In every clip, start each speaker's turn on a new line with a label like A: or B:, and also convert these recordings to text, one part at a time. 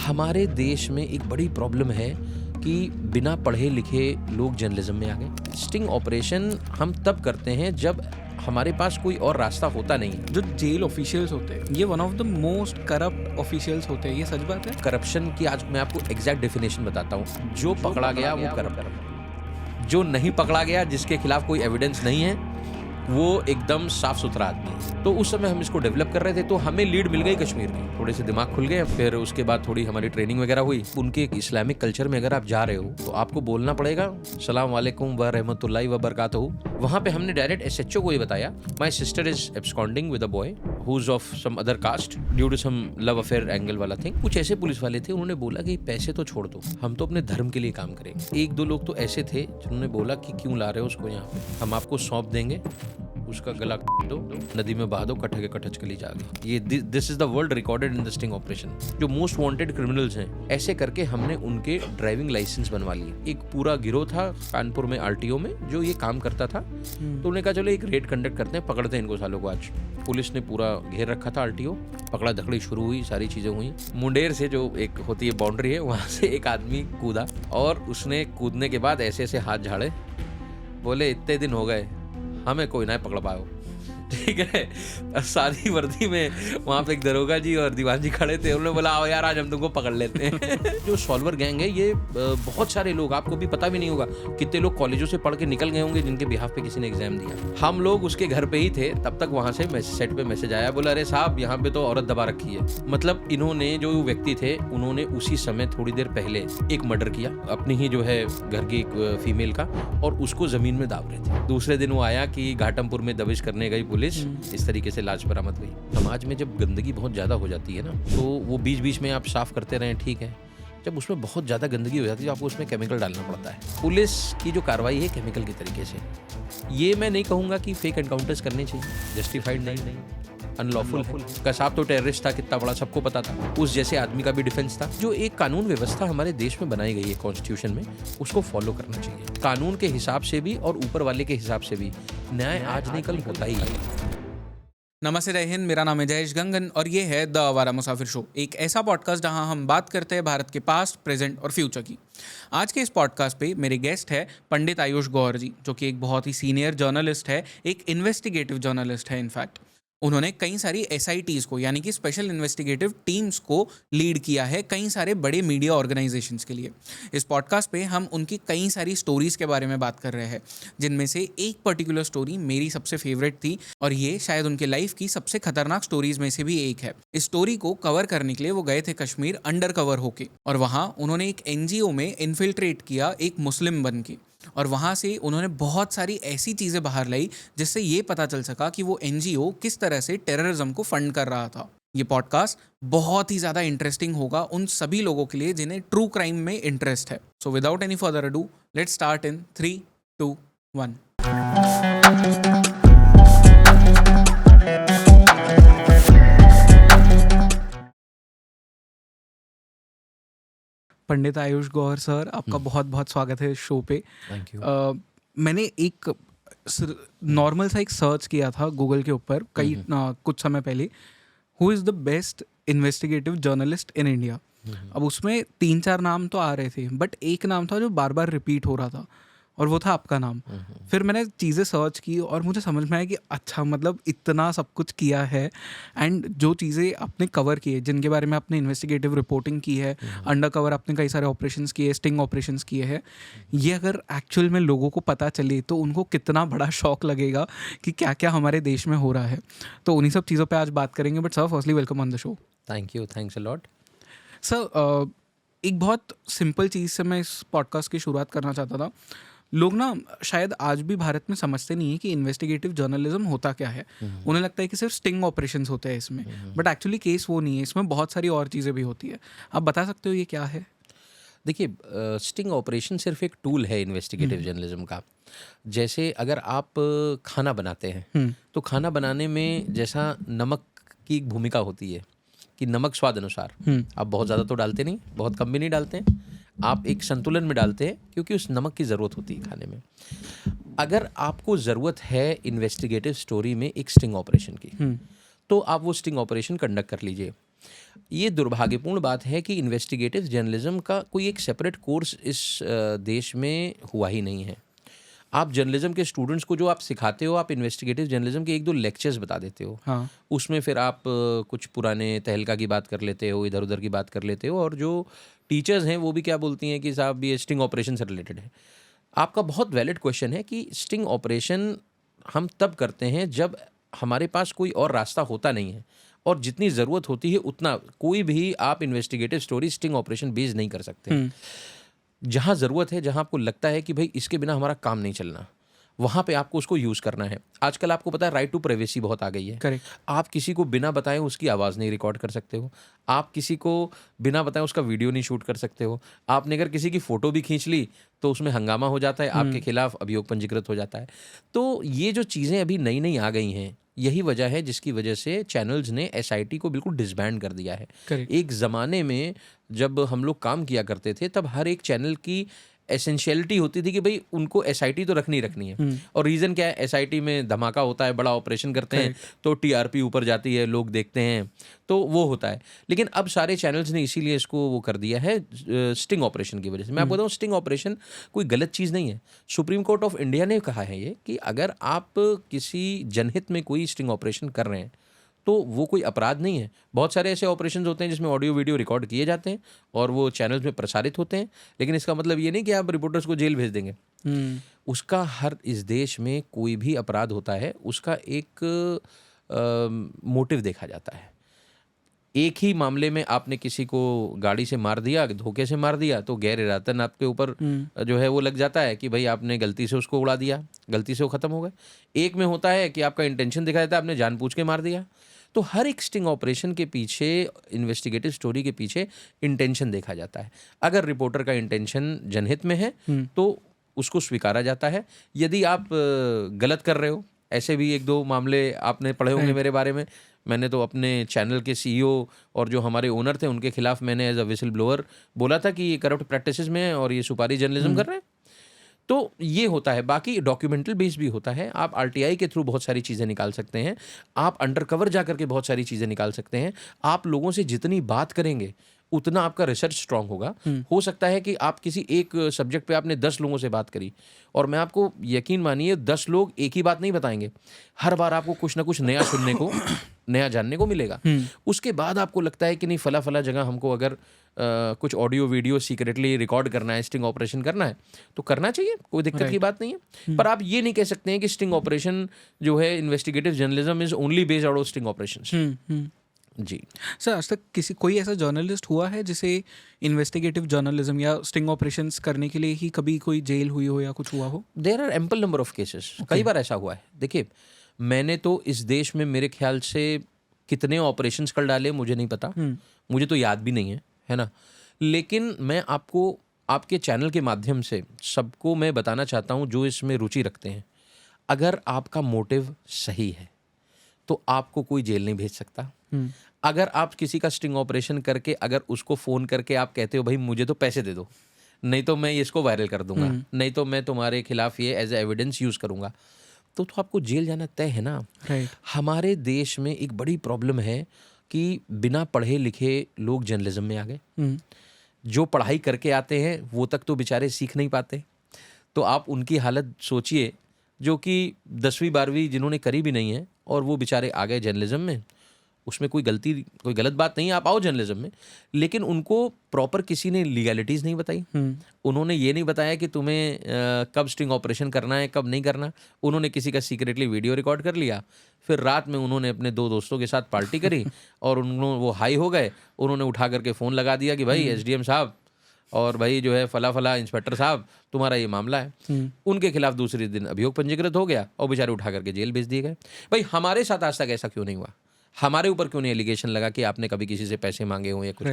A: हमारे देश में एक बड़ी प्रॉब्लम है कि बिना पढ़े लिखे लोग जर्नलिज्म में आ गए। स्टिंग ऑपरेशन हम तब करते हैं जब हमारे पास कोई और रास्ता होता नहीं।
B: जो जेल ऑफिशियल्स होते हैं ये one of the most corrupt officials होते हैं, ये सच बात है।
A: करप्शन की आज मैं आपको एग्जैक्ट डेफिनेशन बताता हूँ। जो पकड़ा गया वो करप्ट, जो नहीं पकड़ा गया, जिसके खिलाफ कोई एविडेंस नहीं है, वो एकदम साफ सुथरा आदमी है। तो उस समय हम इसको डेवलप कर रहे थे, तो हमें लीड मिल गई कश्मीर की। थोड़े से दिमाग खुल गए, फिर उसके बाद थोड़ी हमारी ट्रेनिंग वगैरह हुई। उनके इस्लामिक कल्चर में अगर आप जा रहे हो तो आपको बोलना पड़ेगा सलाम वालेकुम व रहमतुल्लाहि व बरकातहू। वहाँ पे हमने डायरेक्ट एसएचओ को ये बताया, my sister is absconding with a boy who is of some other caste due to some love affair angle वाला थिंग। कुछ ऐसे पुलिस वाले थे, उन्होंने बोला कि पैसे तो छोड़ दो, हम तो अपने धर्म के लिए काम करेंगे। एक दो लोग तो ऐसे थे जिन्होंने बोला कि क्यों ला रहे हो उसको यहाँ पे, हम आपको सौंप देंगे, उसका गला दो, नदी में बहा दो, कट्ठे के कट्ठे चली जाएगी। ये this is the world recorded in the sting operation. जो मोस्ट वांटेड क्रिमिनल्स हैं, ऐसे करके हमने उनके ड्राइविंग लाइसेंस बनवा लिए। एक पूरा गिरोह था कानपुर में आरटीओ में जो ये काम करता था। तो उन्होंने कहा चलो एक रेड कंडक्ट करते हैं, पकड़ते हैं इनको सालों को। आज पुलिस ने पूरा घेर रखा था आरटीओ, पकड़ा धकड़ी शुरू हुई, सारी चीजें हुई। मुंडेर से जो एक होती है बाउंड्री है, वहां से एक आदमी कूदा और उसने कूदने के बाद ऐसे ऐसे हाथ झाड़े, बोले इतने दिन हो गए हमें कोई ना पकड़ पाओ। ठीक है, सादी वर्दी में वहाँ पे एक दरोगा जी और दीवान जी खड़े थे। उन्होंने बोला आओ यार आज हम तुमको पकड़ लेते हैं। जो सॉल्वर गैंग है ये बहुत सारे लोग, आपको भी पता भी नहीं होगा कितने लोग कॉलेजों से पढ़ के निकल गए होंगे जिनके बिहाफ पे किसी ने एग्जाम दिया। हम लोग उसके घर पे ही थे, तब तक वहाँ से सेट पे मैसेज आया, बोला अरे साहब यहाँ पे तो औरत दबा रखी है। मतलब इन्होंने जो व्यक्ति थे उन्होंने उसी समय थोड़ी देर पहले एक मर्डर किया अपनी ही जो है घर की एक फीमेल का, और उसको जमीन में दाब रहे थे। दूसरे दिन वो आया कि घाटमपुर में दबिश करने गई पुलिस, इस तरीके से लाश बरामद हुई। समाज में जब गंदगी बहुत ज़्यादा हो जाती है ना, तो वो बीच बीच में आप साफ करते रहें, ठीक है। जब उसमें बहुत ज़्यादा गंदगी हो जाती है तो आपको उसमें केमिकल डालना पड़ता है। पुलिस की जो कार्रवाई है केमिकल के तरीके से, ये मैं नहीं कहूँगा कि फेक एनकाउंटर्स करने चाहिए, जस्टिफाइड नहीं, अनलॉफुल है। कसाब तो टेररिस्ट था, कितना बड़ा सबको पता था। उस जैसे आदमी का भी डिफेंस था। जो एक कानून व्यवस्था हमारे देश में बनाई गई है कॉन्स्टिट्यूशन में, उसको फॉलो करना चाहिए। कानून के हिसाब से भी और ऊपर वाले के हिसाब से भी न्याय आज नहीं कल होता ही है।
B: नमस्ते, जय हिंद। मेरा नाम है जयेश गंगन और ये है द आवारा मुसाफिर शो, एक ऐसा पॉडकास्ट जहां हम बात करते हैं भारत के पास्ट, प्रेजेंट और फ्यूचर की। आज के इस पॉडकास्ट पे मेरे गेस्ट है पंडित आयुष गौहर जी, जो कि एक बहुत ही सीनियर जर्नलिस्ट है, एक इन्वेस्टिगेटिव जर्नलिस्ट है। इनफैक्ट उन्होंने कई सारी SITs को, यानी कि स्पेशल इन्वेस्टिगेटिव टीम्स को लीड किया है कई सारे बड़े मीडिया ऑर्गेनाइजेशंस के लिए। इस पॉडकास्ट पे हम उनकी कई सारी स्टोरीज के बारे में बात कर रहे हैं, जिनमें से एक पर्टिकुलर स्टोरी मेरी सबसे फेवरेट थी और ये शायद उनके लाइफ की सबसे खतरनाक स्टोरीज में से भी एक है। इस स्टोरी को कवर करने के लिए वो गए थे कश्मीर अंडर कवर होके, और वहाँ उन्होंने एक NGO में इन्फिल्ट्रेट किया एक मुस्लिम बन के, और वहाँ से उन्होंने बहुत सारी ऐसी चीज़ें बाहर लाई जिससे ये पता चल सका कि वो NGO किस तरह से टेररिज्म को फंड कर रहा था। ये पॉडकास्ट बहुत ही ज़्यादा इंटरेस्टिंग होगा उन सभी लोगों के लिए जिन्हें ट्रू क्राइम में इंटरेस्ट है। So without any further ado, let's start in 3, 2, 1। Pandit Ayush Gauhar sir, आपका बहुत बहुत स्वागत है इस शो पे।
A: Thank you.
B: मैंने एक नॉर्मल सा एक सर्च किया था गूगल के ऊपर कुछ समय पहले, who is the best investigative journalist in India. अब उसमें 3-4 नाम तो आ रहे थे, बट एक नाम था जो बार बार रिपीट हो रहा था, और वो था आपका नाम। फिर मैंने चीज़ें सर्च की और मुझे समझ में आया कि अच्छा, मतलब इतना सब कुछ किया है, एंड जो चीज़ें आपने कवर की है, जिनके बारे में आपने इन्वेस्टिगेटिव रिपोर्टिंग की है, अंडर कवर आपने कई सारे ऑपरेशंस किए, स्टिंग ऑपरेशंस किए हैं, ये अगर एक्चुअल में लोगों को पता चले तो उनको कितना बड़ा शॉक लगेगा कि क्या क्या हमारे देश में हो रहा है। तो उन्हीं सब चीज़ों पर आज बात करेंगे। But sir, firstly welcome on the show.
A: Thank you, thanks a lot.
B: Sir, एक बहुत सिंपल चीज़ से मैं इस पॉडकास्ट की शुरुआत करना चाहता था। लोग ना शायद आज भी भारत में समझते नहीं है कि इन्वेस्टिगेटिव जर्नलिज्म होता क्या है। उन्हें लगता है कि सिर्फ स्टिंग ऑपरेशंस होते हैं इसमें, बट एक्चुअली केस वो नहीं है, इसमें बहुत सारी और चीज़ें भी होती है। आप बता सकते हो ये क्या है?
A: देखिए, स्टिंग ऑपरेशन सिर्फ एक टूल है इन्वेस्टिगेटिव जर्नलिज्म का। जैसे अगर आप खाना बनाते हैं तो खाना बनाने में जैसा नमक की एक भूमिका होती है कि नमक स्वाद अनुसार, आप बहुत ज़्यादा तो डालते नहीं, बहुत कम भी नहीं डालते हैं, आप एक संतुलन में डालते हैं क्योंकि उस नमक की ज़रूरत होती है खाने में। अगर आपको ज़रूरत है इन्वेस्टिगेटिव स्टोरी में एक स्टिंग ऑपरेशन की, तो आप वो स्टिंग ऑपरेशन कंडक्ट कर लीजिए। ये दुर्भाग्यपूर्ण बात है कि इन्वेस्टिगेटिव जर्नलिज्म का कोई एक सेपरेट कोर्स इस देश में हुआ ही नहीं है। आप जर्नलिज्म के स्टूडेंट्स को जो आप सिखाते हो, आप इन्वेस्टिगेटिव जर्नलिज्म के 1-2 लेक्चर्स बता देते हो।
B: हाँ।
A: उसमें फिर आप कुछ पुराने तहलका की बात कर लेते हो, इधर उधर की बात कर लेते हो, और जो टीचर्स हैं वो भी क्या बोलती हैं कि साहब ये स्टिंग ऑपरेशन से रिलेटेड है। आपका बहुत वैलिड क्वेश्चन है कि स्टिंग ऑपरेशन हम तब करते हैं जब हमारे पास कोई और रास्ता होता नहीं है, और जितनी ज़रूरत होती है उतना कोई भी आप investigative story sting operation base नहीं कर सकते। जहाँ ज़रूरत है, जहाँ आपको लगता है कि भाई इसके बिना हमारा काम नहीं चलना, वहाँ पे आपको उसको यूज़ करना है। आजकल आपको पता है राइट टू प्राइवेसी बहुत आ गई है।
B: करेक्ट।
A: आप किसी को बिना बताए उसकी आवाज़ नहीं रिकॉर्ड कर सकते हो। आप किसी को बिना बताए उसका वीडियो नहीं शूट कर सकते हो। आपने अगर किसी की फ़ोटो भी खींच ली तो उसमें हंगामा हो जाता है, आपके खिलाफ अभियोग पंजीकृत हो जाता है। तो ये जो चीज़ें अभी नई नई आ गई हैं, यही वजह है जिसकी वजह से चैनल्स ने एसआईटी को बिल्कुल डिसबैंड कर दिया है।
B: करेक्ट।
A: एक ज़माने में जब हम लोग काम किया करते थे तब हर एक चैनल की एसेंशियलिटी होती थी कि भाई उनको एसआईटी तो रखनी रखनी है। और रीज़न क्या है, एसआईटी में धमाका होता है, बड़ा ऑपरेशन करते हैं तो टीआरपी ऊपर जाती है, लोग देखते हैं, तो वो होता है। लेकिन अब सारे चैनल्स ने इसीलिए इसको वो कर दिया है स्टिंग ऑपरेशन की वजह से। मैं आपको बताऊँ, स्टिंग ऑपरेशन कोई गलत चीज़ नहीं है। सुप्रीम कोर्ट ऑफ इंडिया ने कहा है ये कि अगर आप किसी जनहित में कोई स्टिंग ऑपरेशन कर रहे हैं तो वो कोई अपराध नहीं है। बहुत सारे ऐसे ऑपरेशंस होते हैं जिसमें ऑडियो वीडियो रिकॉर्ड किए जाते हैं और वो चैनल्स में प्रसारित होते हैं, लेकिन इसका मतलब ये नहीं कि आप रिपोर्टर्स को जेल भेज देंगे। उसका हर इस देश में कोई भी अपराध होता है उसका एक मोटिव देखा जाता है। एक ही मामले में आपने किसी को गाड़ी से मार दिया, धोखे से मार दिया, तो गैर इरादतन आपके ऊपर जो है वो लग जाता है कि भाई आपने गलती से उसको उड़ा दिया, गलती से वो ख़त्म हो गए। एक में होता है कि आपका इंटेंशन दिखाया जाता है, आपने जानबूझ के मार दिया। तो हर एक स्टिंग ऑपरेशन के पीछे, इन्वेस्टिगेटिव स्टोरी के पीछे इंटेंशन देखा जाता है। अगर रिपोर्टर का इंटेंशन जनहित में है तो उसको स्वीकारा जाता है। यदि आप गलत कर रहे हो, ऐसे भी 1-2 मामले आपने पढ़े होंगे मेरे बारे में। मैंने तो अपने चैनल के सीईओ और जो हमारे ओनर थे उनके खिलाफ मैंने एज अ विसल ब्लोअर बोला था कि ये करप्ट प्रैक्टिसेस में है और ये सुपारी जर्नलिज्म कर रहे हैं। तो ये होता है। बाकी डॉक्यूमेंटल बेस भी होता है। आप आरटीआई के थ्रू बहुत सारी चीज़ें निकाल सकते हैं, आप अंडरकवर जा करके बहुत सारी चीज़ें निकाल सकते हैं। आप लोगों से जितनी बात करेंगे उतना आपका रिसर्च स्ट्रांग होगा। हो सकता है कि आप किसी एक सब्जेक्ट पे आपने 10 लोगों से बात करी, और मैं आपको यकीन मानिए 10 लोग एक ही बात नहीं बताएंगे। हर बार आपको कुछ ना कुछ नया सुनने को, नया जानने को मिलेगा। उसके बाद आपको लगता है कि नहीं, फला फला जगह हमको अगर कुछ ऑडियो वीडियो सीक्रेटली रिकॉर्ड करना है, स्टिंग ऑपरेशन करना है, तो करना चाहिए, कोई दिक्कत की बात नहीं है। पर आप ये नहीं कह सकते हैं कि स्टिंग ऑपरेशन जो है, investigative journalism is only based out of sting operations. जी
B: सर, आज तक कोई ऐसा जर्नलिस्ट हुआ है जिसे इन्वेस्टिगेटिव जर्नलिज्म या स्टिंग ऑपरेशंस करने के लिए ही कभी कोई जेल हुई हो या कुछ हुआ हो?
A: There are ample number of cases. कई बार ऐसा हुआ है। देखिए, मैंने तो इस देश में मेरे ख्याल से कितने ऑपरेशंस कर डाले मुझे नहीं पता, मुझे तो याद भी नहीं है ना। लेकिन मैं आपको आपके चैनल के माध्यम से सबको मैं बताना चाहता हूँ जो इसमें रुचि रखते हैं, अगर आपका मोटिव सही है तो आपको कोई जेल नहीं भेज सकता। अगर आप किसी का स्टिंग ऑपरेशन करके अगर उसको फ़ोन करके आप कहते हो भाई मुझे तो पैसे दे दो, नहीं तो मैं इसको वायरल कर दूंगा, नहीं तो मैं तुम्हारे खिलाफ ये एज ए एविडेंस यूज़ करूंगा, तो आपको जेल जाना तय है ना।
B: राइट।
A: हमारे देश में एक बड़ी प्रॉब्लम है कि बिना पढ़े लिखे लोग जर्नलिज्म में आ गए। जो पढ़ाई करके आते हैं वो तक तो बेचारे सीख नहीं पाते। तो आप उनकी हालत सोचिए, जो कि 10वीं 12वीं जिन्होंने करी भी नहीं है और वो बेचारे आ गए जर्नलिज्म में। उसमें कोई गलत बात नहीं है, आप आओ जर्नलिज्म में, लेकिन उनको प्रॉपर किसी ने लीगैलिटीज़ नहीं बताई। उन्होंने ये नहीं बताया कि तुम्हें कब स्टिंग ऑपरेशन करना है, कब नहीं करना। उन्होंने किसी का सीक्रेटली वीडियो रिकॉर्ड कर लिया, फिर रात में उन्होंने अपने 2 दोस्तों के साथ पार्टी करी और वो हाई हो गए। उन्होंने उठा करके फ़ोन लगा दिया कि भाई एसडीएम साहब और भाई जो है फला फला इंस्पेक्टर साहब, तुम्हारा ये मामला है। उनके खिलाफ दूसरे दिन अभियोग पंजीकृत हो गया और बेचारे उठा करके जेल भेज दिए गए। भाई हमारे साथ आज तक ऐसा क्यों नहीं हुआ? हमारे ऊपर क्यों नहीं एलिगेशन लगा कि आपने कभी किसी से पैसे मांगे हो या कुछ?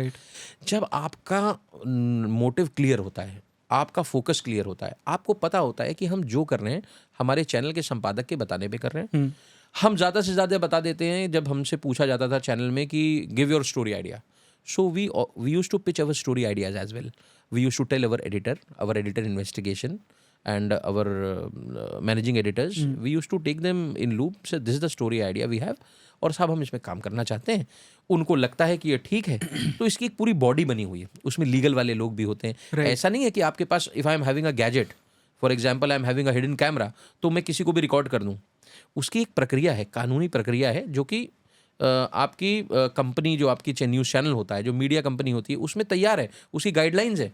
A: जब आपका मोटिव क्लियर होता है, आपका फोकस क्लियर होता है, आपको पता होता है कि हम जो कर रहे हैं हमारे चैनल के संपादक के बताने पे कर रहे हैं। हम ज़्यादा से ज़्यादा बता देते हैं। जब हमसे पूछा जाता था चैनल में कि give your story idea, so we used to pitch our story ideas as well. We used to tell our editor investigation and our managing editors, we used to take them in loop, say this is the story idea we have, और साहब हम इसमें काम करना चाहते हैं, उनको लगता है कि ये ठीक है, तो इसकी एक पूरी बॉडी बनी हुई है, उसमें लीगल वाले लोग भी होते हैं। ऐसा नहीं है कि आपके पास if I am having a gadget, for example I am having a hidden camera, तो मैं किसी को भी रिकॉर्ड कर दूँ। उसकी एक प्रक्रिया है, कानूनी प्रक्रिया है, जो कि आपकी कंपनी, जो आपकी न्यूज़ चैनल होता है, जो मीडिया कंपनी होती है, उसमें तैयार है, उसकी गाइडलाइंस है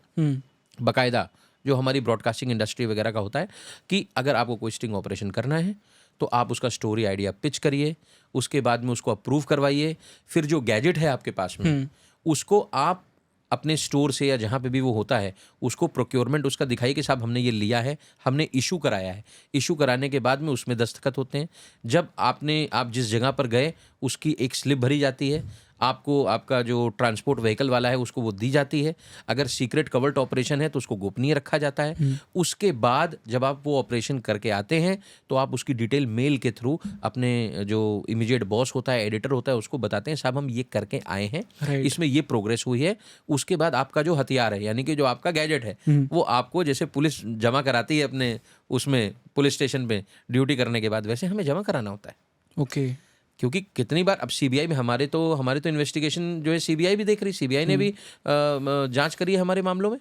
A: बाकायदा, जो हमारी ब्रॉडकास्टिंग इंडस्ट्री वगैरह का होता है कि अगर आपको कोई स्टिंग ऑपरेशन करना है तो आप उसका स्टोरी आइडिया पिच करिए, उसके बाद में उसको अप्रूव करवाइए, फिर जो गैजेट है आपके पास में उसको आप अपने स्टोर से या जहाँ पे भी वो होता है उसको प्रोक्योरमेंट उसका दिखाइए कि साहब हमने ये लिया है, हमने इशू कराया है। इशू कराने के बाद में उसमें दस्तखत होते हैं। जब आप जिस जगह पर गए उसकी एक स्लिप भरी जाती है, आपको आपका जो ट्रांसपोर्ट व्हीकल वाला है उसको वो दी जाती है। अगर सीक्रेट कवर्ट ऑपरेशन है तो उसको गोपनीय रखा जाता है। उसके बाद जब आप वो ऑपरेशन करके आते हैं तो आप उसकी डिटेल मेल के थ्रू अपने जो इमीडिएट बॉस होता है, एडिटर होता है, उसको बताते हैं साहब हम ये करके आए हैं, इसमें ये प्रोग्रेस हुई है। उसके बाद आपका जो हथियार है, यानी कि जो आपका गैजेट है, वो आपको जैसे पुलिस जमा कराती है अपने उसमें पुलिस स्टेशन पे ड्यूटी करने के बाद, वैसे हमें जमा कराना होता है।
B: ओके।
A: क्योंकि कितनी बार अब सीबीआई में हमारे तो इन्वेस्टिगेशन जो है सीबीआई भी देख रही, सीबीआई ने भी जांच करी है हमारे मामलों में,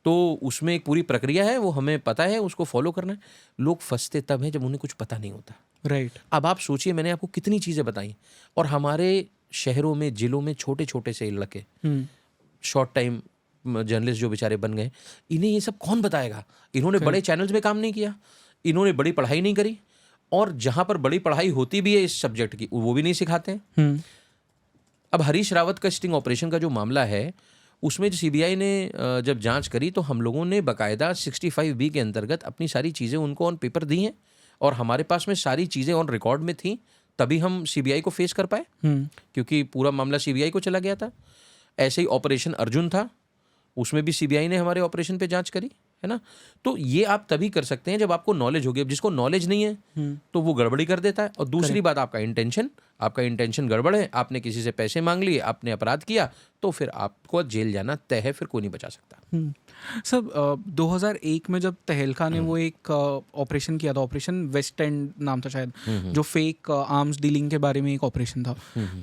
A: तो उसमें एक पूरी प्रक्रिया है, वो हमें पता है, उसको फॉलो करना है। लोग फंसते तब हैं जब उन्हें कुछ पता नहीं होता।
B: राइट।
A: अब आप सोचिए, मैंने आपको कितनी चीज़ें बताई, और हमारे शहरों में, जिलों में छोटे छोटे से लड़के शॉर्ट टाइम जर्नलिस्ट जो बेचारे बन गए, इन्हें ये सब कौन बताएगा? इन्होंने बड़े चैनल्स में काम नहीं किया, इन्होंने बड़ी पढ़ाई नहीं करी, और जहां पर बड़ी पढ़ाई होती भी है इस सब्जेक्ट की वो भी नहीं सिखाते हैं। अब हरीश रावत का स्टिंग ऑपरेशन का जो मामला है, उसमें जो सीबीआई ने जब जांच करी तो हम लोगों ने बाकायदा 65B के अंतर्गत अपनी सारी चीज़ें उनको ऑन पेपर दी हैं, और हमारे पास में सारी चीज़ें ऑन रिकॉर्ड में थी, तभी हम सीबीआई को फेस कर पाए, क्योंकि पूरा मामला सीबीआई को चला गया था। ऐसे ही ऑपरेशन अर्जुन था, उसमें भी सीबीआई ने हमारे ऑपरेशन पे जांच करी, है ना। तो ये आप तभी कर सकते हैं जब आपको नॉलेज होगी। अब जिसको नॉलेज नहीं है तो वो गड़बड़ी कर देता है। और दूसरी बात, आपका इंटेंशन गड़बड़ है, आपने किसी से पैसे मांग लिए, आपने अपराध किया, तो फिर आपको जेल जाना तय है, फिर कोई नहीं बचा सकता।
B: सर 2001 में जब तहलका ने वो एक ऑपरेशन किया था, ऑपरेशन वेस्ट एंड नाम था शायद, जो फेक आर्म्स डीलिंग के बारे में एक ऑपरेशन था,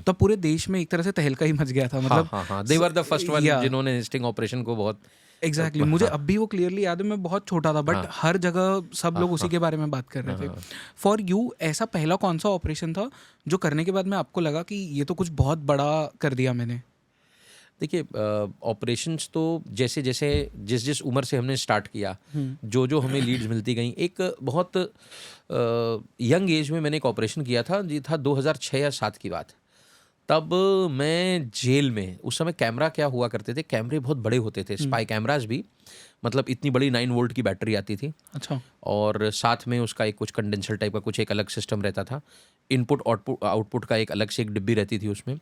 B: तब पूरे देश में एक तरह से तहलका ही मच गया था। मतलब
A: दे वर द फर्स्ट वन जिन्होंने स्टिंग ऑपरेशन को बहुत
B: एग्जैक्टली मुझे अब भी वो क्लियरली याद है, मैं बहुत छोटा था, बट हर जगह सब लोग उसी के बारे में बात कर रहे थे। फॉर यू ऐसा पहला कौन सा ऑपरेशन था जो करने के बाद में आपको लगा कि ये तो कुछ बहुत बड़ा कर दिया मैंने?
A: देखिए, ऑपरेशंस तो जैसे जैसे जिस उम्र से हमने स्टार्ट किया, जो हमें लीड्स मिलती गई, एक बहुत यंग एज में मैंने एक ऑपरेशन किया था, जी था 2006 या 7 की बात। तब मैं जेल में, उस समय कैमरा क्या हुआ करते थे, कैमरे बहुत बड़े होते थे, स्पाई कैमरास भी, मतलब इतनी बड़ी 9 वोल्ट की बैटरी आती थी।
B: अच्छा।
A: और साथ में उसका एक कुछ कंडेंसर टाइप का कुछ एक अलग सिस्टम रहता था, इनपुट आउटपुट का एक अलग से एक डिब्बी रहती थी, उसमें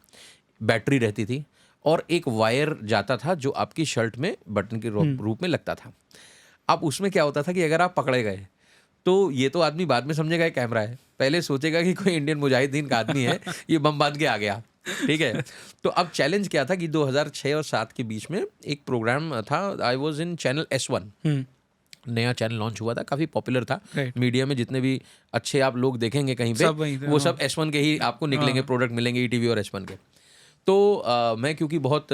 A: बैटरी रहती थी, और एक वायर जाता था जो आपकी शर्ट में बटन के रूप में लगता था। अब उसमें क्या होता था कि अगर आप पकड़े गए तो ये तो आदमी बाद में समझेगा ये कैमरा है, पहले सोचेगा कि कोई इंडियन मुजाहिदीन का आदमी है, ये बम बांध के आ गया, ठीक है। तो अब चैलेंज क्या था कि 2006 और 7 के बीच में एक प्रोग्राम था, I was in channel S1, नया चैनल लॉन्च हुआ था, काफ़ी पॉपुलर था मीडिया में, जितने भी अच्छे आप लोग देखेंगे कहीं पे वो सब S1 के ही आपको निकलेंगे, प्रोडक्ट मिलेंगे ETV और S1 के। तो मैं क्योंकि बहुत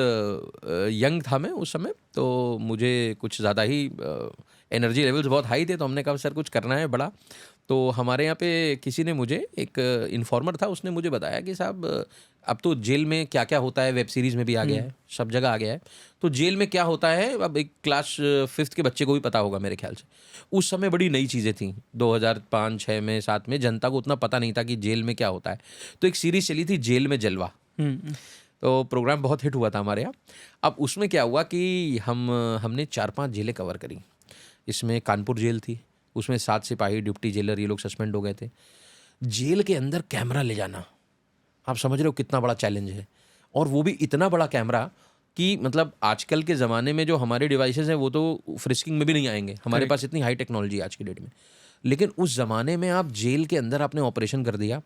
A: यंग था मैं उस समय, तो मुझे कुछ ज़्यादा ही एनर्जी लेवल्स बहुत हाई थे, तो हमने कहा सर कुछ करना है बड़ा। तो हमारे यहाँ पे किसी ने मुझे, एक इन्फॉर्मर था, उसने मुझे बताया कि साहब अब तो जेल में क्या क्या होता है, वेब सीरीज़ में भी आ गया है, सब जगह आ गया है, तो जेल में क्या होता है अब एक क्लास 5th के बच्चे को भी पता होगा मेरे ख्याल से। उस समय बड़ी नई चीज़ें थी, 2005-6 में, 7 में जनता को उतना पता नहीं था कि जेल में क्या होता है। तो एक सीरीज़ चली थी जेल में जलवा, तो प्रोग्राम बहुत हिट हुआ था हमारे यहाँ। अब उसमें क्या हुआ कि हमने 4-5 जेलें कवर करी। इसमें कानपुर जेल थी, उसमें 7 सिपाही, डिप्टी जेलर, ये लोग सस्पेंड हो गए थे। जेल के अंदर कैमरा ले जाना, आप समझ रहे हो कितना बड़ा चैलेंज है, और वो भी इतना बड़ा कैमरा कि मतलब आजकल के ज़माने में जो हमारे डिवाइसेस हैं वो तो फ्रिस्किंग में भी नहीं आएंगे, हमारे पास इतनी हाई टेक्नोलॉजी आज की डेट में, लेकिन उस ज़माने में आप जेल के अंदर आपने ऑपरेशन कर दिया।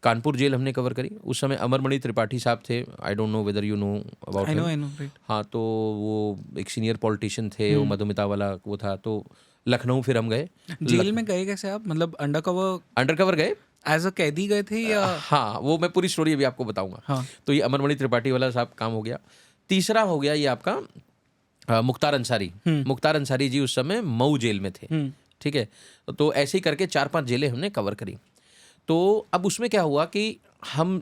A: कानपुर जेल हमने कवर करी, उस समय अमरमणि त्रिपाठी साहब थे, I don't know whether you know about him. हाँ, तो वो एक सीनियर पॉलिटिशियन थे, वो मधुमिता वाला वो था। तो लखनऊ फिर हम गए।
B: जेल में गए कैसे आप, मतलब अंडर कवर
A: गए?
B: एज अ कैदी गए थे या?
A: हाँ, वो मैं पूरी स्टोरी अभी आपको बताऊंगा।
B: हाँ।
A: तो ये अमरमणि त्रिपाठी वाला साहब काम हो गया। तीसरा हो गया ये आपका मुख्तार अंसारी। मुख्तार अंसारी जी उस समय मऊ जेल में थे, ठीक है। तो ऐसे ही करके 4-5 जेलें हमने कवर करी। तो अब उसमें क्या हुआ कि हम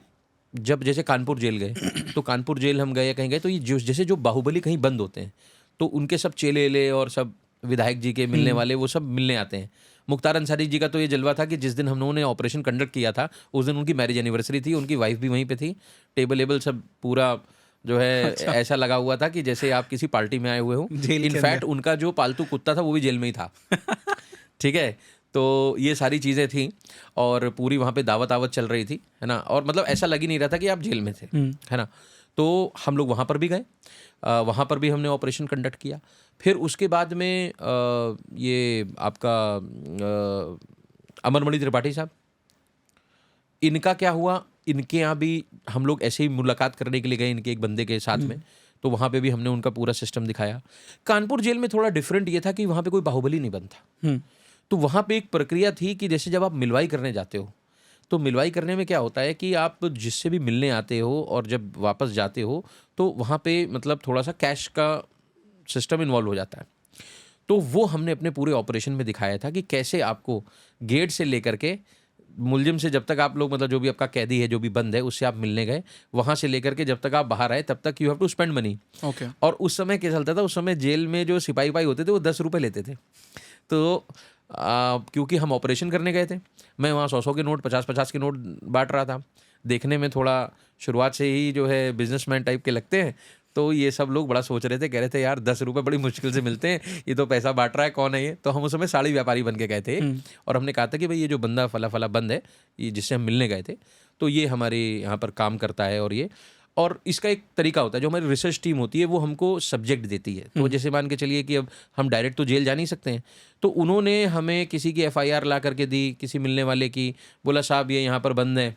A: जब जैसे कानपुर जेल गए तो कानपुर जेल हम गए, कहीं गए तो ये जैसे जो बाहुबली कहीं बंद होते हैं तो उनके सब चेले और सब विधायक जी के मिलने वाले वो सब मिलने आते हैं। मुख्तार अंसारी जी का तो ये जलवा था कि जिस दिन हम लोगों ने ऑपरेशन कंडक्ट किया था उस दिन उनकी मैरिज एनिवर्सरी थी, उनकी वाइफ भी वहीं पे थी। टेबल एबल सब पूरा जो है ऐसा लगा हुआ था कि जैसे आप किसी पार्टी में आए हुए हो।
B: जेल के
A: इनफैक्ट उनका जो पालतू कुत्ता था वो भी जेल में ही था। ठीक है, तो ये सारी चीज़ें थी और पूरी वहाँ पे दावत आवत चल रही थी, है ना। और मतलब ऐसा लग ही नहीं रहा था कि आप जेल में थे, है ना। तो हम लोग वहाँ पर भी गए, वहाँ पर भी हमने ऑपरेशन कंडक्ट किया। फिर उसके बाद में ये आपका अमरमणि त्रिपाठी साहब, इनका क्या हुआ, इनके यहाँ भी हम लोग ऐसे ही मुलाकात करने के लिए गए इनके एक बंदे के साथ में। तो वहाँ पे भी हमने उनका पूरा सिस्टम दिखाया। कानपुर जेल में थोड़ा डिफरेंट ये था कि वहाँ पे कोई बाहुबली नहीं बनता। तो वहाँ पे एक प्रक्रिया थी कि जैसे जब आप मिलवाई करने जाते हो तो मिलवाई करने में क्या होता है कि आप जिससे भी मिलने आते हो और जब वापस जाते हो तो वहाँ पे मतलब थोड़ा सा कैश का सिस्टम इन्वॉल्व हो जाता है। तो वो हमने अपने पूरे ऑपरेशन में दिखाया था कि कैसे आपको गेट से लेकर के मुलजिम से जब तक आप लोग मतलब जो भी आपका कैदी है जो भी बंद है उससे आप मिलने गए, वहाँ से लेकर के जब तक आप बाहर आए तब तक you have to spend money.
B: Okay.
A: और उस समय क्या चलता था, उस समय जेल में जो सिपाही भाई होते थे वो 10 रुपये लेते थे। तो क्योंकि हम ऑपरेशन करने गए थे, मैं वहाँ 100 के नोट 50 के नोट बांट रहा था। देखने में थोड़ा शुरुआत से ही जो है बिजनेसमैन टाइप के लगते हैं। तो ये सब लोग बड़ा सोच रहे थे, कह रहे थे यार 10 रुपये बड़ी मुश्किल से मिलते हैं, ये तो पैसा बांट रहा है, कौन है ये। तो हम उस समय साड़ी व्यापारी बन के गए थे और हमने कहा था कि भाई ये जो बंदा फला फला बंद है, ये जिससे हम मिलने गए थे, तो ये हमारे यहाँ पर काम करता है। और इसका एक तरीका होता है, जो हमारी रिसर्च टीम होती है वो हमको सब्जेक्ट देती है। तो जैसे मान के चलिए कि अब हम डायरेक्ट तो जेल जा नहीं सकते हैं, तो उन्होंने हमें किसी की FIR ला करके दी, किसी मिलने वाले की, बोला साहब ये यहाँ पर बंद है,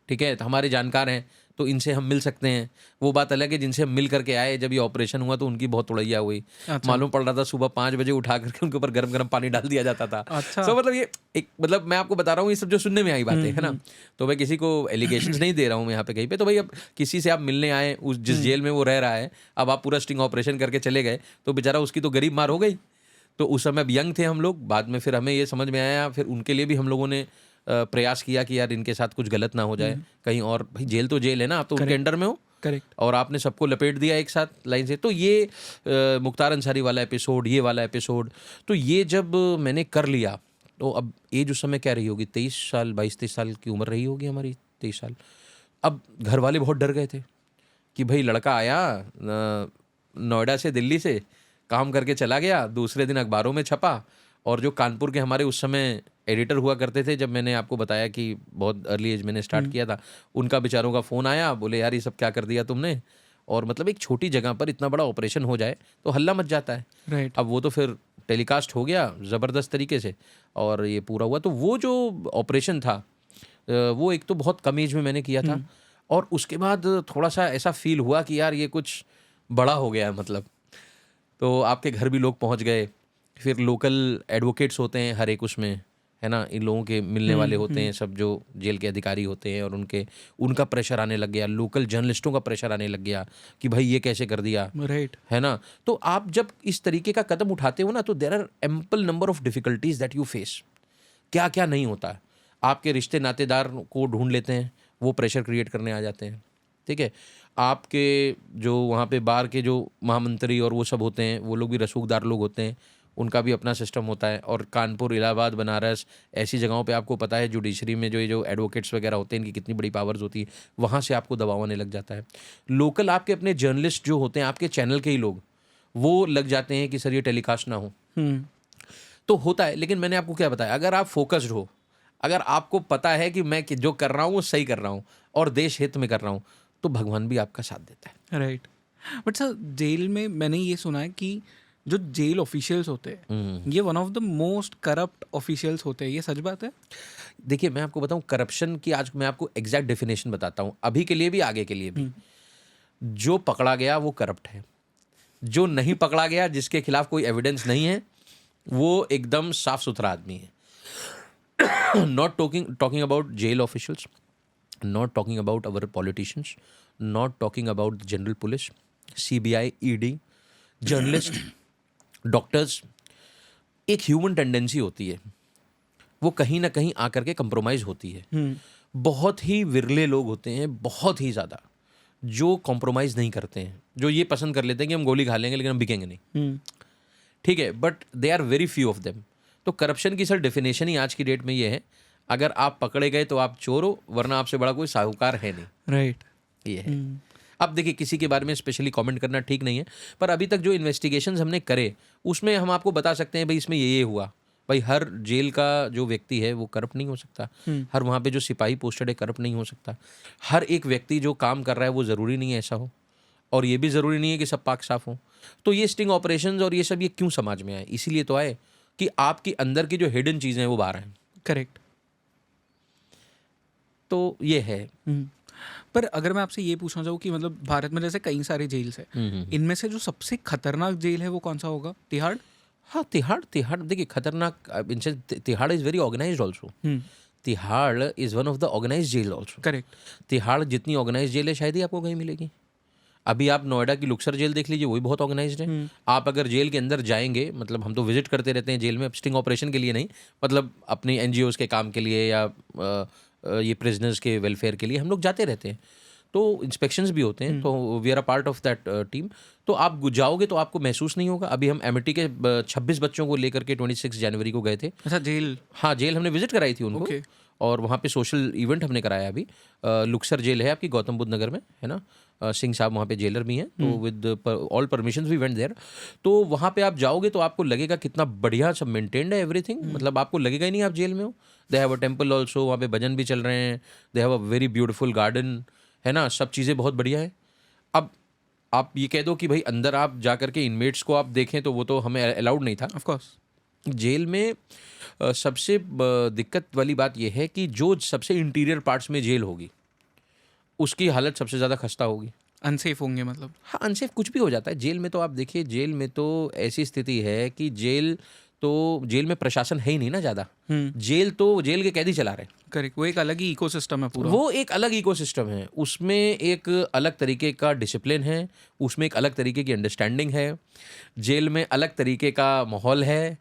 A: ठीक है, तो हमारे जानकार हैं तो इनसे हम मिल सकते हैं। वो बात अलग है जिनसे हम मिल करके आए, जब ये ऑपरेशन हुआ तो उनकी बहुत तुड़ैया हुई।
B: अच्छा।
A: मालूम पड़ रहा था सुबह 5 बजे उठा करके उनके ऊपर गरम गरम पानी डाल दिया जाता था।
B: अच्छा।
A: तो मतलब ये एक मतलब मैं आपको बता रहा हूँ ये सब जो सुनने में आई बातें, है ना। तो मैं किसी को एलिगेशंस नहीं दे रहा हूँ यहाँ पे कहीं पे। तो भाई अब किसी से आप मिलने आए, उस जिस जेल में वो रह रहा है, अब आप पूरा स्टिंग ऑपरेशन करके चले गए तो बेचारा उसकी तो गरीब मार हो गई। तो उस समय अब यंग थे हम लोग। बाद में फिर हमें ये समझ में आया, फिर उनके लिए भी हम लोगों ने प्रयास किया कि यार इनके साथ कुछ गलत ना हो जाए कहीं। और भाई जेल तो जेल है ना, आप तो उनके अंडर में हो,
B: करेक्ट।
A: और आपने सबको लपेट दिया एक साथ लाइन से। तो ये मुख्तार अंसारी वाला एपिसोड, ये वाला एपिसोड, तो ये जब मैंने कर लिया तो अब एज उस समय क्या रही होगी, 23 साल 22-23 साल की उम्र रही होगी हमारी, 23 साल। अब घर वाले बहुत डर गए थे कि भाई लड़का आया नोएडा से, दिल्ली से काम करके चला गया, दूसरे दिन अखबारों में छपा। और जो कानपुर के हमारे उस समय एडिटर हुआ करते थे, जब मैंने आपको बताया कि बहुत अर्ली एज मैंने स्टार्ट किया था, उनका बेचारों का फ़ोन आया, बोले यार ये सब क्या कर दिया तुमने। और मतलब एक छोटी जगह पर इतना बड़ा ऑपरेशन हो जाए तो हल्ला मच जाता है।
B: राइट।
A: अब वो तो फिर टेलीकास्ट हो गया ज़बरदस्त तरीके से और ये पूरा हुआ। तो वो जो ऑपरेशन था वो एक तो बहुत कम एज में मैंने किया था, और उसके बाद थोड़ा सा ऐसा फील हुआ कि यार ये कुछ बड़ा हो गया है मतलब। तो आपके घर भी लोग पहुंच गए, फिर लोकल एडवोकेट्स होते हैं हर एक उसमें, है ना, इन लोगों के मिलने वाले होते हैं सब जो जेल के अधिकारी होते हैं, और उनका प्रेशर आने लग गया, लोकल जर्नलिस्टों का प्रेशर आने लग गया कि भाई ये कैसे कर दिया,
B: राइट।
A: है ना। तो आप जब इस तरीके का कदम उठाते हो ना, तो there are ample number of difficulties that you face. क्या क्या नहीं होता है, आपके रिश्ते नातेदार को ढूंढ लेते हैं, वो प्रेशर क्रिएट करने आ जाते हैं, ठीक है। आपके जो वहाँ पे बार के जो महामंत्री और वो सब होते हैं, वो लोग भी रसूखदार लोग होते हैं, उनका भी अपना सिस्टम होता है। और कानपुर, इलाहाबाद, बनारस, ऐसी जगहों पे आपको पता है जुडिशरी में जो एडवोकेट्स वगैरह होते हैं, इनकी कितनी बड़ी पावर्स होती है, वहाँ से आपको दबाव आने लग जाता है। लोकल आपके अपने जर्नलिस्ट जो होते हैं, आपके चैनल के ही लोग, वो लग जाते हैं कि सर ये टेलीकास्ट ना हो। तो होता है, लेकिन मैंने आपको क्या बताया, अगर आप फोकस्ड हो, अगर आपको पता है कि मैं जो कर रहा हूँ वो सही कर रहा हूँ और देश हित में कर रहा हूँ, तो भगवान भी आपका साथ देता है।
B: राइट। बट सर जेल में मैंने ये सुना है कि जो जेल ऑफिशियल्स होते हैं ये one of the most corrupt officials होते हैं, ये सच बात है?
A: देखिए मैं आपको बताऊं करप्शन की, आज मैं आपको एग्जैक्ट डेफिनेशन बताता हूं, अभी के लिए भी आगे के लिए भी। जो पकड़ा गया वो करप्ट है, जो नहीं पकड़ा गया, जिसके खिलाफ कोई एविडेंस नहीं है, वो एकदम साफ सुथरा आदमी है। not talking about jail officials, not talking about our politicians, not talking about the general police, CBI, ED, journalist, doctors. एक ह्यूमन टेंडेंसी होती है, वो कहीं ना कहीं आकर के कंप्रोमाइज होती है. बहुत ही विरले लोग होते हैं, बहुत ही ज़्यादा, जो कॉम्प्रोमाइज़ नहीं करते हैं, जो ये पसंद कर लेते हैं कि हम गोली खा लेंगे लेकिन हम बिकेंगे नहीं. ठीक है, but they are very few of them. तो करप्शन की सर डेफिनेशन ही आज की डेट में ये है, अगर आप पकड़े गए तो आप चोर हो, वरना आपसे बड़ा कोई साहूकार है नहीं.
B: राइट.
A: ये है. अब देखिए, किसी के बारे में स्पेशली कमेंट करना ठीक नहीं है, पर अभी तक जो इन्वेस्टिगेशंस हमने करे उसमें हम आपको बता सकते हैं भाई इसमें ये हुआ. भाई हर जेल का जो व्यक्ति है वो करप्ट नहीं हो सकता, हर वहाँ पे जो सिपाही पोस्टेड है करप्ट नहीं हो सकता, हर एक व्यक्ति जो काम कर रहा है वो ज़रूरी नहीं है ऐसा हो, और ये भी ज़रूरी नहीं है कि सब पाक साफ हो. तो ये स्टिंग ऑपरेशंस और ये सब ये क्यों समाज में आए? इसीलिए तो आए कि आपकी अंदर की जो हिडन चीज़ें हैं वो बाहर आएँ.
B: करेक्ट.
A: तो ये है.
B: पर अगर मैं आपसे ये पूछना चाहूँ कि मतलब भारत में जैसे कई सारे जेल्स हैं, इनमें से जो सबसे खतरनाक जेल है वो कौन सा होगा? तिहाड़.
A: हाँ, तिहाड़ देखिए खतरनाक. Tihar is very organised also. Tihar is one of the organised jail also.
B: Correct.
A: Tihar जितनी ऑर्गेनाइज्ड जेल है शायद ही आपको कहीं मिलेगी. अभी आप नोएडा की लुक्सर जेल देख लीजिए, वो भी बहुत ऑर्गेनाइज्ड है. आप अगर जेल के अंदर जाएंगे, मतलब हम तो विजिट करते रहते हैं जेल में, स्टिंग ऑपरेशन के लिए नहीं, मतलब अपनी NGOs के काम के लिए या ये प्रिजनर्स के वेलफेयर के लिए हम लोग जाते रहते हैं. तो इंस्पेक्शंस भी होते हैं, तो we are a part of that team. तो आप जाओगे तो आपको महसूस नहीं होगा. अभी हम एमिटी के 26 बच्चों को लेकर के 26 जनवरी को गए थे.
B: अच्छा, जेल?
A: हाँ, जेल हमने विजिट कराई थी उनको. और वहाँ पे सोशल इवेंट हमने कराया. अभी लुक्सर जेल है आपकी गौतम बुद्ध नगर में, है ना. सिंह साहब वहाँ पे जेलर भी हैं, तो with all permissions we went there. तो वहाँ पे आप जाओगे तो आपको लगेगा कितना बढ़िया सब मेंटेन्ड है एवरीथिंग. मतलब आपको लगेगा ही नहीं आप जेल में हो. They have a temple also, वहाँ पे भजन भी चल रहे हैं. They have a very beautiful garden, है ना. सब चीज़ें बहुत बढ़िया है. अब आप ये कह दो कि भाई अंदर आप जा करके इनमेट्स को आप देखें, तो वो तो हमें अलाउड नहीं था.
B: Of course.
A: जेल में सबसे दिक्कत वाली बात यह है कि जो सबसे इंटीरियर पार्ट्स में जेल होगी उसकी हालत सबसे ज़्यादा खस्ता होगी.
B: अनसेफ होंगे मतलब?
A: हाँ, अनसेफ कुछ भी हो जाता है जेल में. तो आप देखिए, जेल में तो ऐसी स्थिति है कि जेल में प्रशासन है ही नहीं ना ज़्यादा. जेल के कैदी चला रहे हैं.
B: करेक्ट. वो एक अलग ही इकोसिस्टम है पूरा.
A: वो एक अलग इकोसिस्टम है. उसमें एक अलग तरीके का डिसिप्लिन है, उसमें एक अलग तरीके की अंडरस्टैंडिंग है, जेल में अलग तरीके का माहौल है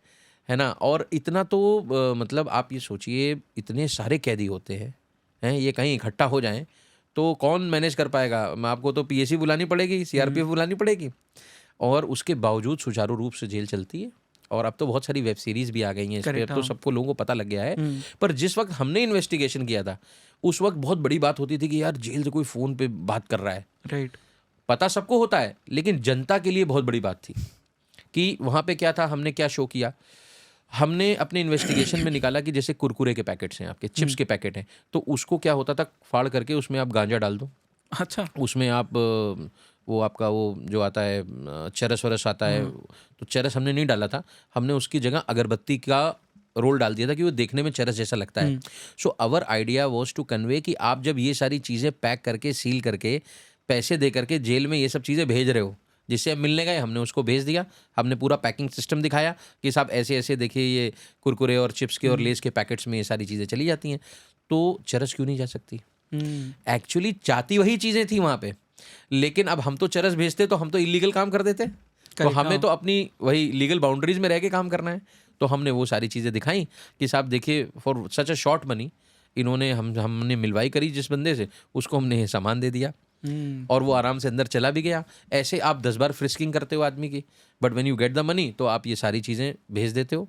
A: ना. और इतना तो मतलब आप ये सोचिए, इतने सारे कैदी होते हैं, ये कहीं इकट्ठा हो जाएं तो कौन मैनेज कर पाएगा? आपको तो PAC बुलानी पड़ेगी, CRPF बुलानी पड़ेगी. और उसके बावजूद सुचारू रूप से जेल चलती है. और अब तो बहुत सारी वेब सीरीज भी आ गई हैं इस पर, अब तो सबको लोगों को पता लग गया है. पर जिस वक्त हमने इन्वेस्टिगेशन किया था उस वक्त बहुत बड़ी बात होती थी कि यार जेल से कोई फ़ोन पे बात कर रहा है.
B: राइट.
A: पता सबको होता है, लेकिन जनता के लिए बहुत बड़ी बात थी कि वहाँ पे क्या था. हमने क्या शो किया, हमने अपने इन्वेस्टिगेशन में निकाला कि जैसे कुरकुरे के पैकेट्स हैं, आपके चिप्स के पैकेट हैं, तो उसको क्या होता था, फाड़ करके उसमें आप गांजा डाल दो.
B: अच्छा.
A: उसमें आप वो आपका वो जो आता है चरस वरस आता है, तो चरस हमने नहीं डाला था. हमने उसकी जगह अगरबत्ती का रोल डाल दिया था कि वो देखने में चरस जैसा लगता है. So our idea was to convey कि आप जब ये सारी चीज़ें पैक करके, सील करके, पैसे दे करके जेल में ये सब चीज़ें भेज रहे हो, जिससे अब मिलने गए, हमने उसको भेज दिया. हमने पूरा पैकिंग सिस्टम दिखाया कि साहब ऐसे ऐसे देखिए, ये कुरकुरे और चिप्स के और लेस के पैकेट्स में ये सारी चीज़ें चली जाती हैं, तो चरस क्यों नहीं जा सकती? एक्चुअली चाहती वही चीज़ें थी वहाँ पे, लेकिन अब हम तो चरस भेजते तो हम तो इलीगल काम कर देते. तो हमें तो अपनी वही लीगल बाउंड्रीज में रह के काम करना है. तो हमने वो सारी चीज़ें दिखाई कि साहब देखिए, for such a short money इन्होंने हमने मिलवाई करी जिस बंदे से, उसको हमने सामान दे दिया और वो आराम से अंदर चला भी गया. ऐसे आप 10 बार फ्रिस्किंग करते हो आदमी की, but when you get the money तो आप ये सारी चीज़ें भेज देते हो.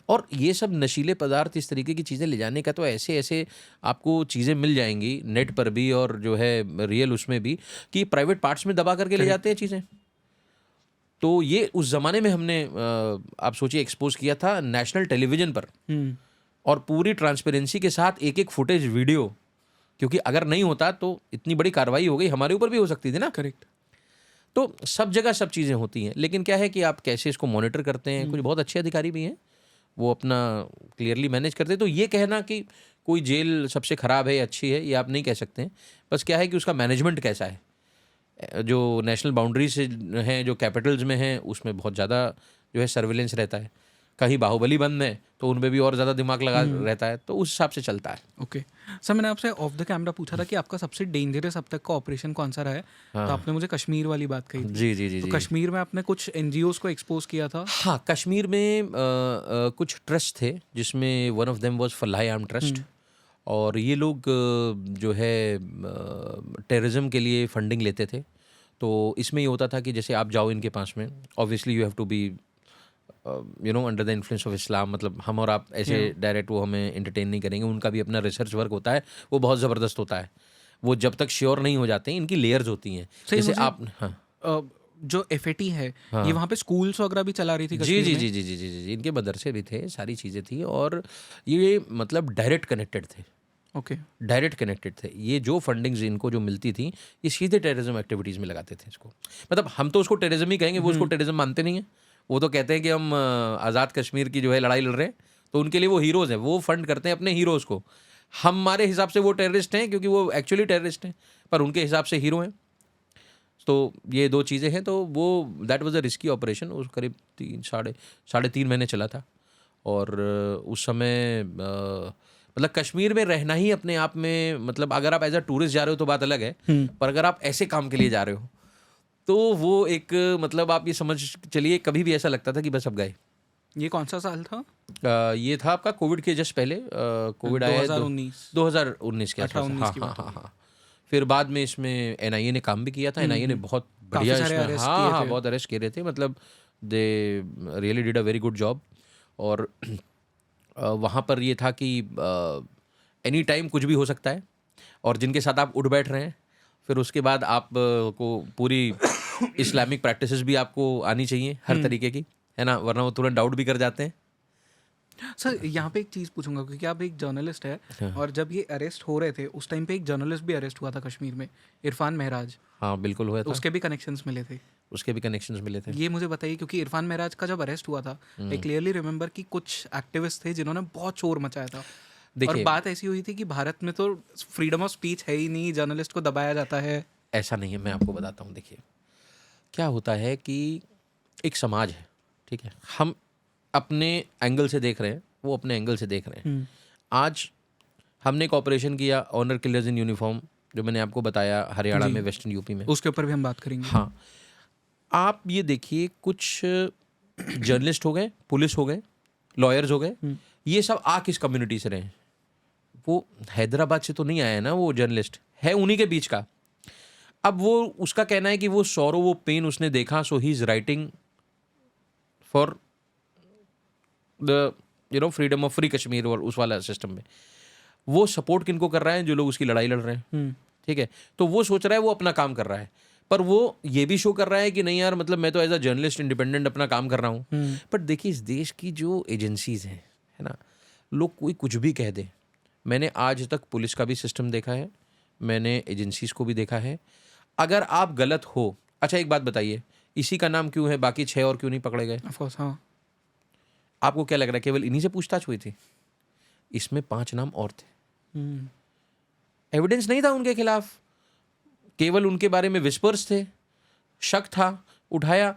A: और ये सब नशीले पदार्थ, इस तरीके की चीज़ें ले जाने का तो ऐसे ऐसे आपको चीज़ें मिल जाएंगी नेट पर भी और जो है रियल उसमें भी, कि प्राइवेट पार्ट्स में दबा करके ले जाते हैं चीज़ें. तो ये उस ज़माने में हमने आप सोचिए एक्सपोज किया था नेशनल टेलीविज़न पर, और पूरी ट्रांसपेरेंसी के साथ एक एक फुटेज वीडियो, क्योंकि अगर नहीं होता तो इतनी बड़ी कार्रवाई हो गई, हमारे ऊपर भी हो सकती थी ना.
B: करेक्ट.
A: तो सब जगह सब चीज़ें होती हैं, लेकिन क्या है कि आप कैसे इसको मॉनिटर करते हैं. कुछ बहुत अच्छे अधिकारी भी हैं, वो अपना क्लियरली मैनेज करते हैं. तो ये कहना कि कोई जेल सबसे ख़राब है या अच्छी है, ये आप नहीं कह सकते हैं. बस क्या है कि उसका मैनेजमेंट कैसा है. जो नेशनल बाउंड्री से हैं, जो कैपिटल्स में हैं, उसमें बहुत ज़्यादा जो है सर्विलेंस रहता है. कहीं बाहुबली बंद है तो उनमें भी और ज़्यादा दिमाग लगा रहता है, तो उस हिसाब से चलता है।
B: ओके सर, मैंने आपसे ऑफ द कैमरा पूछा था कि आपका सबसे डेंजरस अब तक का ऑपरेशन कौन सा रहा है, तो आपने मुझे कश्मीर वाली बात कही थी।
A: जी जी जी
B: तो
A: जी।
B: कश्मीर में आपने कुछ एनजीओज को एक्सपोज किया था।
A: हाँ, कश्मीर में कुछ ट्रस्ट थे जिसमें one of them was Falah Aam trust, और ये लोग जो है टेररिज्म के लिए फंडिंग लेते थे। तो इसमें ये होता था कि जैसे आप जाओ इनके पास में, obviously you have to be under the influence of Islam, मतलब हम और आप ऐसे डायरेक्ट वो हमें एंटरटेन नहीं करेंगे। उनका भी अपना रिसर्च वर्क होता है, वो बहुत ज़बरदस्त होता है। वो जब तक श्योर नहीं हो जाते हैं, इनकी लेयर्स होती हैं। जैसे आप
B: जो FAT है ये वहाँ पे स्कूल्स वगैरह भी चला रही थी
A: जी
B: कश्मीर
A: जी
B: में।
A: जी जी जी जी जी, इनके मदरसे भी थे, सारी चीज़ें थी, और ये मतलब डायरेक्ट कनेक्टेड थे,
B: ओके
A: डायरेक्ट कनेक्टेड थे। ये जो फंडिंग्स इनको जो मिलती थी, ये सीधे टेररिज्म एक्टिविटीज़ में लगाते थे इसको। मतलब हम तो उसको टेररिज्म ही कहेंगे, वो उसको टेररिज्म मानते नहीं हैं। वो तो कहते हैं कि हम आज़ाद कश्मीर की जो है लड़ाई लड़ रहे हैं, तो उनके लिए वो हीरोज़ हैं, वो फंड करते हैं अपने हीरोज़ को। हमारे हिसाब से वो टेररिस्ट हैं क्योंकि वो एक्चुअली टेररिस्ट हैं, पर उनके हिसाब से हीरो हैं। तो ये दो चीज़ें हैं। तो वो that was a risky operation. उस करीब साढ़े तीन महीने चला था, और उस समय मतलब कश्मीर में रहना ही अपने आप में, मतलब अगर आप एज अ टूरिस्ट जा रहे हो तो बात अलग है, पर अगर आप ऐसे काम के लिए जा रहे हो तो वो एक मतलब आप ये समझ चलिए, कभी भी ऐसा लगता था कि बस अब गए।
B: ये कौन सा साल था?
A: ये था आपका कोविड के जस्ट पहले, कोविड आया 2019 के आसपास।
B: 18-19
A: हाँ
B: की
A: हाँ
B: बात
A: हाँ हाँ। फिर बाद में इसमें NIA ने काम भी किया था। NIA ने बहुत बढ़िया
B: काफी सारे
A: इसमें,
B: arrest
A: हाँ
B: किए
A: हाँ,
B: थे।
A: बहुत अरेस्ट किए थे, मतलब they really did a very good job. और वहाँ पर ये था कि एनी टाइम कुछ भी हो सकता है, और जिनके साथ आप उठ बैठ रहे हैं, फिर उसके बाद आप को पूरी इस्लामिक प्रैक्टिसेस भी आपको आनी चाहिए हर तरीके की, है ना, वरना वो तुरंत डाउट भी कर जाते हैं।
B: सर यहाँ पे एक चीज़ पूछूंगा, क्योंकि आप एक जर्नलिस्ट है और जब ये अरेस्ट हो रहे थे उस टाइम पे एक जर्नलिस्ट भी अरेस्ट हुआ था कश्मीर में, इरफान महराज।
A: हाँ बिल्कुल हुआ था,
B: उसके भी कनेक्शंस मिले थे।
A: उसके भी कनेक्शंस मिले थे।
B: ये मुझे बताइए, क्योंकि इरफान महराज का जब अरेस्ट हुआ था, आई क्लियरली रिमेंबर कि कुछ एक्टिविस्ट थे जिन्होंने बहुत शोर मचाया था। और
A: देखिए,
B: बात ऐसी हुई थी कि भारत में तो फ्रीडम ऑफ स्पीच है ही नहीं, जर्नलिस्ट को दबाया जाता है।
A: ऐसा नहीं है, मैं आपको बताता हूँ। देखिए क्या होता है कि एक समाज है, ठीक है, हम अपने एंगल से देख रहे हैं, वो अपने एंगल से देख रहे हैं। आज हमने एक ऑपरेशन किया, ऑनर किलर्स इन यूनिफॉर्म, जो मैंने आपको बताया हरियाणा में, वेस्टर्न यूपी में,
B: उसके ऊपर भी हम बात करेंगे।
A: हाँ, आप ये देखिए, कुछ जर्नलिस्ट हो गए, पुलिस हो गए, लॉयर्स हो गए, ये सब आ किस कम्युनिटी से रहे हैं? वो हैदराबाद से तो नहीं आया है ना, वो जर्नलिस्ट है उन्हीं के बीच का। अब वो उसका कहना है कि वो सॉरो, वो पेन उसने देखा, so he is writing for the freedom of free Kashmir, और उस वाला सिस्टम में वो सपोर्ट किनको कर रहा है? जो लोग उसकी लड़ाई लड़ रहे हैं, ठीक है। तो वो सोच रहा है वो अपना काम कर रहा है, पर वो ये भी शो कर रहा है कि नहीं यार, मतलब मैं तो एज अ जर्नलिस्ट इंडिपेंडेंट अपना काम कर रहा हूँ। बट देखिए, इस देश की जो एजेंसीज हैं, है ना, लोग कोई कुछ भी कह दे। मैंने आज तक पुलिस का भी सिस्टम देखा है, मैंने एजेंसीज को भी देखा है। अगर आप गलत हो, अच्छा एक बात बताइए, इसी का नाम क्यों है, बाकी 6 और क्यों नहीं पकड़े गए?
B: ऑफ कोर्स, हाँ।
A: आपको क्या लग रहा है केवल इन्हीं से पूछताछ हुई थी? इसमें 5 नाम और थे, एविडेंस नहीं था उनके खिलाफ, केवल उनके बारे में विस्पर्स थे, शक था, उठाया।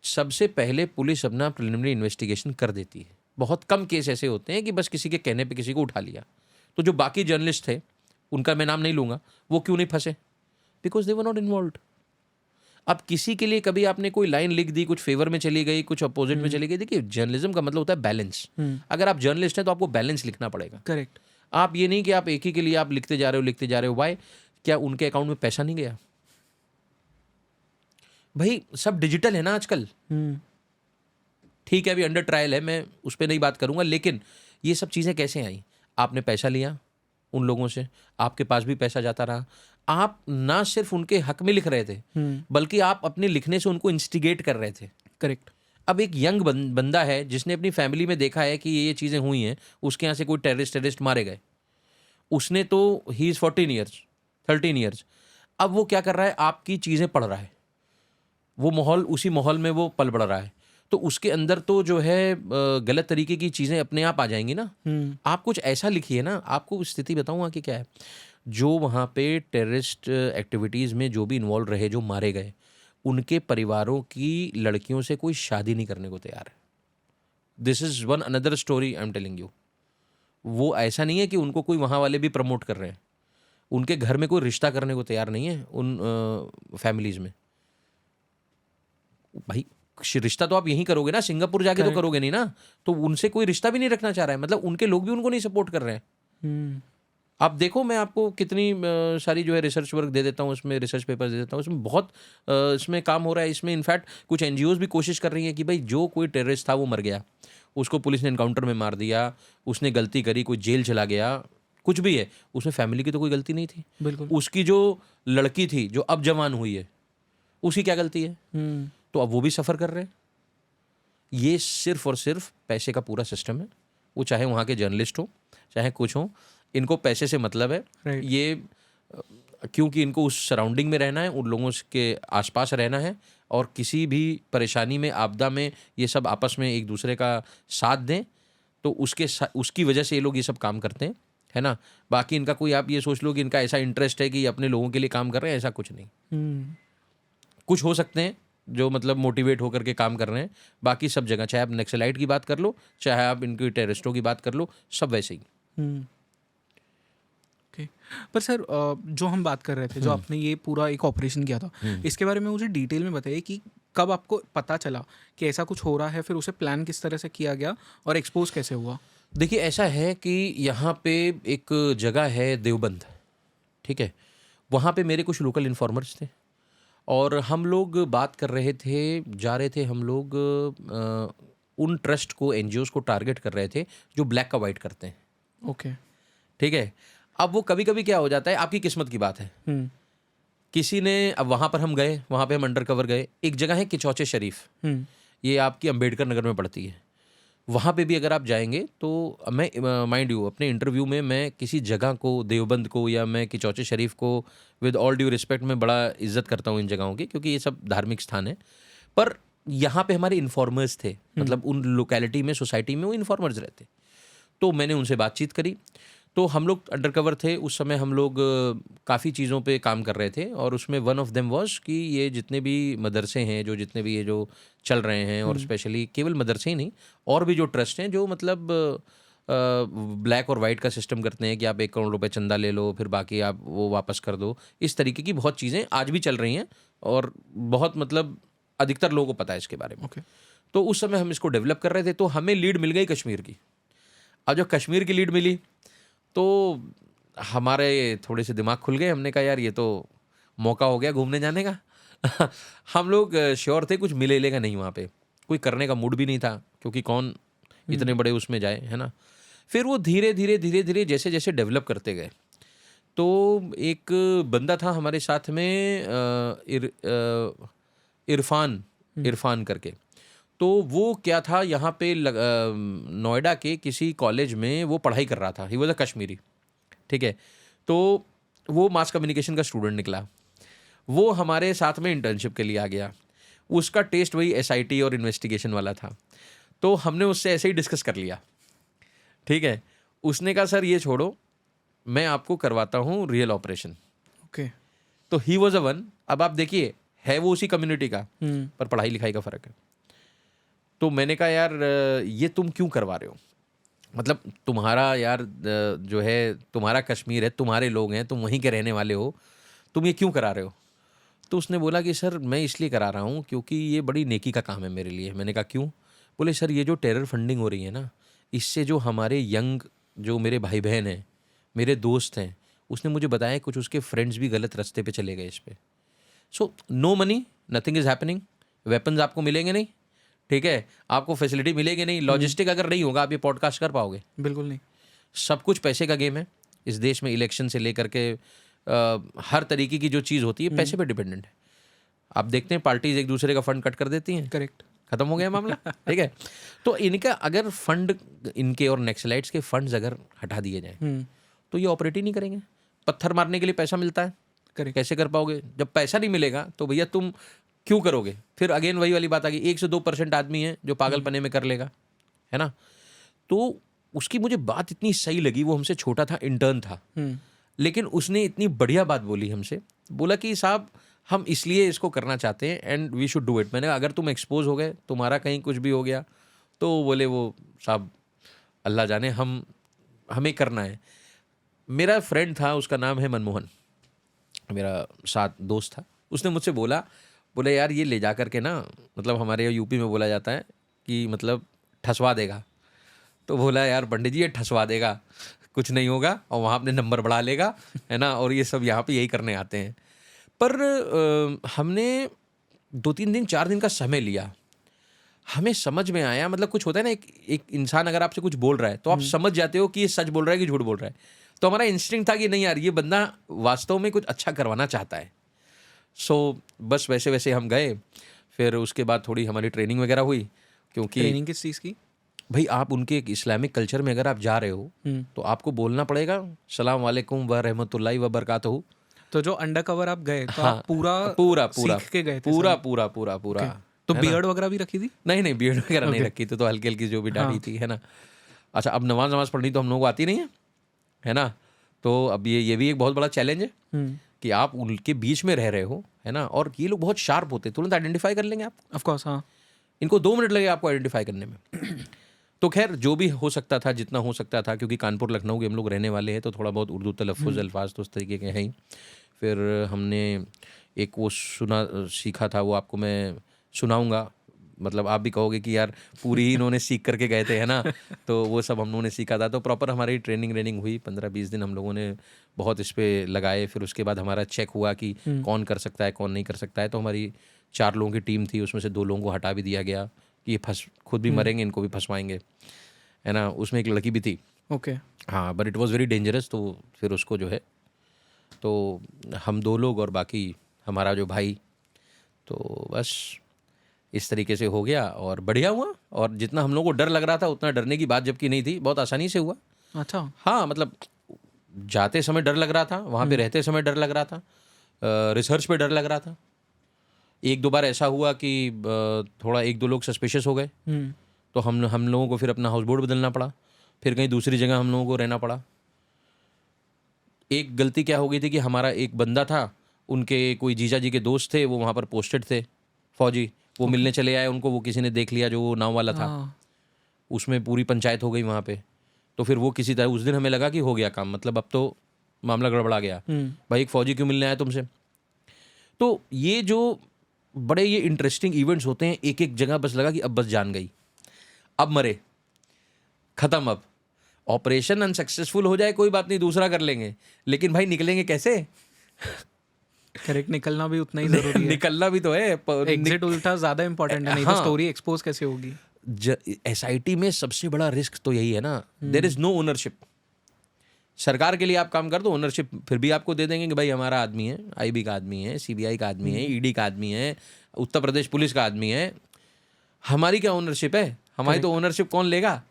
A: सबसे पहले पुलिस अपना प्रिलिमिनरी इन्वेस्टिगेशन कर देती है। बहुत कम केस ऐसे होते हैं कि बस किसी के कहने पे किसी को उठा लिया। तो जो बाकी जर्नलिस्ट थे, उनका मैं नाम नहीं लूंगा, वो क्यों नहीं फंसे? Because they were not involved. अब किसी के लिए कभी आपने कोई लाइन लिख दी, कुछ फेवर में चली गई, कुछ अपोजिट में चली गई। देखिए, जर्नलिज्म का मतलब होता है बैलेंस। अगर आप जर्नलिस्ट हैं तो आपको बैलेंस लिखना पड़ेगा।
B: करेक्ट।
A: आप ये नहीं कि आप एक ही के लिए आप लिखते जा रहे हो। वाई? क्या उनके अकाउंट में पैसा नहीं गया? भाई सब डिजिटल है ना आजकल। ठीक है, अभी अंडर ट्रायल है, मैं उस पर नहीं बात करूंगा, लेकिन ये सब चीज़ें कैसे आई? आपने पैसा लिया उन लोगों से, आपके पास भी पैसा जाता रहा, आप ना सिर्फ उनके हक में लिख रहे थे, बल्कि आप अपने लिखने से उनको इंस्टिगेट कर रहे थे।
B: करेक्ट।
A: अब एक यंग बंदा है जिसने अपनी फैमिली में देखा है कि ये चीज़ें हुई हैं, उसके यहाँ से कोई टेररिस्ट मारे गए, उसने तो ही इज़ 13 ईयर्स। अब वो क्या कर रहा है? आपकी चीज़ें पढ़ रहा है, वो माहौल, उसी माहौल में वो पल बढ़ रहा है, तो उसके अंदर तो जो है गलत तरीके की चीज़ें अपने आप आ जाएंगी ना। आप कुछ ऐसा लिखिए ना। आपको स्थिति बताऊँ कि क्या है, जो वहाँ पे टेररिस्ट एक्टिविटीज़ में जो भी इन्वॉल्व रहे, जो मारे गए, उनके परिवारों की लड़कियों से कोई शादी नहीं करने को तैयार है। This is one another story I am telling you. वो ऐसा नहीं है कि उनको कोई वहाँ वाले भी प्रमोट कर रहे हैं, उनके घर में कोई रिश्ता करने को तैयार नहीं है उन फैमिलीज़ में। भाई रिश्ता तो आप यहीं करोगे ना, सिंगापुर जाके तो करोगे नहीं ना, तो उनसे कोई रिश्ता भी नहीं रखना चाह रहा है, मतलब उनके लोग भी उनको नहीं सपोर्ट कर रहे हैं। आप देखो, मैं आपको कितनी सारी जो है रिसर्च वर्क दे देता हूँ, उसमें रिसर्च पेपर दे देता हूँ, इसमें बहुत इसमें काम हो रहा है। इसमें इनफैक्ट कुछ एनजीओज भी कोशिश कर रही हैं कि भाई जो कोई टेररिस्ट था वो मर गया, उसको पुलिस ने एनकाउंटर में मार दिया, उसने गलती करी, कोई जेल चला गया, कुछ भी है, उसमें फैमिली की तो कोई गलती नहीं थी।
B: बिल्कुल।
A: उसकी जो लड़की थी जो अब जवान हुई है, उसकी क्या गलती है? तो अब वो भी सफ़र कर रहे हैं। ये सिर्फ और सिर्फ पैसे का पूरा सिस्टम है। वो चाहे वहाँ के जर्नलिस्ट हो, चाहे कुछ हो, इनको पैसे से मतलब है। ये क्योंकि इनको उस सराउंडिंग में रहना है, उन लोगों के आसपास रहना है, और किसी भी परेशानी में, आपदा में ये सब आपस में एक दूसरे का साथ दें, तो उसकी वजह से ये लोग ये सब काम करते हैं, है ना। बाकी इनका कोई, आप ये सोच लो कि इनका ऐसा इंटरेस्ट है कि अपने लोगों के लिए काम कर रहे हैं, ऐसा कुछ नहीं। कुछ हो सकते हैं जो मतलब मोटिवेट होकर के काम कर रहे हैं, बाकी सब जगह, चाहे आप नक्सलाइट की बात कर लो, चाहे आप इनकी टेररिस्टों की बात कर लो, सब वैसे ही।
B: ओके। पर सर, जो हम बात कर रहे थे, जो आपने ये पूरा एक ऑपरेशन किया था, इसके बारे में मुझे डिटेल में बताइए कि कब आपको पता चला कि ऐसा कुछ हो रहा है, फिर उसे प्लान किस तरह से किया गया और एक्सपोज कैसे हुआ?
A: देखिए, ऐसा है कि यहाँ पे एक जगह है देवबंद, ठीक है, वहाँ पे मेरे कुछ लोकल इन्फॉर्मर्स थे, और हम लोग बात कर रहे थे, जा रहे थे हम लोग उन ट्रस्ट को, एनजीओज को टारगेट कर रहे थे जो ब्लैक का वाइट करते हैं।
B: ओके।
A: ठीक है। अब वो कभी कभी क्या हो जाता है, आपकी किस्मत की बात है। किसी ने, अब वहाँ पर हम गए, वहाँ पे हम अंडर कवर गए। एक जगह है किचौचे शरीफ, ये आपकी अंबेडकर नगर में पड़ती है। वहाँ पे भी अगर आप जाएंगे तो मैं, माइंड यू, अपने इंटरव्यू में मैं किसी जगह को, देवबंद को या मैं किचौचे शरीफ को, विद ऑल ड्यू रिस्पेक्ट, मैं बड़ा इज्जत करता हूँ इन जगहों की, क्योंकि ये सब धार्मिक स्थान है। पर यहाँ पे हमारे इन्फॉर्मर्स थे, मतलब उन लोकेलिटी में, सोसाइटी में वो इन्फॉर्मर्स रहते। तो मैंने उनसे बातचीत करी। तो हम लोग अंडर कवर थे उस समय, हम लोग काफ़ी चीज़ों पे काम कर रहे थे, और उसमें वन ऑफ देम वाज कि ये जितने भी मदरसे हैं, जो जितने भी ये जो चल रहे हैं, और स्पेशली केवल मदरसे ही नहीं, और भी जो ट्रस्ट हैं जो मतलब ब्लैक और वाइट का सिस्टम करते हैं कि आप 1 करोड़ रुपए चंदा ले लो, फिर बाकी आप वो वापस कर दो, इस तरीके की बहुत चीज़ें आज भी चल रही हैं, और बहुत मतलब अधिकतर लोगों को पता है इसके बारे में। तो उस समय हम इसको डेवलप कर रहे थे, तो हमें लीड मिल गई कश्मीर की। अब जब कश्मीर की लीड मिली तो हमारे थोड़े से दिमाग खुल गए। हमने कहा यार ये तो मौका हो गया घूमने जाने का। हम लोग श्योर थे कुछ मिलेगा नहीं वहाँ पे, कोई करने का मूड भी नहीं था, क्योंकि कौन इतने बड़े उसमें जाए, है ना। फिर वो धीरे धीरे जैसे जैसे डेवलप करते गए, तो एक बंदा था हमारे साथ में, इरफान करके। तो वो क्या था, यहाँ पे नोएडा के किसी कॉलेज में वो पढ़ाई कर रहा था। ही वॉज अ कश्मीरी, ठीक है। तो वो मास कम्युनिकेशन का स्टूडेंट निकला, वो हमारे साथ में इंटर्नशिप के लिए आ गया। उसका टेस्ट वही एसआईटी और इन्वेस्टिगेशन वाला था। तो हमने उससे ऐसे ही डिस्कस कर लिया, ठीक है। उसने कहा सर ये छोड़ो, मैं आपको करवाता हूँ रियल ऑपरेशन।
B: ओके।
A: तो ही वॉज अ वन। अब आप देखिए, है वो उसी कम्युनिटी का, पर पढ़ाई लिखाई का फ़र्क है। तो मैंने कहा यार ये तुम क्यों करवा रहे हो, मतलब तुम्हारा यार जो है, तुम्हारा कश्मीर है, तुम्हारे लोग हैं, तुम वहीं के रहने वाले हो, तुम ये क्यों करा रहे हो। तो उसने बोला कि सर मैं इसलिए करा रहा हूँ क्योंकि ये बड़ी नेकी का काम है मेरे लिए। मैंने कहा क्यों? बोले सर ये जो टेरर फंडिंग हो रही है ना, इससे जो हमारे यंग, जो मेरे भाई बहन हैं, मेरे दोस्त हैं, उसने मुझे बताया कुछ उसके फ्रेंड्स भी गलत रास्ते पे चले गए इस पर। So no money, nothing is happening, weapons आपको मिलेंगे नहीं, ठीक है, आपको फैसिलिटी मिलेगी नहीं, लॉजिस्टिक अगर नहीं होगा आप ये पॉडकास्ट कर पाओगे?
B: बिल्कुल नहीं।
A: सब कुछ पैसे का गेम है इस देश में। इलेक्शन से लेकर के हर तरीके की जो चीज़ होती है पैसे पे डिपेंडेंट है। आप देखते हैं पार्टीज एक दूसरे का फंड कट कर देती हैं,
B: करेक्ट,
A: खत्म हो गया मामला, ठीक है। तो इनका अगर फंड, इनके और नक्सलाइट्स के फंड्स अगर हटा दिए जाएं तो ये ऑपरेट ही नहीं करेंगे। पत्थर मारने के लिए पैसा मिलता है,
B: करेक्ट,
A: कैसे कर पाओगे? जब पैसा नहीं मिलेगा तो भैया तुम क्यों करोगे? फिर अगेन वही वाली बात आ गई, 1 से 2% आदमी है जो पागलपने में कर लेगा, है ना। तो उसकी मुझे बात इतनी सही लगी। वो हमसे छोटा था, इंटर्न था, लेकिन उसने इतनी बढ़िया बात बोली हमसे। बोला कि साहब हम इसलिए इसको करना चाहते हैं and we should do it. मैंने कहा अगर तुम एक्सपोज हो गए, तुम्हारा कहीं कुछ भी हो गया, तो बोले वो साहब अल्लाह जाने, हमें करना है। मेरा फ्रेंड था, उसका नाम है मनमोहन, मेरा साथ दोस्त था। उसने मुझसे बोले यार ये ले जा करके ना, मतलब हमारे यूपी में बोला जाता है कि मतलब ठसवा देगा। तो बोला यार पंडित जी ये ठसवा देगा, कुछ नहीं होगा, और वहाँ अपने नंबर बढ़ा लेगा, है ना, और ये सब यहाँ पे यही करने आते हैं। पर हमने 2-3 दिन 4 दिन का समय लिया, हमें समझ में आया, मतलब कुछ होता है ना, एक इंसान अगर आपसे कुछ बोल रहा है तो आप समझ जाते हो कि ये सच बोल रहा है कि झूठ बोल रहा है। तो हमारा इंस्टिंक्ट था कि नहीं यार ये बंदा वास्तव में कुछ अच्छा करवाना चाहता है। सो बस वैसे वैसे हम गए। फिर उसके बाद थोड़ी हमारी ट्रेनिंग वगैरह हुई, क्योंकि
B: ट्रेनिंग किस चीज़ की?
A: भाई आप उनके एक इस्लामिक कल्चर में अगर आप जा रहे हो तो आपको बोलना पड़ेगा सलाम वालेकुम व रहमतुल्लाहि व बरकातहू।
B: तो जो अंडर कवर आप गए तो
A: हाँ,
B: आप पूरा
A: पूरा
B: सीख के गए थे?
A: पूरा पूरा पूरा पूरा।
B: तो
A: है ना?
B: बियर्ड वगैरह भी रखी थी?
A: नहीं बियर्ड वगैरह नहीं
B: Okay.
A: रखी थी, तो हल्की हल्की जो भी दाढ़ी थी, है ना। अच्छा, अब नमाज पढ़नी तो हम लोगों को आती नहीं है ना। तो अब ये भी एक बहुत बड़ा चैलेंज है कि आप उनके बीच में रह रहे हो, है ना, और ये लोग बहुत शार्प होते हैं, तुरंत आइडेंटिफाई कर लेंगे आप।
B: ऑफ कोर्स, हाँ।
A: इनको 2 मिनट लगे आपको आइडेंटिफाई करने में। तो खैर जो भी हो सकता था, जितना हो सकता था, क्योंकि कानपुर लखनऊ के हम लोग रहने वाले हैं, तो थोड़ा बहुत उर्दू तलफ़ुज़ अल्फाज तो उस तरीके के हैं ही। फिर हमने एक वो सीखा था, वो आपको मैं सुनाऊंगा, मतलब आप भी कहोगे कि यार पूरी ही इन्होंने सीख करके गए थे, है ना। तो वो सब हम लोगों ने सीखा था। तो प्रॉपर हमारी ट्रेनिंग हुई, 15-20 दिन हम लोगों ने बहुत इस पर लगाए। फिर उसके बाद हमारा चेक हुआ कि कौन कर सकता है, कौन नहीं कर सकता है। तो हमारी 4 लोगों की टीम थी, उसमें से 2 लोगों को हटा भी दिया गया कि ये खुद भी मरेंगे, इनको भी फंसवाएंगे, है ना। उसमें एक लड़की भी थी।
B: ओके।
A: हाँ, but it was very dangerous. तो फिर उसको जो है, तो हम 2 लोग और बाकी हमारा जो भाई, तो बस इस तरीके से हो गया और बढ़िया हुआ। और जितना हम लोग को डर लग रहा था उतना डरने की बात जबकि नहीं थी, बहुत आसानी से हुआ।
B: अच्छा।
A: हाँ, मतलब जाते समय डर लग रहा था, वहाँ पे रहते समय डर लग रहा था, रिसर्च पे डर लग रहा था। 1-2 बार ऐसा हुआ कि थोड़ा 1-2 लोग सस्पिशियस हो गए, तो हम लोगों को फिर अपना हाउस बोट बदलना पड़ा, फिर कहीं दूसरी जगह हम लोगों को रहना पड़ा। एक गलती क्या हो गई थी कि हमारा एक बंदा था, उनके कोई जीजा जी के दोस्त थे, वो वहाँ पर पोस्टेड थे, फौजी। वो मिलने चले आए, उनको वो किसी ने देख लिया, जो वो नाव वाला था। उसमें पूरी पंचायत हो गई वहाँ पे। तो फिर वो किसी तरह, उस दिन हमें लगा कि हो गया काम, मतलब अब तो मामला गड़बड़ा गया, भाई एक फौजी क्यों मिलने आया तुमसे। तो ये जो बड़े ये इंटरेस्टिंग इवेंट्स होते हैं, एक एक जगह बस लगा कि अब बस जान गई, अब मरे, खत्म। अब ऑपरेशन अनसक्सेसफुल हो जाए कोई बात नहीं, दूसरा कर लेंगे, लेकिन भाई निकलेंगे कैसे।
B: करेक्ट, निकलना भी उतना ही जरूरी है।
A: निकलना भी तो है।
B: एग्जिट उल्टा ज्यादा इंपॉर्टेंट है, नहीं तो स्टोरी एक्सपोज कैसे होगी।
A: एसआईटी में सबसे बड़ा रिस्क तो यही है ना, देयर इज नो ओनरशिप। सरकार के लिए आप काम कर दो, ओनरशिप फिर भी आपको दे देंगे कि भाई हमारा आदमी है, आईबी का आदमी है, सीबीआई का आदमी है, ईडी का आदमी है, उत्तर प्रदेश पुलिस का आदमी है। हमारी क्या ओनरशिप है, हमारी तो ओनरशिप कौन लेगा।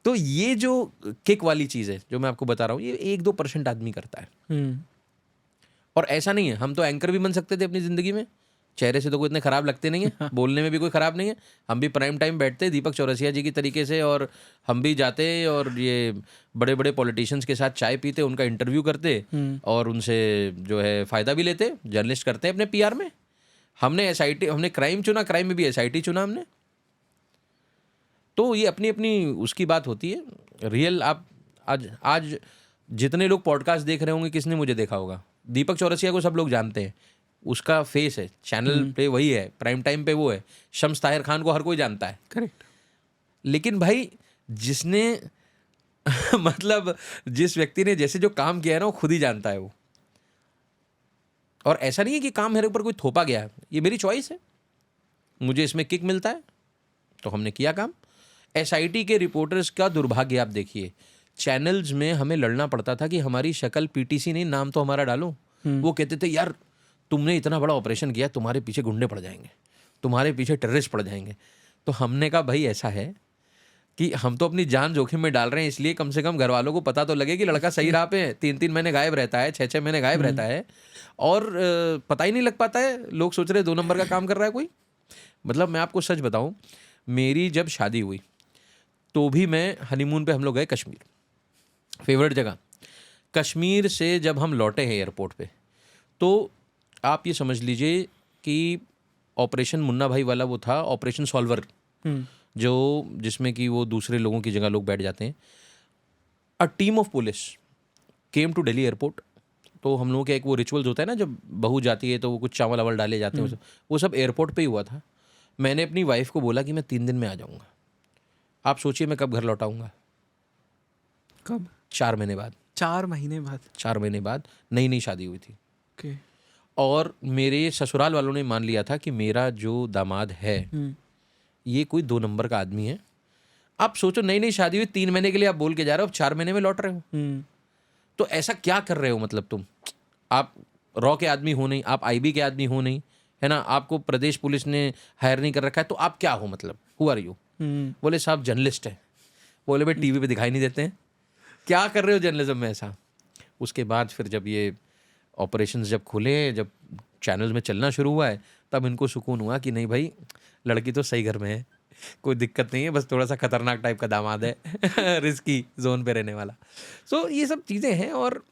A: तो ये जो किक वाली चीज़ है जो मैं आपको बता रहा हूँ, ये 1-2% आदमी करता है। और ऐसा नहीं है, हम तो एंकर भी बन सकते थे अपनी ज़िंदगी में, चेहरे से तो कोई इतने ख़राब लगते नहीं है, बोलने में भी कोई ख़राब नहीं है। हम भी प्राइम टाइम बैठते दीपक चौरसिया जी की तरीके से, और हम भी जाते और ये बड़े बड़े पॉलिटिशियंस के साथ चाय पीते, उनका इंटरव्यू करते और उनसे जो है फ़ायदा भी लेते। जर्नलिस्ट करते हैं अपने पीआर में। हमने एसआईटी, हमने क्राइम चुना, क्राइम में भी एसआईटी चुना हमने। तो ये अपनी अपनी उसकी बात होती है। रियल आप आज जितने लोग पॉडकास्ट देख रहे होंगे, किसने मुझे देखा होगा, दीपक चौरसिया को सब लोग जानते हैं, उसका फेस है, चैनल पे वही है, प्राइम टाइम पे वो है। शम्स ताहिर खान को हर कोई जानता है,
B: करेक्ट।
A: लेकिन भाई जिसने मतलब जिस व्यक्ति ने जैसे जो काम किया है ना, वो खुद ही जानता है वो। और ऐसा नहीं है कि काम मेरे ऊपर कोई थोपा गया है, ये मेरी चॉइस है, मुझे इसमें किक मिलता है तो हमने किया काम। एसआईटी के रिपोर्टर्स का दुर्भाग्य आप देखिए, चैनल्स में हमें लड़ना पड़ता था कि हमारी शक्ल पीटीसी नहीं, नाम तो हमारा डालो। वो कहते थे यार तुमने इतना बड़ा ऑपरेशन किया, तुम्हारे पीछे गुंडे पड़ जाएंगे, तुम्हारे पीछे टेररिस्ट पड़ जाएंगे। तो हमने कहा भाई ऐसा है कि हम तो अपनी जान जोखिम में डाल रहे हैं, इसलिए कम से कम घर वालों को पता तो लगे कि लड़का सही राह पे है। 3-3 महीने गायब रहता है, 6-6 महीने गायब रहता है, और पता ही नहीं लग पाता है। लोग सोच रहे 2 नंबर का काम कर रहा है कोई। मतलब मैं आपको सच बताऊं, मेरी जब शादी हुई तो भी मैं हनीमून पे हम लोग गए कश्मीर, फेवरेट जगह। कश्मीर से जब हम लौटे हैं एयरपोर्ट पे, तो आप ये समझ लीजिए कि ऑपरेशन मुन्ना भाई वाला वो था, ऑपरेशन सॉल्वर, जिसमें कि वो दूसरे लोगों की जगह लोग बैठ जाते हैं। A team of police came to Delhi airport. तो हम लोगों का एक वो रिचुअल्स होता है ना, जब बहू जाती है तो वो कुछ चावल वावल डाले जाते हैं, वो सब एयरपोर्ट पे ही हुआ था। मैंने अपनी वाइफ को बोला कि मैं 3 दिन में आ जाऊँगा। आप सोचिए मैं कब घर लौटाऊँगा?
B: कब?
A: 4 महीने बाद।
B: 4 महीने बाद?
A: 4 महीने बाद नई शादी हुई थी।
B: ओके।
A: और मेरे ससुराल वालों ने मान लिया था कि मेरा जो दामाद है ये कोई 2 नंबर का आदमी है। आप सोचो, नई शादी हुई, 3 महीने के लिए आप बोल के जा रहे हो, अब 4 महीने में लौट रहे हो। तो ऐसा क्या कर रहे हो? मतलब तुम, आप रॉ के आदमी हो नहीं, आप आईबी के आदमी हो नहीं, है ना, आपको प्रदेश पुलिस ने हायर नहीं कर रखा है, तो आप क्या हो? मतलब हु आर यू? बोले साहब जर्नलिस्ट है। बोले भाई टीवी पे दिखाई नहीं देते हैं, क्या कर रहे हो जर्नलिज्म में ऐसा? उसके बाद फिर जब ये ऑपरेशंस जब खुले, जब चैनल्स में चलना शुरू हुआ है, तब इनको सुकून हुआ कि नहीं भाई, लड़की तो सही घर में है, कोई दिक्कत नहीं है, बस थोड़ा सा खतरनाक टाइप का दामाद है रिस्की जोन पे रहने वाला। सो ये सब चीज़ें हैं। और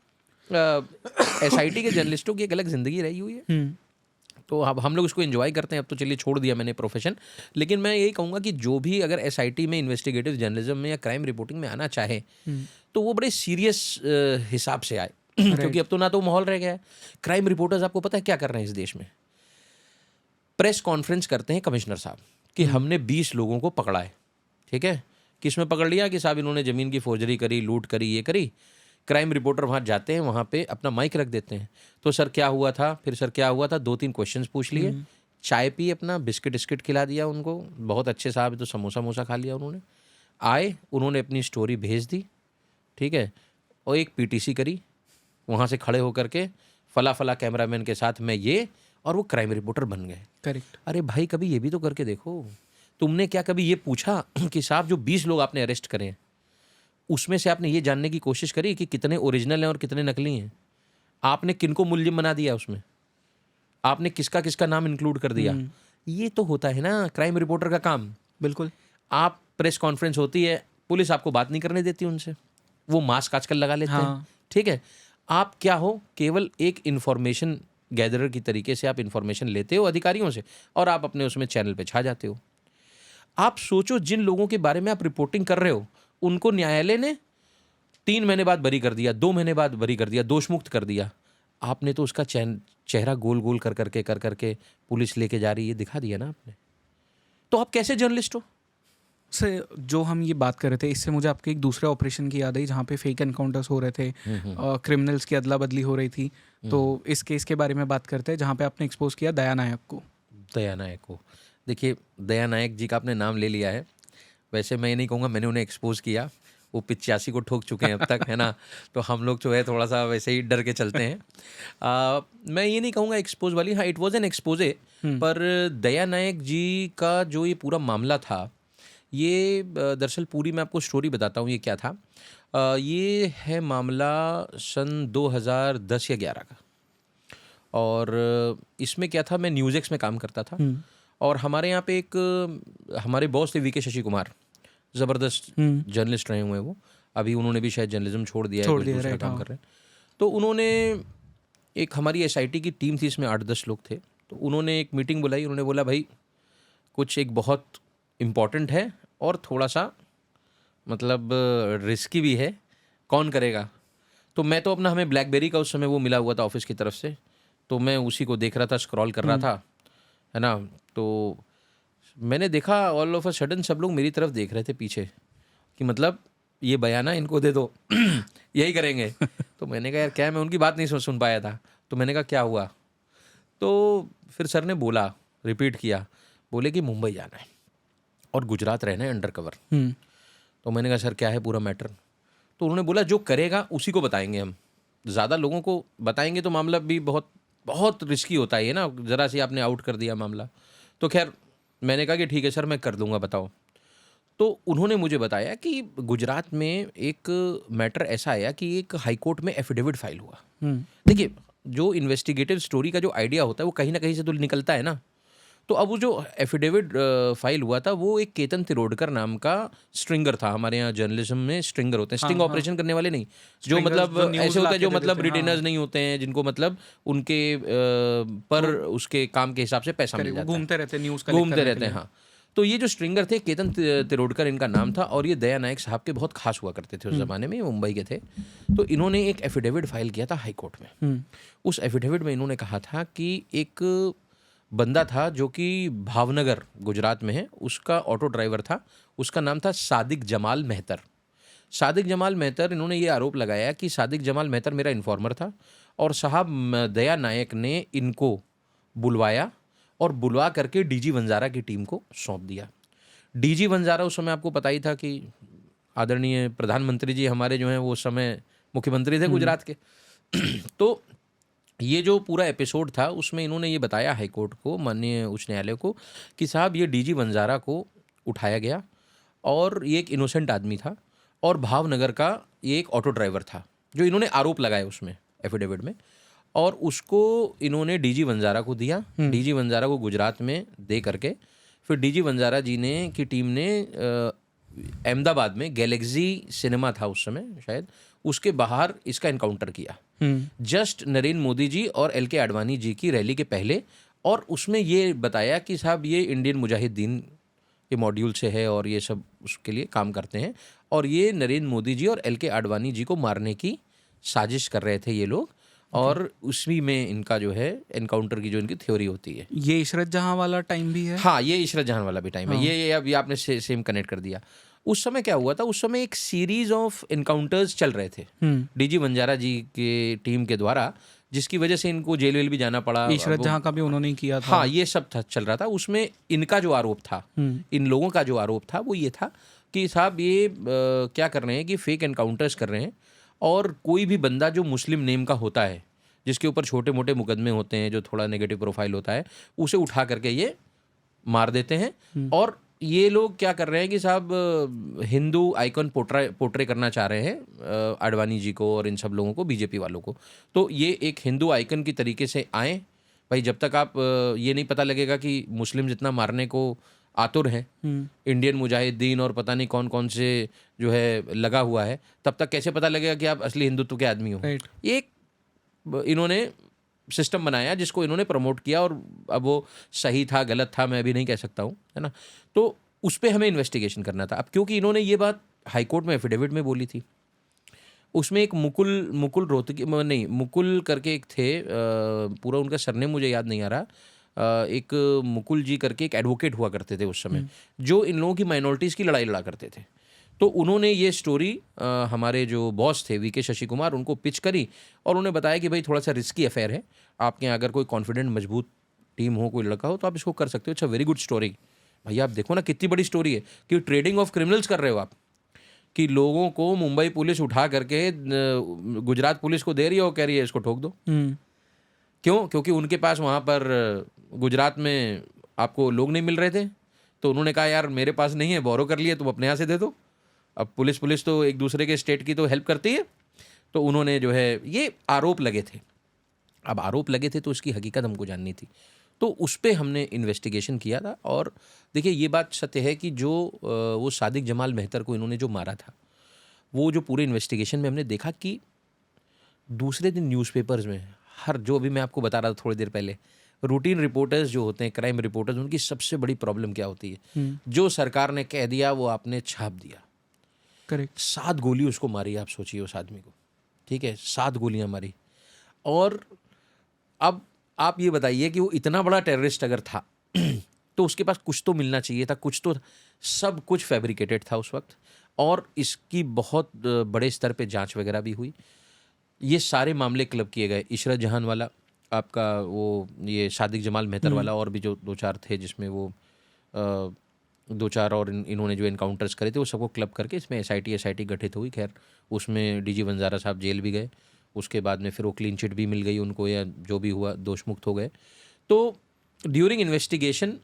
A: एसआईटी के जर्नलिस्टों की एक अलग ज़िंदगी रही हुई है, तो अब हम लोग उसको एंजॉय करते हैं। अब तो चलिए छोड़ दिया मैंने प्रोफेशन, लेकिन मैं यही कहूँगा कि जो भी अगर एसआईटी में, इन्वेस्टिगेटिव जर्नलिज्म में या क्राइम रिपोर्टिंग में आना चाहे तो वो बड़े सीरियस हिसाब से आए क्योंकि अब तो ना तो माहौल रह गया है। क्राइम रिपोर्टर्स आपको पता है क्या कर रहे हैं इस देश में? प्रेस कॉन्फ्रेंस करते हैं कमिश्नर साहब कि हमने 20 लोगों को पकड़ा है। ठीक है, किसमें पकड़ लिया कि साहब इन्होंने ज़मीन की फोर्जरी करी, लूट करी, ये करी। क्राइम रिपोर्टर वहाँ जाते हैं, वहाँ पे अपना माइक रख देते हैं। तो सर क्या हुआ था, फिर सर क्या हुआ था, 2-3 क्वेश्चंस पूछ लिए, चाय पी, अपना बिस्किट खिला दिया उनको, बहुत अच्छे साहब, तो समोसा खा लिया उन्होंने। आए, उन्होंने अपनी स्टोरी भेज दी, ठीक है, और एक पीटीसी करी वहाँ से खड़े होकर के, फला कैमरामैन के साथ मैं ये, और वो क्राइम रिपोर्टर बन गए।
B: करेक्ट।
A: अरे भाई कभी ये भी तो करके देखो। तुमने क्या कभी ये पूछा कि साहब जो 20 लोग आपने अरेस्ट करे हैं उसमें से आपने ये जानने की कोशिश करी कि कितने ओरिजिनल हैं और कितने नकली हैं? आपने किनको मुलजिम बना दिया उसमें? आपने किसका नाम इंक्लूड कर दिया? ये तो होता है ना क्राइम रिपोर्टर का काम।
B: बिल्कुल।
A: आप प्रेस कॉन्फ्रेंस होती है, पुलिस आपको बात नहीं करने देती उनसे, वो मास्क आजकल लगा लेते हैं। ठीक है, आप क्या हो? केवल एक इंफॉर्मेशन गैदरर की तरीके से आप इंफॉर्मेशन लेते हो अधिकारियों से और आप अपने उसमें चैनल पे छा जाते हो। आप सोचो, जिन लोगों के बारे में आप रिपोर्टिंग कर रहे हो उनको न्यायालय ने 3 महीने बाद बरी कर दिया, 2 महीने बाद बरी कर दिया, दोषमुक्त कर दिया। आपने तो उसका चेहरा गोल कर करके पुलिस लेके जा रही है, दिखा दिया ना आपने। तो आप कैसे जर्नलिस्ट हो?
B: से जो हम ये बात कर रहे थे, इससे मुझे आपके एक दूसरे ऑपरेशन की याद आई जहाँ पे फेक एनकाउंटर्स हो रहे थे, क्रिमिनल्स की अदला बदली हो रही थी। तो इस केस के बारे में बात करते हैं जहाँ पे आपने एक्सपोज किया दया नायक को।
A: दया नायक को देखिए, दया नायक जी का आपने नाम ले लिया है। वैसे मैं ये नहीं कहूँगा मैंने उन्हें एक्सपोज किया, वो 85 को ठोक चुके हैं अब तक, है ना। तो हम लोग जो है थोड़ा सा वैसे ही डर के चलते हैं। मैं ये नहीं कहूँगा एक्सपोज वाली, हाँ इट वॉज एन एक्सपोजे। पर दया नायक जी का जो ये पूरा मामला था, ये दरअसल पूरी मैं आपको स्टोरी बताता हूँ ये क्या था। ये है मामला सन 2010 या 11 का। और इसमें क्या था, मैं न्यूज़ एक्स में काम करता था और हमारे यहाँ पे एक हमारे बॉस थे वीके शशि कुमार, ज़बरदस्त जर्नलिस्ट रहे हुए हैं वो। अभी उन्होंने भी शायद जर्नलिज्म छोड़ दिया है, कुछ दूसरा काम कर रहे हैं। तो उन्होंने एक, हमारी एसआईटी की टीम थी, इसमें 8-10 लोग थे। तो उन्होंने एक मीटिंग बुलाई, उन्होंने बोला भाई कुछ एक बहुत इम्पॉर्टेंट है और थोड़ा सा मतलब रिस्की भी है, कौन करेगा? तो मैं तो अपना, हमें ब्लैकबेरी का उस समय वो मिला हुआ था ऑफिस की तरफ से, तो मैं उसी को देख रहा था, स्क्रॉल कर रहा था, है ना। तो मैंने देखा ऑल ऑफ अ सडन सब लोग मेरी तरफ देख रहे थे पीछे कि मतलब ये बयाना इनको दे दो यही करेंगे। तो मैंने कहा यार क्या, मैं उनकी बात नहीं सुन पाया था। तो मैंने कहा क्या हुआ? तो फिर सर ने बोला, रिपीट किया, बोले कि मुंबई जाना है और गुजरात रहना है अंडर कवर। तो मैंने कहा सर क्या है पूरा मैटर? तो उन्होंने बोला जो करेगा उसी को बताएंगे हम, ज़्यादा लोगों को बताएंगे तो मामला भी बहुत बहुत रिस्की होता है ना, ज़रा सी आपने आउट कर दिया मामला। तो खैर मैंने कहा कि ठीक है सर मैं कर दूंगा, बताओ। तो उन्होंने मुझे बताया कि गुजरात में एक मैटर ऐसा आया कि एक हाई कोर्ट में एफिडेविट फाइल हुआ। देखिए, जो इन्वेस्टिगेटिव स्टोरी का जो आइडिया होता है वो कहीं ना कहीं से तो निकलता है ना। तो अब वो जो एफिडेविट फाइल हुआ था वो एक केतन तिरोडकर नाम का स्ट्रिंगर था। हमारे यहाँ जर्नलिज्म में स्ट्रिंगर होते हैं, स्टिंग ऑपरेशन करने वाले नहीं, जो मतलब ऐसे होता है जो मतलब रिटेनर्स नहीं होते हैं, जिनको मतलब उनके पर उसके काम के हिसाब से पैसा मिल जाता है,
B: घूमते रहते हैं न्यूज़
A: घूमते रहते हैं। हाँ, तो ये जो स्ट्रिंगर थे केतन तिरोडकर इनका नाम था और ये दया नायक साहब के बहुत खास हुआ करते थे उस ज़माने में, मुंबई के थे। तो इन्होंने एक एफिडेविट फाइल किया था हाई कोर्ट में। उस एफिडेविट में इन्होंने कहा था कि एक बंदा था जो कि भावनगर गुजरात में है, उसका ऑटो ड्राइवर था, उसका नाम था सादिक जमाल मेहतर। सादिक जमाल मेहतर, इन्होंने ये आरोप लगाया कि सादिक जमाल मेहतर मेरा इन्फॉर्मर था और साहब दया नायक ने इनको बुलवाया और बुलवा करके डीजी वंजारा की टीम को सौंप दिया। डीजी वंजारा उस समय आपको पता ही था कि आदरणीय प्रधानमंत्री जी हमारे जो हैं वो उस समय मुख्यमंत्री थे गुजरात के। तो ये जो पूरा एपिसोड था उसमें इन्होंने ये बताया हाई कोर्ट को, माननीय उच्च न्यायालय को, कि साहब ये डीजी वंजारा को उठाया गया और ये एक इनोसेंट आदमी था और भावनगर का ये एक ऑटो ड्राइवर था, जो इन्होंने आरोप लगाया उसमें एफिडेविट में, और उसको इन्होंने डीजी वंजारा को दिया। डीजी वंजारा को गुजरात में दे करके फिर डीजी वंजारा जी ने की टीम ने अहमदाबाद में गैलेक्सी सिनेमा था उस समय शायद, उसके बाहर इसका इनकाउंटर किया जस्ट नरेंद्र मोदी जी और एल.के. आडवाणी जी की रैली के पहले। और उसमें ये बताया कि साहब ये इंडियन मुजाहिदीन के मॉड्यूल से है और ये सब उसके लिए काम करते हैं और ये नरेंद्र मोदी जी और एल.के. आडवाणी जी को मारने की साजिश कर रहे थे ये लोग। और उसी में इनका जो है एनकाउंटर की जो इनकी थ्योरी होती है।
B: ये इशरत जहां वाला टाइम भी है?
A: हाँ, ये इशरत जहां वाला भी टाइम है। ये अभी आपने सेम कनेक्ट कर दिया। उस समय क्या हुआ था, उस समय एक सीरीज ऑफ एनकाउंटर्स चल रहे थे डीजी वंजारा जी के टीम के द्वारा, जिसकी वजह से इनको जेल वेल भी जाना पड़ा।
B: इशरत जहां का भी उन्होंने किया था।
A: हाँ, ये सब चल रहा था। उसमें इनका जो आरोप था, इन लोगों का जो आरोप था वो ये था कि साहब ये क्या कर रहे हैं कि फेक एनकाउंटर्स कर रहे हैं और कोई भी बंदा जो मुस्लिम नेम का होता है, जिसके ऊपर छोटे मोटे मुकदमे होते हैं, जो थोड़ा नेगेटिव प्रोफाइल होता है, उसे उठा करके ये मार देते हैं। और ये लोग क्या कर रहे हैं कि साहब हिंदू आइकन पोर्ट्रे करना चाह रहे हैं आडवाणी जी को और इन सब लोगों को, बीजेपी वालों को। तो ये एक हिंदू आइकन की तरीके से आए भाई, जब तक आप ये नहीं पता लगेगा कि मुस्लिम जितना मारने को आतुर हैं, इंडियन मुजाहिदीन और पता नहीं कौन कौन से जो है लगा हुआ है, तब तक कैसे पता लगेगा कि आप असली हिंदुत्व के आदमी हो। एक इन्होंने सिस्टम बनाया जिसको इन्होंने प्रमोट किया, और अब वो सही था गलत था मैं अभी नहीं कह सकता हूँ, है ना। तो उस पर हमें इन्वेस्टिगेशन करना था। अब क्योंकि इन्होंने ये बात हाई कोर्ट में एफिडेविट में बोली थी, उसमें एक मुकुल रोहतगी नहीं, मुकुल करके एक थे, पूरा उनका सरनेम मुझे याद नहीं आ रहा, एक मुकुल जी करके एक एडवोकेट हुआ करते थे उस समय, जो इन लोगों की माइनॉरिटीज़ की लड़ाई लड़ा करते थे। तो उन्होंने ये स्टोरी हमारे जो बॉस थे वीके शशि कुमार, उनको पिच करी और उन्हें बताया कि भाई थोड़ा सा रिस्की अफेयर है, आपके यहाँ अगर कोई कॉन्फिडेंट मजबूत टीम हो, कोई लड़का हो, तो आप इसको कर सकते हो। अच्छा, वेरी गुड स्टोरी भैया। आप देखो ना कितनी बड़ी स्टोरी है कि ट्रेडिंग ऑफ क्रिमिनल्स कर रहे हो आप, कि लोगों को मुंबई पुलिस उठा करके गुजरात पुलिस को दे रही है और कह रही है इसको ठोक दो। क्यों? क्योंकि उनके पास वहाँ पर गुजरात में आपको लोग नहीं मिल रहे थे, तो उन्होंने कहा यार मेरे पास नहीं है, बोरो कर लिए, तुम अपने यहाँ से दे दो। अब पुलिस तो एक दूसरे के स्टेट की तो हेल्प करती है। तो उन्होंने जो है ये आरोप लगे थे। अब आरोप लगे थे तो उसकी हकीकत हमको जाननी थी, तो उस पर हमने इन्वेस्टिगेशन किया था। और देखिए ये बात सत्य है कि जो वो सादिक जमाल मेहतर को इन्होंने जो मारा था, वो जो पूरे इन्वेस्टिगेशन में हमने देखा कि दूसरे दिन न्यूज़पेपर्स में हर, जो अभी मैं आपको बता रहा था थोड़ी देर पहले, रूटीन रिपोर्टर्स जो होते हैं, क्राइम रिपोर्टर्स, उनकी सबसे बड़ी प्रॉब्लम क्या होती है, जो सरकार ने कह दिया वो आपने छाप दिया।
B: करेक्ट।
A: 7 गोली उसको मारी, आप सोचिए उस आदमी को, ठीक है, 7 गोलियां मारी। और अब आप ये बताइए कि वो इतना बड़ा टेररिस्ट अगर था तो उसके पास कुछ तो मिलना चाहिए था, कुछ तो, सब कुछ फैब्रिकेटेड था उस वक्त। और इसकी बहुत बड़े स्तर पे जांच वगैरह भी हुई। ये सारे मामले क्लब किए गए, इशरत जहान वाला आपका, वो ये सादिक जमाल मेहतर वाला, और भी जो 2-4 थे जिसमें वो 2-4 और इन्होंने जो एनकाउंटर्स करे थे, वो सबको क्लब करके इसमें एसआईटी गठित हुई। खैर उसमें डीजी वंजारा साहब जेल भी गए, उसके बाद में फिर वो क्लीन चिट भी मिल गई उनको, या जो भी हुआ दोष मुक्त हो गए। तो ड्यूरिंग इन्वेस्टिगेशन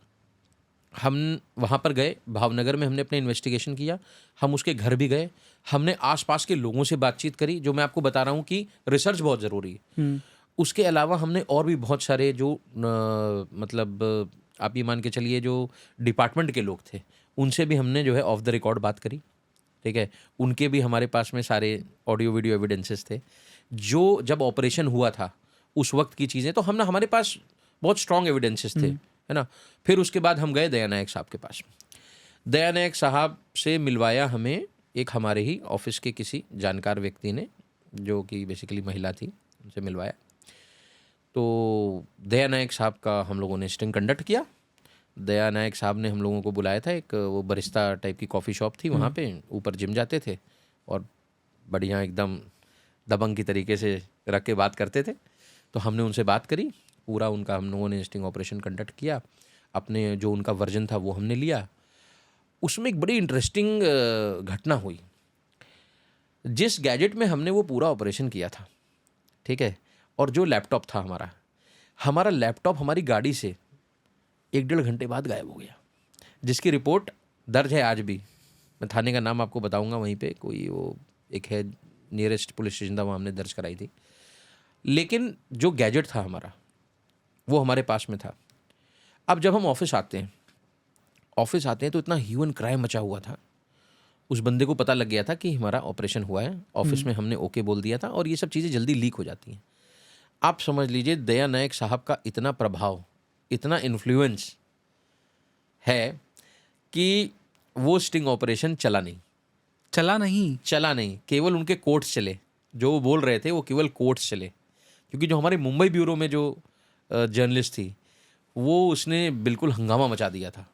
A: हम वहाँ पर गए, भावनगर में हमने अपने इन्वेस्टिगेशन किया, हम उसके घर भी गए, हमने आसपास के लोगों से बातचीत करी, जो मैं आपको बता रहा हूँ कि रिसर्च बहुत ज़रूरी है। उसके अलावा हमने और भी बहुत सारे जो मतलब आप ये मान के चलिए जो डिपार्टमेंट के लोग थे, उनसे भी हमने जो है ऑफ द रिकॉर्ड बात करी, ठीक है। उनके भी हमारे पास में सारे ऑडियो वीडियो एविडेंसेस थे, जो जब ऑपरेशन हुआ था उस वक्त की चीज़ें। तो हमने, हमारे पास बहुत स्ट्रॉन्ग एविडेंसेस थे है ना। फिर उसके बाद हम गए दया नायक साहब के पास। दया नायक साहब से मिलवाया हमें एक हमारे ही ऑफिस के किसी जानकार व्यक्ति ने, जो कि बेसिकली महिला थी, उनसे मिलवाया। तो दया नायक साहब का हम लोगों ने स्टिंग कंडक्ट किया। दया नायक साहब ने हम लोगों को बुलाया था, एक वो बरिस्ता टाइप की कॉफ़ी शॉप थी वहाँ पे, ऊपर जिम जाते थे और बढ़िया एकदम दबंग की तरीके से रख के बात करते थे। तो हमने उनसे बात करी, पूरा उनका हम लोगों ने स्टिंग ऑपरेशन कंडक्ट किया, अपने जो उनका वर्जन था वो हमने लिया। उसमें एक बड़ी इंटरेस्टिंग घटना हुई। जिस गैजेट में हमने वो पूरा ऑपरेशन किया था, ठीक है, और जो लैपटॉप था हमारा लैपटॉप हमारी गाड़ी से 1-1.5 घंटे बाद गायब हो गया, जिसकी रिपोर्ट दर्ज है आज भी। मैं थाने का नाम आपको बताऊंगा, वहीं पे कोई वो एक है नियरेस्ट पुलिस स्टेशन था, वहाँ हमने दर्ज कराई थी। लेकिन जो गैजेट था हमारा वो हमारे पास में था। अब जब हम ऑफिस आते हैं तो इतना ह्यू एंड क्राई मचा हुआ था। उस बंदे को पता लग गया था कि हमारा ऑपरेशन हुआ है, ऑफिस में हमने ओके बोल दिया था, और ये सब चीज़ें जल्दी लीक हो जाती हैं। आप समझ लीजिए दया नायक साहब का इतना प्रभाव, इतना इन्फ्लुएंस है कि वो स्टिंग ऑपरेशन चला नहीं। केवल उनके कोट्स चले, जो वो बोल रहे थे वो केवल कोट्स चले। क्योंकि जो हमारे मुंबई ब्यूरो में जो जर्नलिस्ट थी, वो उसने बिल्कुल हंगामा मचा दिया था।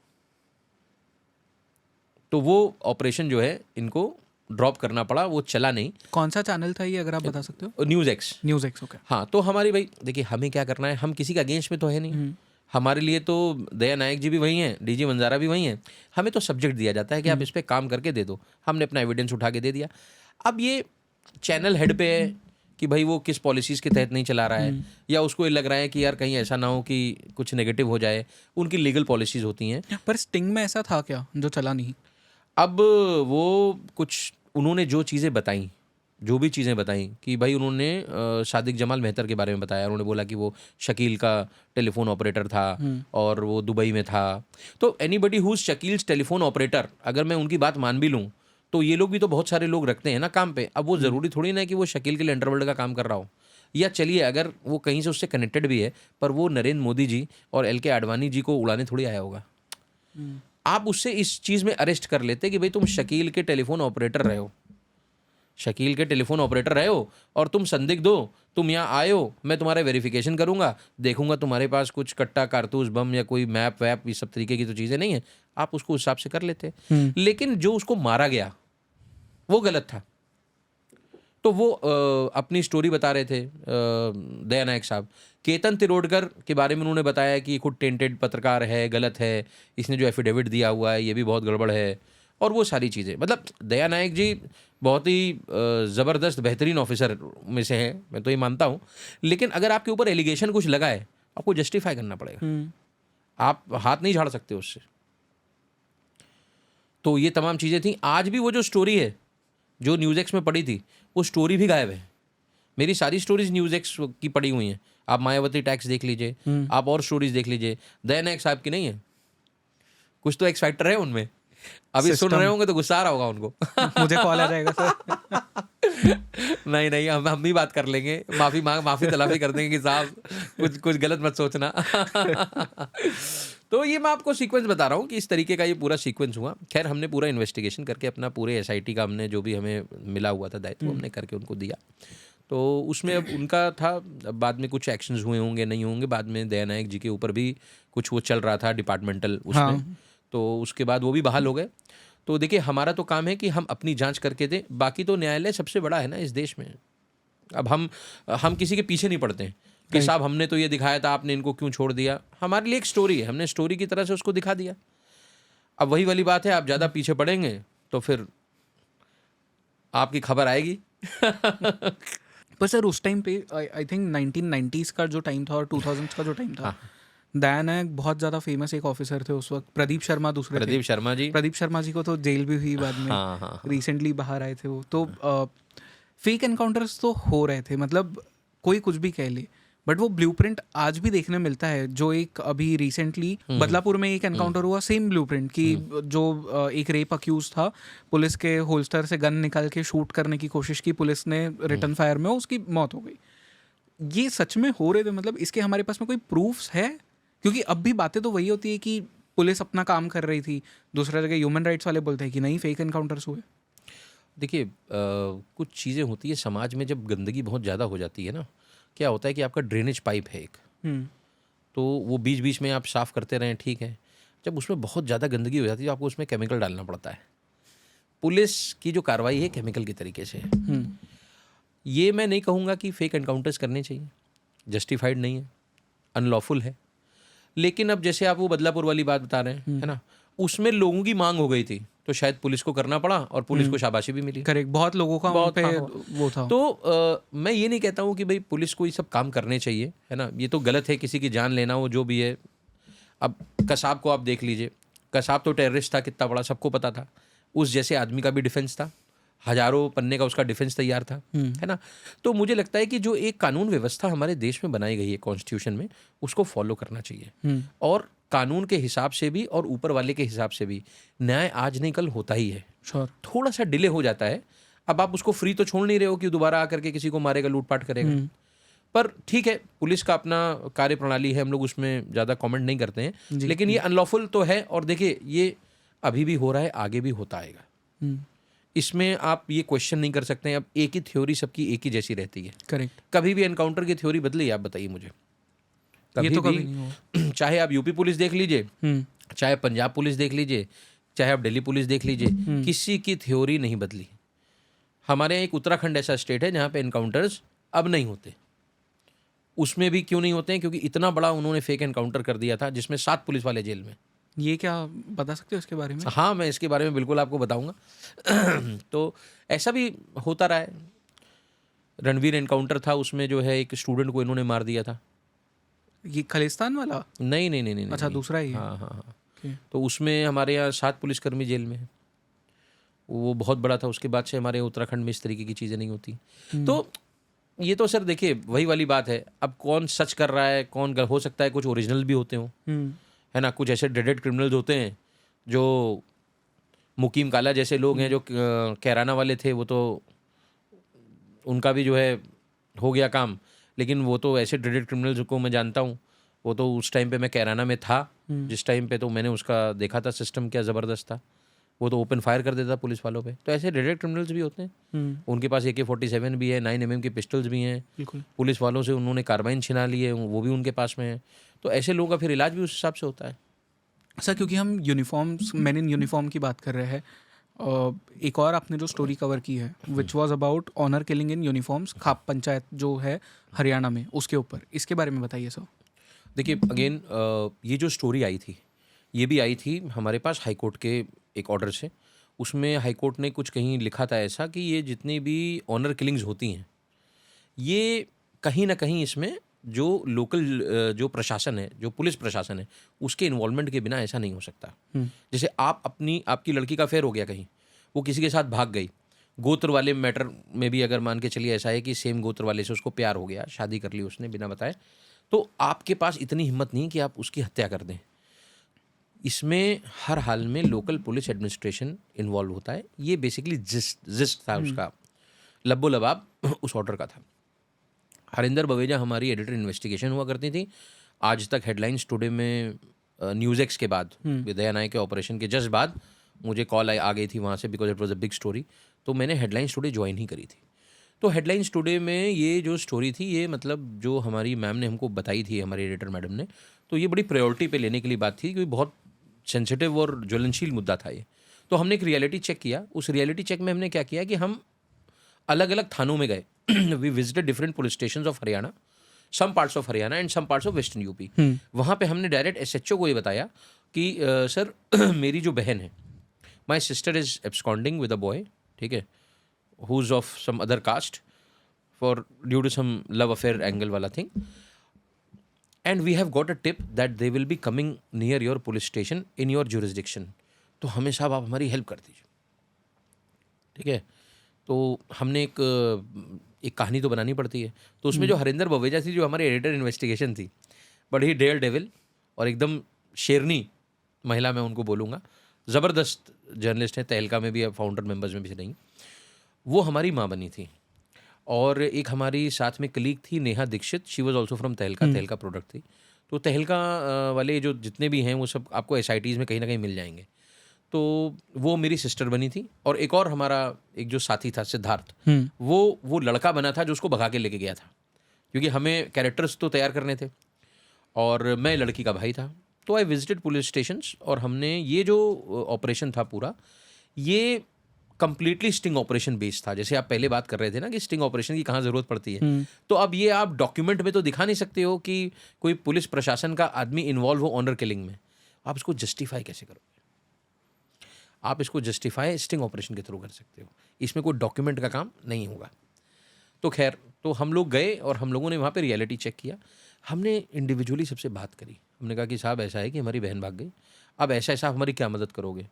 A: तो वो ऑपरेशन जो है इनको ड्रॉप करना पड़ा, वो चला नहीं।
B: कौन सा चैनल था ये, अगर आप बता सकते हो?
A: News x.
B: ओके।
A: हाँ, तो हमारी भाई देखिए, हमें क्या करना है, हम किसी का अगेंस्ट में तो है नहीं। हमारे लिए तो दया नायक जी भी वही हैं, डीजी वंजारा भी वही हैं। हमें तो सब्जेक्ट दिया जाता है कि आप इस पर काम करके दे दो। हमने अपना एविडेंस उठा के दे दिया। अब ये चैनल हेड पे है कि भाई वो किस पॉलिसीज़ के तहत नहीं चला रहा है, या उसको ये लग रहा है कि यार कहीं ऐसा ना हो कि कुछ नेगेटिव हो जाए। उनकी लीगल पॉलिसीज़ होती हैं।
B: पर स्टिंग में ऐसा था क्या जो चला नहीं?
A: अब वो कुछ उन्होंने जो भी चीज़ें बताई कि भाई उन्होंने सादिक जमाल मेहतर के बारे में बताया। उन्होंने बोला कि वो शकील का टेलीफोन ऑपरेटर था और वो दुबई में था। तो anybody who is Shakeel's telephone operator, अगर मैं उनकी बात मान भी लूँ तो ये लोग भी तो बहुत सारे लोग रखते हैं ना काम पे। अब वो ज़रूरी थोड़ी ना है कि वो शकील के लिए अंडरवर्ल्ड का काम कर रहा हो, या चलिए अगर वो कहीं से उससे कनेक्टेड भी है, पर वो नरेंद्र मोदी जी और LK आडवाणी जी को उड़ाने थोड़ी आया होगा। आप उससे इस चीज़ में अरेस्ट कर लेते कि भाई तुम शकील के टेलीफोन ऑपरेटर रहे हो और तुम संदिग्ध हो, तुम यहाँ आए हो, मैं तुम्हारा वेरिफिकेशन करूँगा, देखूंगा तुम्हारे पास कुछ कट्टा, कारतूस, बम या कोई मैप वैप, ये सब तरीके की तो चीज़ें नहीं है। आप उसको उस हिसाब से कर लेते। लेकिन जो उसको मारा गया वो गलत था। तो वो अपनी स्टोरी बता रहे थे दया नायक साहब। केतन तिरोडकर के बारे में उन्होंने बताया कि खुद टेंटेड पत्रकार है, गलत है, इसने जो एफिडेविट दिया हुआ है ये भी बहुत गड़बड़ है, और वो सारी चीज़ें। मतलब दया नायक जी बहुत ही ज़बरदस्त बेहतरीन ऑफिसर में से हैं, मैं तो ये मानता हूँ। लेकिन अगर आपके ऊपर एलिगेशन कुछ लगा है, आपको जस्टिफाई करना पड़ेगा। आप हाथ नहीं झाड़ सकते उससे। तो ये तमाम चीज़ें थी। आज भी वो जो स्टोरी है जो न्यूज़ एक्स में पड़ी थी, वो स्टोरी भी गायब है। मेरी सारी स्टोरीज न्यूज़ एक्स की पड़ी हुई हैं। आप मायावती टैक्स देख लीजिए, आप और स्टोरीज देख लीजिए। दया नायक साहब की नहीं है। कुछ तो एक्स फैक्टर है उनमें। अभी सुन रहे होंगे तो गुस्सा आ रहा होगा उनको।
B: मुझे कॉल आ जाएगा सर।
A: नहीं, हम भी बात कर लेंगे, माफी तलाफी कर देंगे कि साहब कुछ गलत मत सोचना। तो ये मैं आपको सीक्वेंस बता रहा हूँ कि इस तरीके का ये पूरा सीक्वेंस हुआ। खैर हमने पूरा इन्वेस्टिगेशन करके अपना पूरे SIT का हमने जो भी हमें मिला हुआ था दायित्व हमने करके उनको दिया। तो उसमें अब उनका था, अब बाद में कुछ एक्शंस हुए होंगे नहीं होंगे, बाद में दया नायक जी के ऊपर भी कुछ वो चल रहा था डिपार्टमेंटल उसमें। तो उसके बाद वो भी बहाल हो गए। तो देखिए हमारा तो काम है कि हम अपनी जांच करके दें, बाकी तो न्यायालय सबसे बड़ा है ना इस देश में। अब हम किसी के पीछे नहीं पड़ते हैं कि साहब हमने तो ये दिखाया था, आपने इनको क्यों छोड़ दिया। हमारे लिए एक स्टोरी है, हमने स्टोरी की तरह से उसको दिखा दिया। अब वही वाली बात है, आप ज़्यादा पीछे पड़ेंगे तो फिर आपकी खबर आएगी।
B: पर सर उस टाइम पे आई थिंक 1990s का जो टाइम था और 2000s का जो टाइम था, दया नायक बहुत ज़्यादा फेमस एक ऑफिसर थे उस वक्त। प्रदीप शर्मा दूसरे थे। प्रदीप शर्मा जी को तो जेल भी हुई बाद में। रिसेंटली बाहर आए थे वो। तो फेक एनकाउंटर्स तो हो रहे थे, मतलब कोई कुछ भी कह ले, बट वो ब्लूप्रिंट आज भी देखने मिलता है। जो एक अभी रिसेंटली बदलापुर में एक एनकाउंटर हुआ, सेम ब्लूप्रिंट की जो एक रेप अक्यूज था, पुलिस के होल्स्टर से गन निकाल के शूट करने की कोशिश की, पुलिस ने रिटर्न फायर में उसकी मौत हो गई। ये सच में हो रहे थे? मतलब इसके हमारे पास में कोई प्रूफ्स है क्योंकि अब भी बातें तो वही होती है कि पुलिस अपना काम कर रही थी, दूसरा जगह ह्यूमन राइट्स वाले बोलते हैं कि नहीं, फेक एनकाउंटर्स हुए।
A: देखिए कुछ चीज़ें होती है समाज में, जब गंदगी बहुत ज़्यादा हो जाती है ना, क्या होता है कि आपका ड्रेनेज पाइप है एक, तो वो बीच बीच में आप साफ़ करते रहें, ठीक है। जब उसमें बहुत ज़्यादा गंदगी हो जाती है तो आपको उसमें केमिकल डालना पड़ता है। पुलिस की जो कार्रवाई है केमिकल की तरीके से है। ये मैं नहीं कहूँगा कि फेक एनकाउंटर्स करने चाहिए, जस्टिफाइड नहीं है, अनलॉफुल है। लेकिन अब जैसे आप वो बदलापुर वाली बात बता रहे हैं, है ना, उसमें लोगों की मांग हो गई थी तो शायद पुलिस को करना पड़ा और पुलिस को शाबाशी भी मिली।
B: करेक्ट, बहुत लोगों का
A: बहुत,
B: उन पे
A: हाँ।
B: वो था।
A: तो मैं ये नहीं कहता हूँ कि भाई पुलिस को ये सब काम करने चाहिए, है ना, ये तो गलत है, किसी की जान लेना हो जो भी है। अब कसाब को आप देख लीजिए, कसाब तो टेररिस्ट था, कितना बड़ा सबको पता था। उस जैसे आदमी का भी डिफेंस था, हजारों पन्ने का उसका डिफेंस तैयार था, है ना। तो मुझे लगता है कि जो एक कानून व्यवस्था हमारे देश में बनाई गई है कॉन्स्टिट्यूशन में, उसको फॉलो करना चाहिए। और कानून के हिसाब से भी और ऊपर वाले के हिसाब से भी न्याय आज नहीं कल होता ही है।
B: श्योर।
A: थोड़ा सा डिले हो जाता है। अब आप उसको फ्री तो छोड़ नहीं रहे हो कि दोबारा आकर के किसी को मारेगा, लूटपाट करेगा। पर ठीक है, पुलिस का अपना कार्य प्रणाली है, हम लोग उसमें ज़्यादा कमेंट नहीं करते हैं। लेकिन ये अनलॉफुल तो है, और देखिए ये अभी भी हो रहा है, आगे भी होता आएगा। इसमें आप ये क्वेश्चन नहीं कर सकते हैं। अब एक ही थ्योरी सबकी एक ही जैसी रहती है।
B: करेक्ट।
A: कभी भी एनकाउंटर की थ्योरी बदली, आप बताइए मुझे।
B: ये तो कभी
A: भी
B: नहीं हुआ।
A: चाहे आप यूपी पुलिस देख लीजिए, चाहे पंजाब पुलिस देख लीजिए, चाहे आप दिल्ली पुलिस देख लीजिए, किसी की थ्योरी नहीं बदली। हमारे यहाँ एक उत्तराखंड ऐसा स्टेट है जहाँ पे एनकाउंटर्स अब नहीं होते। उसमें भी क्यों नहीं होते हैं? क्योंकि इतना बड़ा उन्होंने फेक एनकाउंटर कर दिया था जिसमें 7 पुलिस वाले जेल में।
B: ये क्या बता सकते हो इसके बारे में?
A: हाँ, मैं इसके बारे में बिल्कुल आपको बताऊंगा। तो ऐसा भी होता रहा है। रणवीर एनकाउंटर था, उसमें जो है एक स्टूडेंट को इन्होंने मार दिया था।
B: ये खालिस्तान वाला?
A: नहीं नहीं नहीं नहीं,
B: अच्छा,
A: नहीं।
B: दूसरा ही है।
A: हाँ हाँ हाँ।
B: Okay.
A: तो उसमें हमारे यहाँ 7 पुलिसकर्मी जेल में है। वो बहुत बड़ा था। उसके बाद से हमारे उत्तराखंड में इस तरीके की चीज़ें नहीं होती। तो ये तो सर देखिए वही वाली बात है। अब कौन सच कर रहा है, कौन हो सकता है कुछ ओरिजिनल भी होते हों, है ना। कुछ ऐसे ड्रेडेड क्रिमिनल्स होते हैं जो मुकीम काला जैसे लोग हैं, जो कैराना वाले थे, वो तो उनका भी जो है हो गया काम। लेकिन वो तो ऐसे ड्रेडेड क्रिमिनल्स को मैं जानता हूँ, वो तो उस टाइम पे मैं कैराना में था जिस टाइम पे, तो मैंने उसका देखा था सिस्टम क्या ज़बरदस्त था। वो तो ओपन फायर कर देता पुलिस वालों पे। तो ऐसे ड्रेडेड क्रिमिनल्स भी होते हैं। उनके पास AK-47 भी है, 9mm की पिस्टल्स भी हैं।
B: बिल्कुल।
A: पुलिस वालों से उन्होंने कार्बाइन छिना ली है, वो भी उनके पास में है। तो ऐसे लोगों का फिर इलाज भी उस हिसाब से होता है।
B: सर, क्योंकि हम यूनिफॉर्म्स, मैन इन यूनिफॉर्म की बात कर रहे हैं, एक और आपने जो स्टोरी कवर की है which was about honour killing in uniforms, khap panchayat जो है हरियाणा में, उसके ऊपर, इसके बारे में बताइए सर।
A: देखिए अगेन ये जो स्टोरी आई थी, ये भी आई थी हमारे पास हाई कोर्ट के एक ऑर्डर से। उसमें हाई कोर्ट ने कुछ कहीं लिखा था ऐसा कि ये जितनी भी ऑनर किलिंग्स होती हैं, ये कहीं ना कहीं इसमें जो लोकल जो प्रशासन है, जो पुलिस प्रशासन है, उसके इन्वॉल्वमेंट के बिना ऐसा नहीं हो सकता। जैसे आपकी लड़की का अफेयर हो गया कहीं, वो किसी के साथ भाग गई, गोत्र वाले मैटर में भी अगर मान के चलिए ऐसा है कि सेम गोत्र वाले से उसको प्यार हो गया, शादी कर ली उसने बिना बताए, तो आपके पास इतनी हिम्मत नहीं कि आप उसकी हत्या कर दें। इसमें हर हाल में लोकल पुलिस एडमिनिस्ट्रेशन इन्वॉल्व होता है। ये बेसिकली जिस्ट था उसका, लब्बो लबाब उस ऑर्डर का था। हरिंदर बवेजा हमारी एडिटर इन्वेस्टिगेशन हुआ करती थी। आज तक हेडलाइंस टुडे में न्यूज़ एक्स के बाद, विदया नायक के ऑपरेशन के जस्ट बाद मुझे कॉल आ गई थी वहाँ से, because it was a big story. तो मैंने हेडलाइंस टुडे ज्वाइन ही करी थी। तो हेडलाइंस टुडे में ये जो स्टोरी थी, ये मतलब जो हमारी मैम ने हमको बताई थी, हमारी एडिटर मैडम ने, तो ये बड़ी प्रायोरिटी पे लेने के लिए बात थी, क्योंकि बहुत सेंसिटिव और ज्वलनशील मुद्दा था ये। तो हमने एक रियलिटी चेक किया। उस रियलिटी चेक में हमने क्या किया कि हम अलग अलग थानों में गए। We visited different police stations of Haryana, some parts of Haryana and some parts of western UP. वहाँ पे हमने डायरेक्ट SHO को ये बताया कि सर मेरी जो बहन है, my sister is absconding with a boy, ठीक है, who is of some other caste, for due to some love affair angle वाला thing, and we have got a tip that they will be coming near your police station in your jurisdiction. तो हमें साहब आप हमारी help कर दीजिए, ठीक है। तो हमने एक कहानी तो बनानी पड़ती है। तो उसमें जो हरिंदर बवेजा थी, जो हमारी एडिटर इन्वेस्टिगेशन थी, बड़ी डेयर डेविल और एकदम शेरनी महिला, मैं उनको बोलूँगा, ज़बरदस्त जर्नलिस्ट है, तहलका में भी है, फाउंडर मेंबर्स में भी से नहीं, वो हमारी माँ बनी थी। और एक हमारी साथ में कलीग थी Neha Dikshit, she was also from Tehelka, Tehelka product थी। तो तहलका वाले जो जितने भी हैं वो सब आपको SITs में कहीं ना कहीं मिल जाएंगे। तो वो मेरी सिस्टर बनी थी, और एक और हमारा एक जो साथी था सिद्धार्थ, वो लड़का बना था जो उसको भगा के लेके गया था, क्योंकि हमें कैरेक्टर्स तो तैयार करने थे, और मैं लड़की का भाई था। तो आई विजिटेड पुलिस स्टेशंस, और हमने ये जो ऑपरेशन था पूरा, ये कंप्लीटली स्टिंग ऑपरेशन बेस्ड था। जैसे आप पहले बात कर रहे थे ना कि स्टिंग ऑपरेशन की कहाँ ज़रूरत पड़ती है, तो अब ये आप डॉक्यूमेंट में तो दिखा नहीं सकते हो कि कोई पुलिस प्रशासन का आदमी इन्वॉल्व हो ऑनर किलिंग में। आप इसको जस्टिफाई कैसे करोगे? आप इसको जस्टिफाई स्टिंग ऑपरेशन के थ्रू कर सकते हो, इसमें कोई डॉक्यूमेंट का काम नहीं होगा। तो खैर, तो हम लोग गए और हम लोगों ने वहाँ पे रियलिटी चेक किया। हमने इंडिविजुअली सबसे बात करी। हमने कहा कि साहब ऐसा है कि हमारी बहन भाग गई, अब ऐसा ऐसा हमारी क्या मदद करोगे?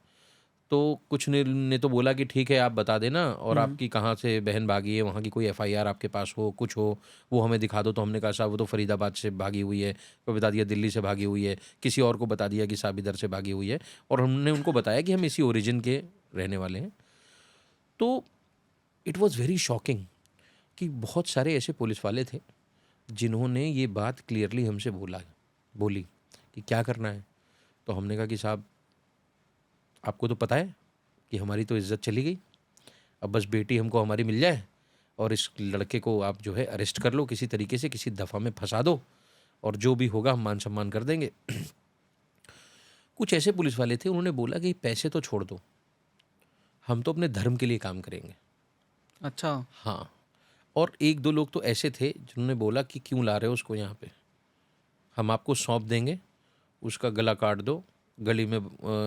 A: तो कुछ ने तो बोला कि ठीक है आप बता देना, और आपकी कहाँ से बहन भागी है, वहाँ की कोई FIR आपके पास हो, कुछ हो, वो हमें दिखा दो। तो हमने कहा साहब वो तो फरीदाबाद से भागी हुई है, कोई बता दिया दिल्ली से भागी हुई है, किसी और को बता दिया कि साहब इधर से भागी हुई है, और हमने उनको बताया कि हम इसी ओरिजिन के रहने वाले हैं। तो इट वॉज़ वेरी शॉकिंग कि बहुत सारे ऐसे पुलिस वाले थे जिन्होंने ये बात क्लियरली हमसे बोली कि क्या करना है। तो हमने कहा कि साहब आपको तो पता है कि हमारी तो इज्जत चली गई, अब बस बेटी हमको हमारी मिल जाए, और इस लड़के को आप जो है अरेस्ट कर लो किसी तरीके से, किसी दफ़ा में फंसा दो, और जो भी होगा हम मान सम्मान कर देंगे। कुछ ऐसे पुलिस वाले थे, उन्होंने बोला कि पैसे तो छोड़ दो, हम तो अपने धर्म के लिए काम करेंगे।
B: अच्छा।
A: हाँ, और एक दो लोग तो ऐसे थे जिन्होंने बोला कि क्यों ला रहे हो उसको यहाँ पे, हम आपको सौंप देंगे, उसका गला काट दो, गली में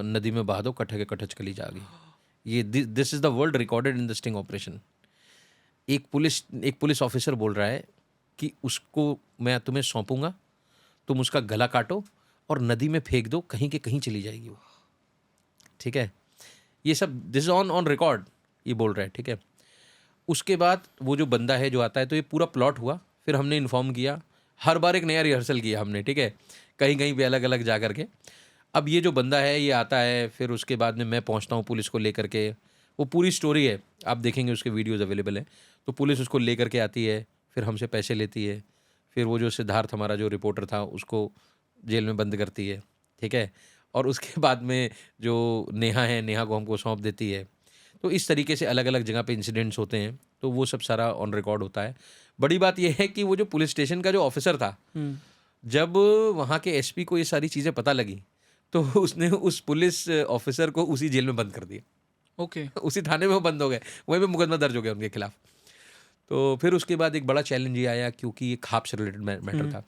A: नदी में बहा दो, कट्ठे के कट्ठे चली जाएगी। ये this is the world recorded in the sting operation. एक पुलिस ऑफिसर बोल रहा है कि उसको मैं तुम्हें सौंपूंगा, तुम उसका गला काटो और नदी में फेंक दो, कहीं के कहीं चली जाएगी वो। ठीक है, ये सब दिस इज ऑन रिकॉर्ड, ये बोल रहा है। ठीक है, उसके बाद वो जो बंदा है जो आता है, तो ये पूरा प्लॉट हुआ। फिर हमने इन्फॉर्म किया, हर बार एक नया रिहर्सल किया हमने। ठीक है, कहीं कहीं पे अलग अलग जा करके। अब ये जो बंदा है ये आता है, फिर उसके बाद में मैं पहुंचता हूँ पुलिस को लेकर के। वो पूरी स्टोरी है, आप देखेंगे उसके वीडियोज़ अवेलेबल हैं। तो पुलिस उसको लेकर के आती है, फिर हमसे पैसे लेती है, फिर वो जो सिद्धार्थ हमारा जो रिपोर्टर था उसको जेल में बंद करती है। ठीक है, और उसके बाद में जो नेहा है, नेहा को हमको सौंप देती है। तो इस तरीके से अलग अलग जगह पे इंसिडेंट्स होते हैं, तो वो सब सारा ऑन रिकॉर्ड होता है। बड़ी बात यह है कि वो जो पुलिस स्टेशन का जो ऑफिसर था, जब वहाँ के SP को ये सारी चीज़ें पता लगी, तो उसने उस पुलिस ऑफिसर को उसी जेल में बंद कर दिया।
B: ओके।
A: उसी थाने में वो बंद हो गए, वहीं पे मुकदमा दर्ज हो गया उनके खिलाफ। तो फिर उसके बाद एक बड़ा चैलेंज ये आया, क्योंकि ये खाप से रिलेटेड मैटर था।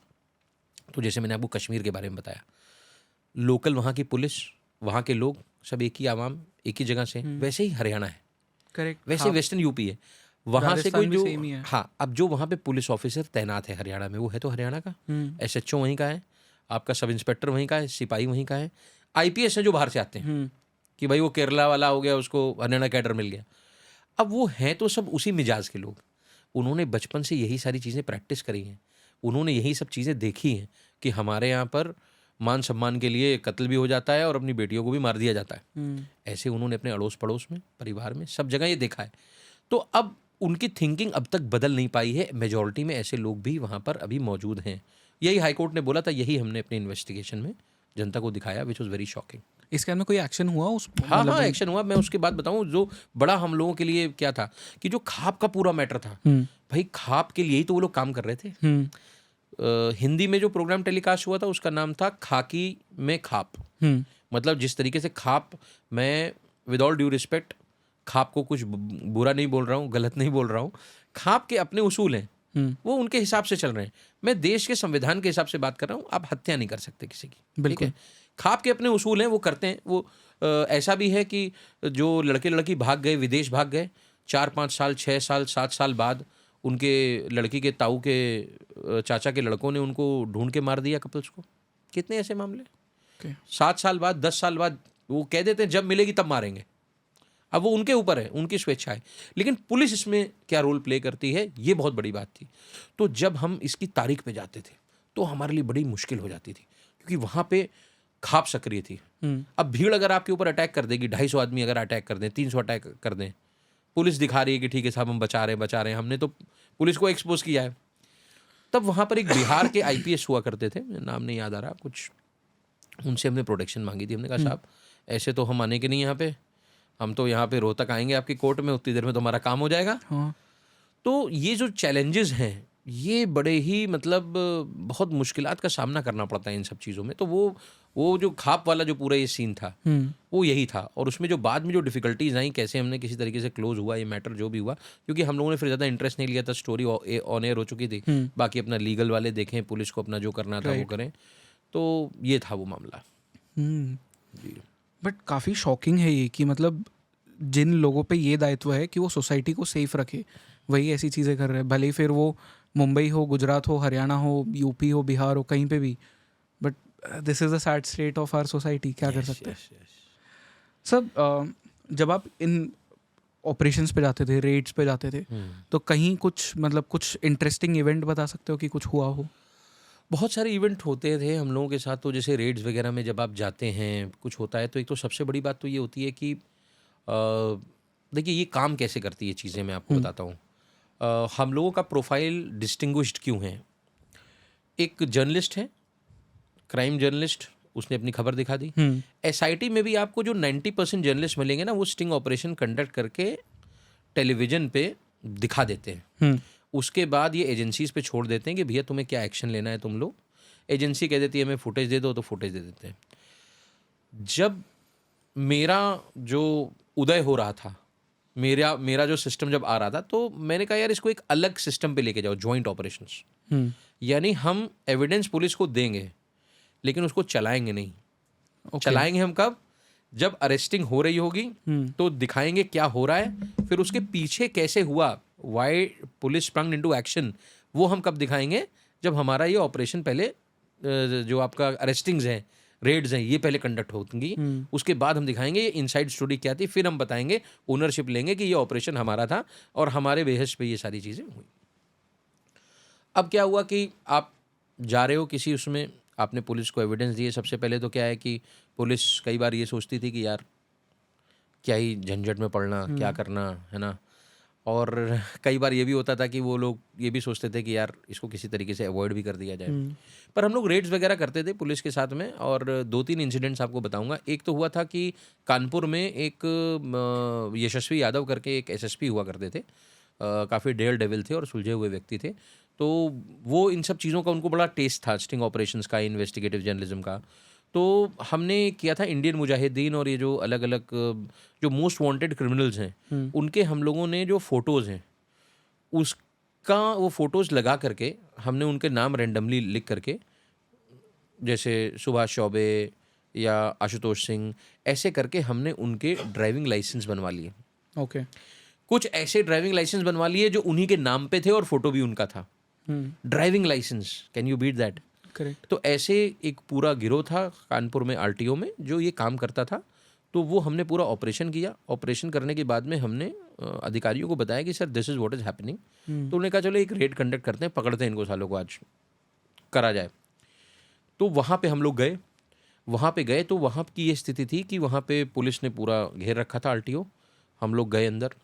A: तो जैसे मैंने आपको कश्मीर के बारे में बताया, लोकल वहाँ की पुलिस, वहाँ के लोग सब एक ही आवाम, एक ही जगह से, वैसे ही हरियाणा है,
B: करेक्ट,
A: वैसे वेस्टर्न UP है। वहाँ से कोई
B: राजस्थान भी
A: जो
B: सेम ही है।
A: हाँ, अब जो वहाँ पे पुलिस ऑफिसर तैनात है हरियाणा में, वो है तो हरियाणा का, SHO वहीं का है, आपका सब इंस्पेक्टर वहीं का है, सिपाही वहीं का है, IPS है जो बाहर से आते हैं कि भाई वो केरला वाला हो गया, उसको हरियाणा कैडर मिल गया। अब वो हैं तो सब उसी मिजाज के लोग, उन्होंने बचपन से यही सारी चीज़ें प्रैक्टिस करी हैं, उन्होंने यही सब चीज़ें देखी हैं कि हमारे यहाँ पर मान सम्मान के लिए कत्ल भी हो जाता है और अपनी बेटियों को भी मार दिया जाता है। ऐसे उन्होंने अपने अड़ोस पड़ोस में, परिवार में, सब जगह ये देखा है। तो अब उनकी थिंकिंग अब तक बदल नहीं पाई है। मेजॉरिटी में ऐसे लोग भी वहाँ पर अभी मौजूद हैं। यही हाईकोर्ट ने बोला था, यही हमने अपने इन्वेस्टिगेशन में जनता को दिखाया, विच वॉज वेरी शॉकिंग।
B: इसके अंदर कोई एक्शन हुआ उस?
A: हाँ हाँ, एक्शन हुआ। मैं उसके बाद बताऊँ, जो बड़ा हम लोगों के लिए क्या था कि जो खाप का पूरा मैटर था, भाई खाप के लिए ही तो वो लोग काम कर रहे थे। हिंदी में जो प्रोग्राम टेलीकास्ट हुआ था उसका नाम था खाकी में खाप। मतलब जिस तरीके से खाप, मैं विद ऑल ड्यू रिस्पेक्ट खाप को कुछ बुरा नहीं बोल रहा हूँ, गलत नहीं बोल रहा हूँ, खाप के अपने उसूल हैं, वो उनके हिसाब से चल रहे हैं। मैं देश के संविधान के हिसाब से बात कर रहा हूँ। आप हत्या नहीं कर सकते किसी की, ठीक है। खाप के अपने उसूल हैं, वो करते हैं। वो ऐसा भी है कि जो लड़के लड़की भाग गए, विदेश भाग गए, 4-5 साल, 6 साल, 7 साल बाद उनके लड़की के ताऊ के चाचा के लड़कों ने उनको ढूंढ के मार दिया कपल्स को। कितने ऐसे मामले 7 साल बाद, 10 साल बाद वो कह देते हैं जब मिलेगी तब मारेंगे। अब वो उनके ऊपर है, उनकी स्वेच्छा है। लेकिन पुलिस इसमें क्या रोल प्ले करती है, ये बहुत बड़ी बात थी। तो जब हम इसकी तारीख पे जाते थे तो हमारे लिए बड़ी मुश्किल हो जाती थी, क्योंकि वहाँ पे खाप सक्रिय थी। अब भीड़ अगर आपके ऊपर अटैक कर देगी, 250 आदमी अगर अटैक कर दें, 300 अटैक कर दें, पुलिस दिखा रही है कि ठीक है साहब हम बचा रहे हैं, हमने तो पुलिस को एक्सपोज किया है। तब वहाँ पर एक बिहार के आईपीएस हुआ करते थे, नाम नहीं याद आ रहा कुछ, उनसे हमने प्रोटेक्शन मांगी थी। हमने कहा साहब ऐसे तो हम आने के नहीं यहाँ पे, हम तो यहाँ पे रोहतक आएंगे आपकी कोर्ट में, उतनी देर में तो हमारा काम हो जाएगा।
B: हाँ।
A: तो ये जो चैलेंजेस हैं ये बड़े ही मतलब बहुत मुश्किलात का सामना करना पड़ता है इन सब चीज़ों में। तो वो जो खाप वाला जो पूरा ये सीन था वो यही था। और उसमें जो बाद में जो डिफ़िकल्टीज आई, कैसे हमने किसी तरीके से क्लोज हुआ ये मैटर जो भी हुआ, क्योंकि हम लोगों ने फिर ज़्यादा इंटरेस्ट नहीं लिया था, स्टोरी ऑन एयर हो चुकी थी, बाकी अपना लीगल वाले देखें, पुलिस को अपना जो करना था वो करें। तो ये था वो मामला जी।
B: बट काफ़ी शॉकिंग है ये कि मतलब जिन लोगों पे ये दायित्व है कि वो सोसाइटी को सेफ रखे, वही ऐसी चीज़ें कर रहे हैं। भले ही फिर वो मुंबई हो, गुजरात हो, हरियाणा हो, यूपी हो, बिहार हो, कहीं पे भी। But this is the sad state of our society. क्या कर सकते हैं सब। जब आप इन ऑपरेशंस पे जाते थे, रेड्स पे जाते थे, तो कहीं कुछ मतलब कुछ इंटरेस्टिंग इवेंट बता सकते हो कि कुछ हुआ हो?
A: बहुत सारे इवेंट होते थे हम लोगों के साथ। तो जैसे रेड्स वगैरह में जब आप जाते हैं, कुछ होता है, तो एक तो सबसे बड़ी बात तो ये होती है कि देखिए ये काम कैसे करती है चीज़ें, मैं आपको बताता हूँ। हम लोगों का प्रोफाइल डिस्टिंग्विश्ड क्यों है। एक जर्नलिस्ट है, क्राइम जर्नलिस्ट, उसने अपनी खबर दिखा दी। एसआईटी में भी आपको जो 90% जर्नलिस्ट मिलेंगे ना, वो स्टिंग ऑपरेशन कंडक्ट करके टेलीविज़न पे दिखा देते हैं। उसके बाद ये एजेंसीज पे छोड़ देते हैं कि भैया तुम्हें क्या एक्शन लेना है तुम लोग। एजेंसी कह देती है हमें फुटेज दे दो, तो फुटेज दे देते हैं। जब मेरा जो उदय हो रहा था, मेरा जो सिस्टम जब आ रहा था, तो मैंने कहा यार इसको एक अलग सिस्टम पे लेके जाओ, जॉइंट ऑपरेशंस। यानी हम एविडेंस पुलिस को देंगे लेकिन उसको चलाएंगे नहीं। चलाएंगे हम कब? जब अरेस्टिंग हो रही होगी तो दिखाएंगे क्या हो रहा है, फिर उसके पीछे कैसे हुआ, why police sprung into action, वो हम कब दिखाएंगे? जब हमारा ये ऑपरेशन पहले जो आपका अरेस्टिंग्स हैं, रेड्स हैं, ये पहले कंडक्ट होंगी। उसके बाद हम दिखाएंगे ये इनसाइड स्टोरी क्या थी, फिर हम बताएंगे, ओनरशिप लेंगे कि ये ऑपरेशन हमारा था और हमारे बेहस पे ये सारी चीज़ें हुई। अब क्या हुआ कि आप जा रहे हो किसी उसमें, आपने पुलिस को एविडेंस दिए। सबसे पहले तो क्या है कि पुलिस कई बार ये सोचती थी कि यार क्या ही झंझट में पड़ना, क्या करना है ना। और कई बार ये भी होता था कि वो लोग ये भी सोचते थे कि यार इसको किसी तरीके से अवॉइड भी कर दिया जाए। पर हम लोग रेड्स वगैरह करते थे पुलिस के साथ में। और 2-3 इंसिडेंट्स आपको बताऊंगा। एक तो हुआ था कि कानपुर में एक यशस्वी यादव करके एक एसएसपी हुआ करते थे, काफ़ी डेयर डेविल थे और सुलझे हुए व्यक्ति थे। तो वो इन सब चीज़ों का उनको बड़ा टेस्ट था, स्टिंग ऑपरेशंस का, इन्वेस्टिगेटिव जर्नलिज्म का। तो हमने किया था इंडियन मुजाहिदीन और ये जो अलग अलग जो मोस्ट वांटेड क्रिमिनल्स हैं उनके हम लोगों ने जो फ़ोटोज़ हैं उसका वो फ़ोटोज़ लगा करके हमने उनके नाम रेंडमली लिख करके, जैसे सुभाष चौबे या आशुतोष सिंह, ऐसे करके हमने उनके ड्राइविंग लाइसेंस बनवा लिए।
B: ओके।
A: कुछ ऐसे ड्राइविंग लाइसेंस बनवा लिए जो उन्हीं के नाम पे थे और फोटो भी उनका था। Driving licence, can you beat that?
B: Correct.
A: तो ऐसे एक पूरा गिरोह था कानपुर में आरटीओ में जो ये काम करता था। तो वो हमने पूरा ऑपरेशन किया। ऑपरेशन करने के बाद में हमने अधिकारियों को बताया कि sir this is what is happening. तो उन्होंने कहा चलो एक रेड कंडक्ट करते हैं, पकड़ते हैं इनको सालों को, आज करा जाए। तो वहाँ पे हम लोग गए। वहाँ पे गए तो वहाँ की ये स्थिति थी कि वहाँ पे पुलिस ने पूरा घेर रखा था आरटीओ। हम लोग गए अंदर,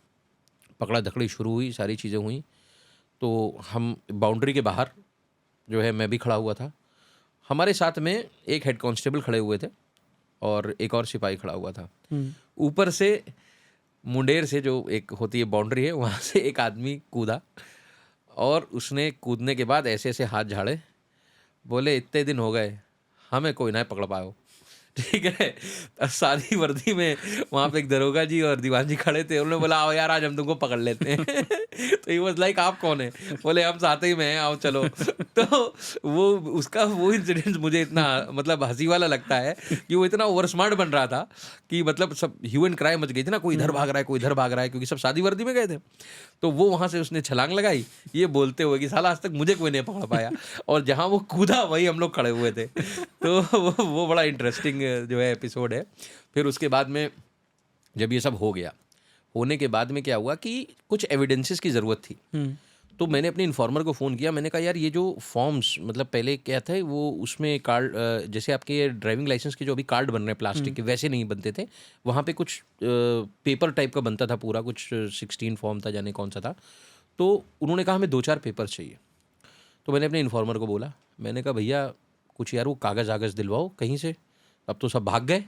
A: पकड़ा धकड़ी शुरू हुई, सारी चीज़ें हुई। तो हम बाउंड्री के बाहर जो है मैं भी खड़ा हुआ था, हमारे साथ में एक हेड कांस्टेबल खड़े हुए थे और एक और सिपाही खड़ा हुआ था। ऊपर से मुंडेर से जो एक होती है बाउंड्री है, वहाँ से एक आदमी कूदा और उसने कूदने के बाद ऐसे ऐसे हाथ झाड़े, बोले इतने दिन हो गए हमें कोई ना पकड़ पाओ। ठीक है। सादी वर्दी में वहाँ पे एक दरोगा जी और दीवान जी खड़े थे। उन्होंने बोला आओ यार आज हम तुमको पकड़ लेते हैं। तो ही वाज लाइक आप कौन है? बोले हम साथ ही में हैं, आओ चलो। तो वो उसका वो इंसिडेंट मुझे इतना मतलब हंसी वाला लगता है कि वो इतना ओवर स्मार्ट बन रहा था कि मतलब सब ह्यू एंड क्राई मच गई थी ना, कोई इधर भाग रहा है कोई इधर भाग रहा है, क्योंकि सब सादी वर्दी में गए थे। तो वो वहाँ से उसने छलांग लगाई ये बोलते हुए कि साला आज तक मुझे कोई नहीं पकड़ पाया, और जहाँ वो कूदा वही हम लोग खड़े हुए थे। तो वो बड़ा इंटरेस्टिंग जो है एपिसोड है। फिर उसके बाद में जब ये सब हो गया, होने के बाद में क्या हुआ कि कुछ एविडेंसेस की ज़रूरत थी। तो मैंने अपने इन्फॉर्मर को फ़ोन किया। मैंने कहा यार ये जो फॉर्म्स, मतलब पहले क्या था वो उसमें कार्ड, जैसे आपके ड्राइविंग लाइसेंस के जो अभी कार्ड बन रहे हैं प्लास्टिक के, वैसे नहीं बनते थे। वहाँ पे कुछ पेपर टाइप का बनता था पूरा, कुछ 16 फॉर्म था, जाने कौन सा था। तो उन्होंने कहा हमें 2-4 पेपर चाहिए। तो मैंने अपने इन्फॉर्मर को बोला, मैंने कहा भैया कुछ यार वो कागज़ आगज़ दिलवाओ कहीं से, अब तो सब भाग गए,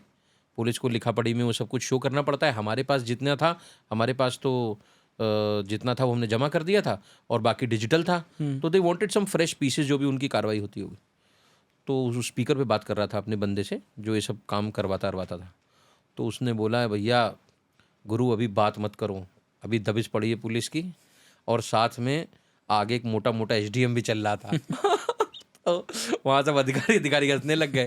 A: पुलिस को लिखा पढ़ी में वो सब कुछ शो करना पड़ता है, हमारे पास जितना था, हमारे पास तो जितना था वो हमने जमा कर दिया था और बाकी डिजिटल था, तो they wanted some fresh pieces जो भी उनकी कार्रवाई होती होगी। तो उस स्पीकर पे बात कर रहा था अपने बंदे से जो ये सब काम करवाता था, तो उसने बोला भैया गुरु अभी बात मत करो, अभी दबिश पड़ी है पुलिस की और साथ में आगे एक मोटा मोटा एसडीएम भी चल रहा था। तो वहाँ सब अधिकारी हंसने लग गए।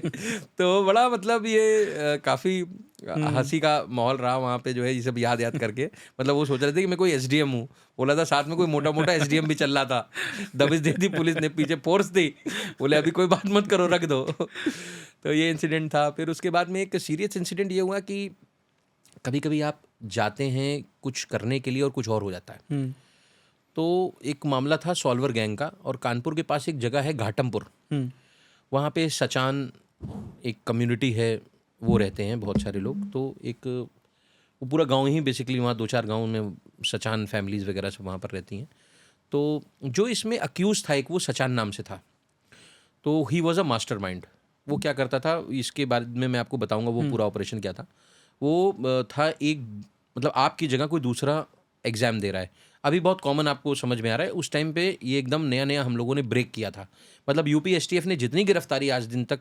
A: तो बड़ा मतलब ये काफ़ी हंसी का माहौल रहा वहाँ पे जो है ये सब याद करके। मतलब वो सोच रहे थे कि मैं कोई एसडीएम हूँ, बोला था साथ में कोई मोटा मोटा एसडीएम भी चल रहा था, दबिश दे दी पुलिस ने, पीछे फोर्स दी, बोले अभी कोई बात मत करो, रख दो। तो ये इंसिडेंट था। फिर उसके बाद में एक सीरियस इंसिडेंट ये हुआ कि कभी कभी आप जाते हैं कुछ करने के लिए और कुछ और हो जाता है। तो एक मामला था सॉल्वर गैंग का, और कानपुर के पास एक जगह है घाटमपुर, वहाँ पे सचान एक कम्युनिटी है, वो रहते हैं बहुत सारे लोग। तो एक वो पूरा गांव ही बेसिकली, वहाँ 2-4 गांव में सचान फैमिलीज़ वगैरह सब वहाँ पर रहती हैं। तो जो इसमें अक्यूज़ था एक, वो सचान नाम से था। तो ही वॉज अ मास्टरमाइंड। वो क्या करता था, इसके बारे में मैं आपको बताऊंगा वो पूरा ऑपरेशन क्या था। वो था एक, मतलब आपकी जगह कोई दूसरा एग्ज़ाम दे रहा है, अभी बहुत कॉमन आपको समझ में आ रहा है, उस टाइम पे ये एकदम नया नया हम लोगों ने ब्रेक किया था। मतलब यूपी एसटीएफ ने जितनी गिरफ्तारी आज दिन तक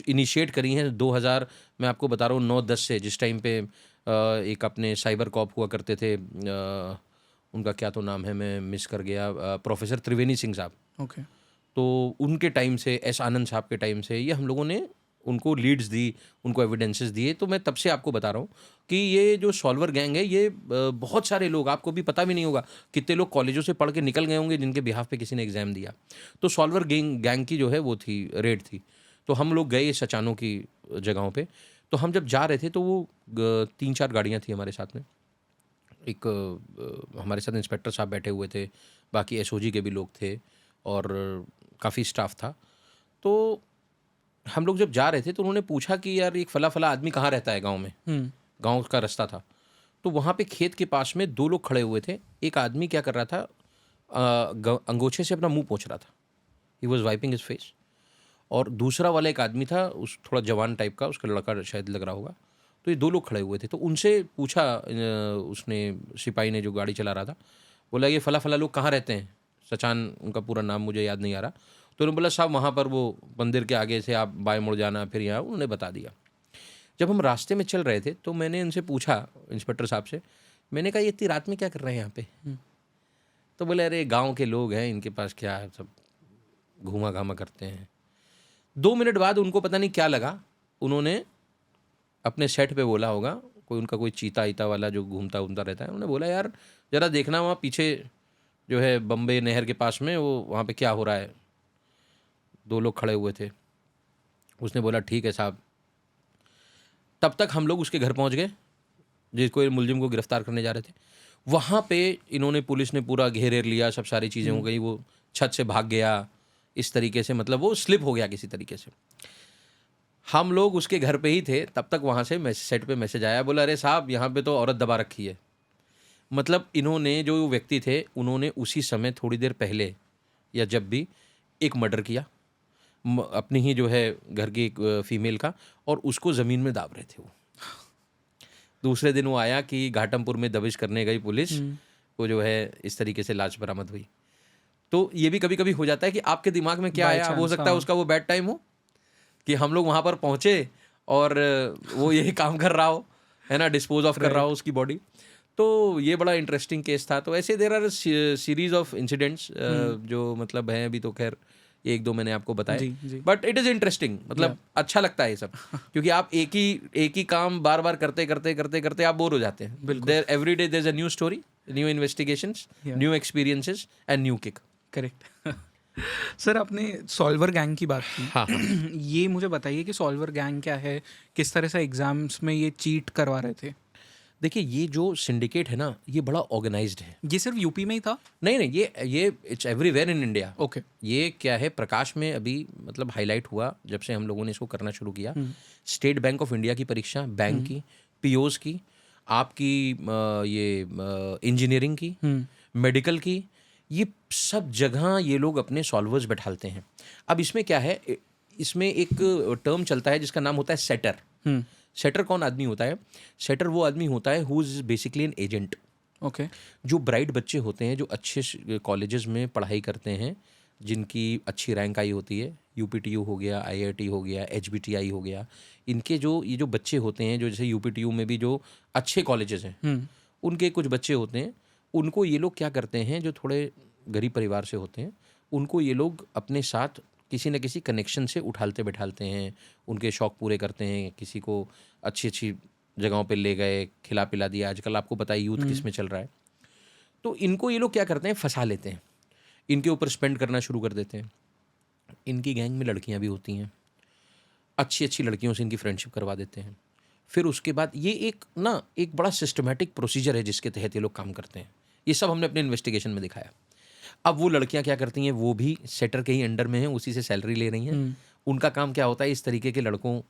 A: इनिशिएट करी हैं 2000, मैं आपको बता रहा हूँ 9-10 से, जिस टाइम पे एक अपने साइबर कॉप हुआ करते थे, उनका क्या तो नाम है, मैं मिस कर गया, प्रोफेसर त्रिवेणी सिंह साहब।
B: ओके।
A: तो उनके टाइम से, एस आनंद साहब के टाइम से, ये हम लोगों ने उनको लीड्स दी, उनको एविडेंसेस दिए। तो मैं तब से आपको बता रहा हूँ कि ये जो सॉल्वर गैंग है, ये बहुत सारे लोग, आपको भी पता भी नहीं होगा कितने लोग कॉलेजों से पढ़ के निकल गए होंगे जिनके बिहाफ पे किसी ने एग्ज़ाम दिया। तो सॉल्वर गैंग की जो है वो थी, रेड थी। तो हम लोग गए सचानों की जगहों पे। तो हम जब जा रहे थे तो वो 3-4 गाड़ियाँ थी हमारे साथ में। एक हमारे साथ इंस्पेक्टर साहब बैठे हुए थे, बाकी एसओजी के भी लोग थे और काफ़ी स्टाफ था। तो हम लोग जब जा रहे थे तो उन्होंने पूछा कि यार एक फला फला आदमी कहाँ रहता है गांव में। गांव का रास्ता था, तो वहाँ पे खेत के पास में 2 लोग खड़े हुए थे। एक आदमी क्या कर रहा था, अंगोछे से अपना मुंह पोंछ रहा था, he was wiping his face. और दूसरा वाला एक आदमी था, उस थोड़ा जवान टाइप का, उसका लड़का शायद लग रहा होगा। तो ये 2 लोग खड़े हुए थे। तो उनसे पूछा उसने, सिपाही ने जो गाड़ी चला रहा था, बोला ये फला फला लोग कहाँ रहते हैं, सचान उनका पूरा नाम मुझे याद नहीं आ रहा। तो उन्होंने बोला साहब वहाँ पर वो मंदिर के आगे से आप बाएं मुड़ जाना, फिर यहाँ, उन्होंने बता दिया। जब हम रास्ते में चल रहे थे तो मैंने इनसे पूछा, इंस्पेक्टर साहब से, मैंने कहा ये इतनी रात में क्या कर रहे हैं यहाँ पे? तो बोले अरे गांव के लोग हैं, इनके पास क्या है, सब घूमा घामा करते हैं। 2 मिनट बाद उनको पता नहीं क्या लगा, उन्होंने अपने सेट पे बोला होगा, कोई उनका कोई चीता ईता वाला जो घूमता घूमता रहता है, उन्होंने बोला यार ज़रा देखना वहाँ पीछे जो है बम्बे नहर के पास में, वो वहाँ पे क्या हो रहा है। 2 लोग खड़े हुए थे। उसने बोला ठीक है साहब। तब तक हम लोग उसके घर पहुँच गए जिसको मुलजिम को गिरफ्तार करने जा रहे थे। वहाँ पे इन्होंने, पुलिस ने पूरा घेर लिया, सब सारी चीज़ें हो गई, वो छत से भाग गया इस तरीके से, मतलब वो स्लिप हो गया किसी तरीके से। हम लोग उसके घर पे ही थे, तब तक वहाँ से सेट पे मैसेज आया, बोला अरे साहब यहाँ पे तो औरत दबा रखी है। मतलब इन्होंने, जो व्यक्ति थे, उन्होंने उसी समय थोड़ी देर पहले या जब भी एक मर्डर किया अपनी ही जो है घर की एक फीमेल का, और उसको ज़मीन में दाब रहे थे वो। दूसरे दिन वो आया कि घाटमपुर में दबिश करने गई पुलिस, वो जो है इस तरीके से लाश बरामद हुई। तो ये भी कभी कभी हो जाता है कि आपके दिमाग में क्या आया, हो सकता है उसका वो बैड टाइम हो कि हम लोग वहाँ पर पहुँचे और वो यही काम कर रहा हो, है ना, डिस्पोज ऑफ कर रहा हो उसकी बॉडी। तो ये बड़ा इंटरेस्टिंग केस था। तो ऐसे there are series of incidents जो मतलब हैं, अभी तो खैर 1-2 मैंने आपको बताए, बट इट इज़ इंटरेस्टिंग। मतलब अच्छा लगता है ये सब, क्योंकि आप एक ही काम बार बार करते करते करते करते आप बोर हो जाते हैं। There every day there is a new story, new investigations, new experiences and new kick.
B: Correct. Sir आपने सॉल्वर गैंग की बात की।
A: हाँ।
B: ये मुझे बताइए कि सॉल्वर गैंग क्या है, किस तरह से एग्जाम्स में ये चीट करवा रहे थे?
A: देखिए ये जो सिंडिकेट है ना, ये बड़ा ऑर्गेनाइज्ड है।
B: ये सिर्फ यूपी में ही था?
A: नहीं, ये it's everywhere in India.
B: Okay.
A: ये क्या है, प्रकाश में अभी मतलब हाईलाइट हुआ जब से हम लोगों ने इसको करना शुरू किया। स्टेट बैंक ऑफ इंडिया की परीक्षा, बैंक की, पीओज की, आपकी ये इंजीनियरिंग की, मेडिकल की, ये सब जगह ये लोग अपने सॉल्वर्स बैठालते हैं। अब इसमें क्या है, इसमें एक टर्म चलता है जिसका नाम होता है सेटर। सेटर कौन आदमी होता है? सेटर वो आदमी होता है who is basically an agent.
B: Okay.
A: जो ब्राइट बच्चे होते हैं, जो अच्छे कॉलेजेस में पढ़ाई करते हैं, जिनकी अच्छी रैंक आई होती है, यूपीटीयू हो गया, आईआईटी हो गया, एचबीटीआई हो गया, इनके जो ये जो बच्चे होते हैं, जो जैसे यूपीटीयू में भी जो अच्छे कॉलेजेस हैं, उनके कुछ बच्चे होते हैं, उनको ये लोग क्या करते हैं, जो थोड़े गरीब परिवार से होते हैं, उनको ये लोग अपने साथ किसी न किसी कनेक्शन से उठालते बैठालते हैं, उनके शौक़ पूरे करते हैं, किसी को अच्छी अच्छी जगहों पे ले गए, खिला पिला दिया। आजकल आपको पता है यूथ किस में चल रहा है। तो इनको ये लोग क्या करते हैं, फंसा लेते हैं, इनके ऊपर स्पेंड करना शुरू कर देते हैं। इनकी गैंग में लड़कियां भी होती हैं, अच्छी अच्छी लड़कियों से इनकी फ्रेंडशिप करवा देते हैं। फिर उसके बाद ये एक बड़ा सिस्टमेटिक प्रोसीजर है जिसके तहत ये लोग काम करते हैं। ये सब हमने अपने इन्वेस्टिगेशन में दिखाया। अब वो लड़कियां क्या करती हैं, वो भी सेटर के ही अंडर में हैं, उसी से सैलरी ले रही हैं। उनका काम क्या होता है, इस तरीके के लड़कों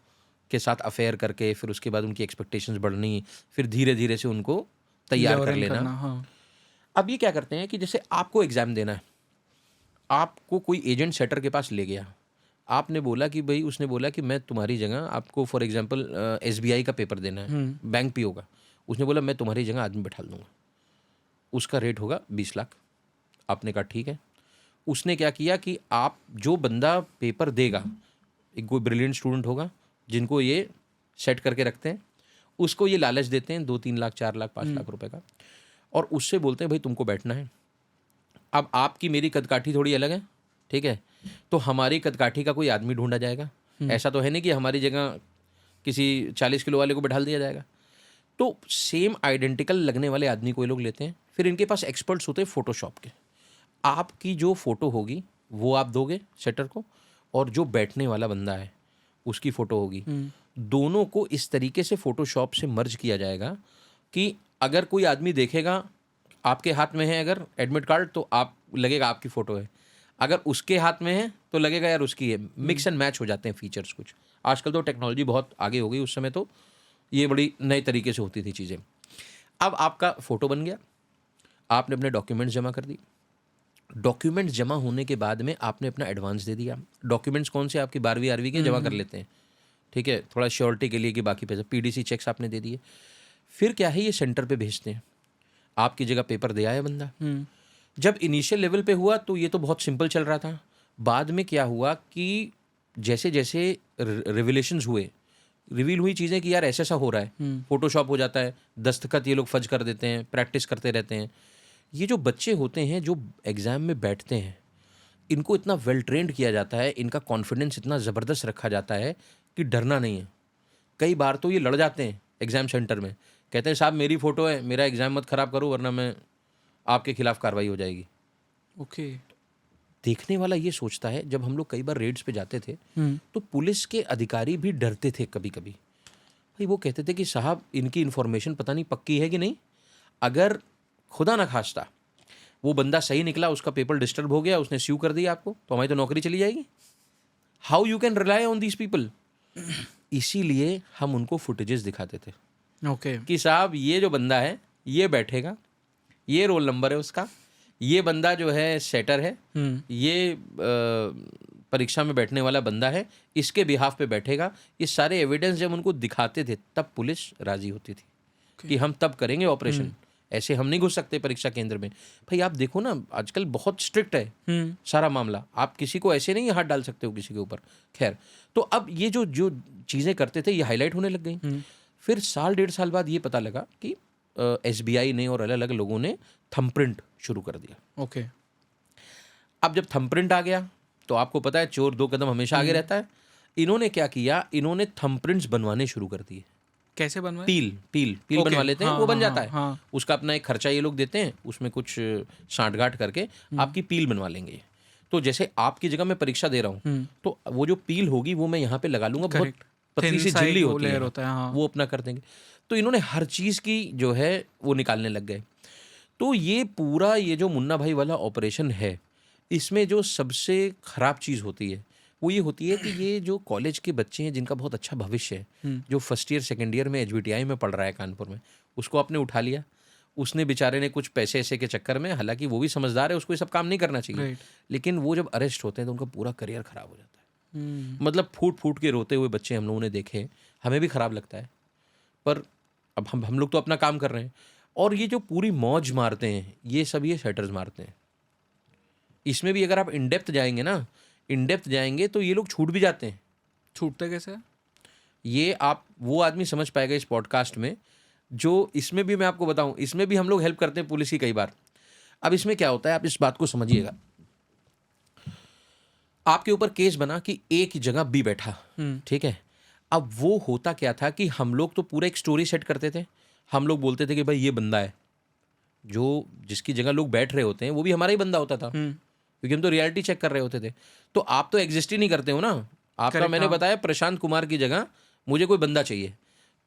A: के साथ अफेयर करके फिर उसके बाद उनकी एक्सपेक्टेशंस बढ़नी, फिर धीरे धीरे से उनको तैयार कर लेना।
B: हाँ।
A: अब ये क्या करते हैं कि जैसे आपको एग्ज़ाम देना है, आपको कोई एजेंट सेटर के पास ले गया, आपने बोला कि भाई, उसने बोला कि मैं तुम्हारी जगह, आपको फॉर एग्जांपल एसबीआई का पेपर देना है, बैंक पीओ का, उसने बोला मैं तुम्हारी जगह आदमी बैठा दूंगा, उसका रेट होगा 20 लाख। आपने कहा ठीक है। उसने क्या किया कि आप जो बंदा पेपर देगा, एक कोई ब्रिलियंट स्टूडेंट होगा जिनको ये सेट करके रखते हैं, उसको ये लालच देते हैं 2-3 लाख, 4 लाख, 5 लाख रुपए का, और उससे बोलते हैं भाई तुमको बैठना है। अब आपकी मेरी कदकाठी थोड़ी अलग है, ठीक है, तो हमारी कदकाठी का कोई आदमी ढूंढा जाएगा। ऐसा तो है नहीं कि हमारी जगह किसी 40 किलो वाले को बैठाल दिया जाएगा। तो सेम आइडेंटिकल लगने वाले आदमी को ये लोग लेते हैं। फिर इनके पास एक्सपर्ट्स होते हैं फोटोशॉप के। आपकी जो फोटो होगी वो आप दोगे सेटर को, और जो बैठने वाला बंदा है उसकी फ़ोटो होगी। दोनों को इस तरीके से फ़ोटोशॉप से मर्ज किया जाएगा कि अगर कोई आदमी देखेगा, आपके हाथ में है अगर एडमिट कार्ड, तो आप लगेगा आपकी फ़ोटो है, अगर उसके हाथ में है तो लगेगा यार उसकी है। मिक्स एंड मैच हो जाते हैं फीचर्स कुछ। आजकल तो टेक्नोलॉजी बहुत आगे हो गई, उस समय तो ये बड़ी नए तरीके से होती थी चीज़ें। अब आपका फ़ोटो बन गया, आपने अपने डॉक्यूमेंट्स जमा कर दी। डॉक्यूमेंट्स जमा होने के बाद में आपने अपना एडवांस दे दिया। डॉक्यूमेंट्स कौन से, आपकी 12वीं 8वीं के जमा कर लेते हैं, ठीक है, थोड़ा श्योरिटी के लिए कि बाकी पैसे, पीडीसी चेक्स आपने दे दिए। फिर क्या है, ये सेंटर पे भेजते हैं, आपकी जगह पेपर दे आया बंदा। जब इनिशियल लेवल पे हुआ तो ये तो बहुत सिंपल चल रहा था। बाद में क्या हुआ कि जैसे जैसे रिविलेशंस हुए, रिवील हुई चीज़ें कि यार ऐसा ऐसा हो रहा है, फोटोशॉप हो जाता है, दस्तखत ये लोग फर्ज कर देते हैं, प्रैक्टिस करते रहते हैं। ये जो बच्चे होते हैं जो एग्ज़ाम में बैठते हैं, इनको इतना वेल ट्रेंड किया जाता है, इनका कॉन्फिडेंस इतना ज़बरदस्त रखा जाता है कि डरना नहीं है। कई बार तो ये लड़ जाते हैं एग्ज़ाम सेंटर में, कहते हैं साहब मेरी फ़ोटो है, मेरा एग्ज़ाम मत ख़राब करो वरना मैं आपके खिलाफ कार्रवाई हो जाएगी।
B: ओके।
A: देखने वाला ये सोचता है, जब हम लोग कई बार रेड्स पे जाते थे तो पुलिस के अधिकारी भी डरते थे कभी कभी। भाई वो कहते थे कि साहब इनकी इन्फॉर्मेशन पता नहीं पक्की है कि नहीं, अगर खुदा ना खास्ता वो बंदा सही निकला, उसका पेपर डिस्टर्ब हो गया, उसने स्यू कर दिया आपको, तो हमारी तो नौकरी चली जाएगी। How you can rely on these people. इसीलिए हम उनको फुटेजेस दिखाते थे
B: ओके।
A: कि साहब ये जो बंदा है ये बैठेगा, ये रोल नंबर है उसका, ये बंदा जो है सेटर है, ये परीक्षा में बैठने वाला बंदा है, इसके बिहाफ पे बैठेगा। ये सारे एविडेंस जब उनको दिखाते थे तब पुलिस राजी होती थी कि हम तब करेंगे ऑपरेशन, ऐसे हम नहीं घुस सकते परीक्षा केंद्र में। भाई आप देखो ना, आजकल बहुत स्ट्रिक्ट है सारा मामला, आप किसी को ऐसे नहीं हाथ डाल सकते हो किसी के ऊपर। खैर, तो अब ये जो जो चीज़ें करते थे ये हाईलाइट होने लग गई। फिर साल 1.5 साल बाद ये पता लगा कि एसबीआई ने और अलग अलग लोगों ने थंबप्रिंट शुरू कर दिया।
B: ओके।
A: अब जब थंबप्रिंट आ गया तो आपको पता है चोर 2 कदम हमेशा आगे रहता है। इन्होंने क्या किया, इन्होंने थंबप्रिंट्स बनवाने शुरू कर दिए।
B: कैसे बनवाए?
A: पील
B: Okay,
A: बनवा लेते हैं,
B: हाँ,
A: वो बन
B: हाँ,
A: जाता है।
B: हाँ।
A: उसका अपना एक खर्चा ये लोग देते हैं, उसमें कुछ साँठ-गाँठ करके आपकी पील बनवा लेंगे। तो जैसे आपकी जगह मैं परीक्षा दे रहा हूँ तो वो जो पील होगी वो मैं यहाँ पे लगा लूंगा, बहुत पतली सी झिल्ली होती है,
B: हाँ।
A: वो अपना कर देंगे। तो इन्होंने हर चीज़ की जो है वो निकालने लग गए। तो ये पूरा ये जो मुन्ना भाई वाला ऑपरेशन है, इसमें जो सबसे ख़राब चीज़ होती है वो ये होती है कि ये जो कॉलेज के बच्चे हैं जिनका बहुत अच्छा भविष्य है, जो फर्स्ट ईयर सेकेंड ईयर में एचबीटीआई में पढ़ रहा है कानपुर में, उसको आपने उठा लिया, उसने बेचारे ने कुछ पैसे ऐसे के चक्कर में, हालांकि वो भी समझदार है, उसको ये सब काम नहीं करना चाहिए,
B: Right.
A: लेकिन वो जब अरेस्ट होते हैं तो उनका पूरा करियर खराब हो जाता है।
B: हम्म,
A: फूट फूट के रोते हुए बच्चे हम लोगों ने देखे, हमें भी खराब लगता है, पर अब हम लोग तो अपना काम कर रहे हैं। और ये जो पूरी मौज मारते हैं, ये सब ये सेटर्स मारते हैं। इसमें भी अगर आप इन डेप्थ जाएंगे ना, इन डेप्थ जाएंगे तो ये लोग छूट भी जाते हैं।
B: छूटते कैसे है?
A: ये आप वो आदमी समझ पाएगा इस पॉडकास्ट में, जो इसमें भी मैं आपको बताऊं, इसमें भी हम लोग हेल्प करते हैं पुलिस की कई बार। अब इसमें क्या होता है, आप इस बात को समझिएगा। आपके ऊपर केस बना कि ए की जगह बी बैठा, ठीक है। अब वो होता क्या था कि हम लोग तो पूरा एक स्टोरी सेट करते थे। हम लोग बोलते थे कि भाई ये बंदा है, जो जिसकी जगह लोग बैठ रहे होते हैं वो भी हमारा ही बंदा होता था, क्योंकि हम तो रियलिटी चेक कर रहे होते थे। तो आप तो एग्जिस्ट ही नहीं करते हो ना। आपका
B: Correct,
A: मैंने
B: हाँ।
A: बताया प्रशांत कुमार की जगह मुझे कोई बंदा चाहिए,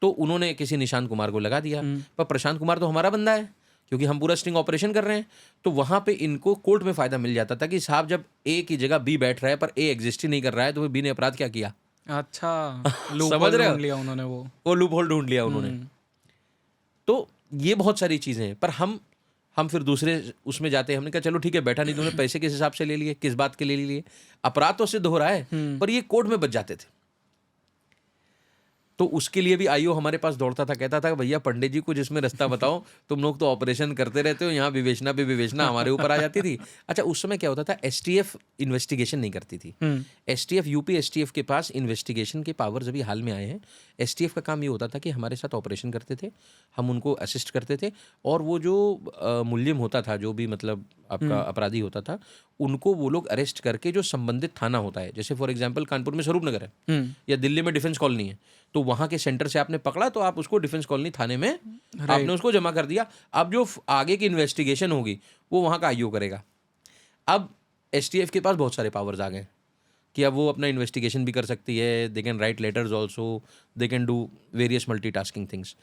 A: तो उन्होंने किसी निशांत कुमार को लगा दिया, पर प्रशांत कुमार तो हमारा बंदा है, क्योंकि हम पूरा स्टिंग ऑपरेशन कर रहे हैं। तो वहां पे इनको कोर्ट में फायदा मिल जाता था कि साहब जब ए की जगह बी बैठ रहा है पर ए एग्जिस्ट ही नहीं कर रहा है, तो फिर बी ने अपराध क्या किया।
B: अच्छा,
A: समझ
B: लूपहोल
A: रहे हो?
B: ढूंढ लिया उन्होंने
A: वो लूप होल ढूंढ लिया उन्होंने। तो ये बहुत सारी चीजें हैं, पर हम फिर दूसरे उसमें जाते हैं। हमने कहा चलो ठीक है, बैठा नहीं, तुमने पैसे किस हिसाब से ले लिए, किस बात के ले लिए, अपराध तो सिद्ध हो रहा है, पर ये कोर्ट में बच जाते थे। तो उसके लिए भी आईओ हमारे पास दौड़ता था, कहता था भैया पंडित जी को जिसमें रास्ता बताओ, तुम लोग तो ऑपरेशन करते रहते हो, यहाँ विवेचना पे विवेचना हमारे ऊपर आ जाती थी। अच्छा, उस समय क्या होता था, एसटीएफ इन्वेस्टिगेशन नहीं करती थी। एसटीएफ, यूपी एसटीएफ के पास इन्वेस्टिगेशन के पावर्स अभी हाल में आए हैं। एसटीएफ का काम ये होता था कि हमारे साथ ऑपरेशन करते थे, हम उनको असिस्ट करते थे, और वो जो मुल्जिम होता था, जो भी मतलब आपका अपराधी होता था, उनको वो लोग अरेस्ट करके जो संबंधित थाना होता है, जैसे फॉर एग्जांपल कानपुर में स्वरूप नगर है, या दिल्ली में डिफेंस कॉलोनी है, तो वहाँ के सेंटर से आपने पकड़ा तो आप उसको डिफेंस कॉलोनी थाने में आपने उसको जमा कर दिया। अब जो आगे की इन्वेस्टिगेशन होगी वो वहाँ का आईओ करेगा। अब एसटीएफ के पास बहुत सारे पावर्स आ गए कि अब वो अपना इन्वेस्टिगेशन भी कर सकती है, they can write letters also, they can do various multitasking things.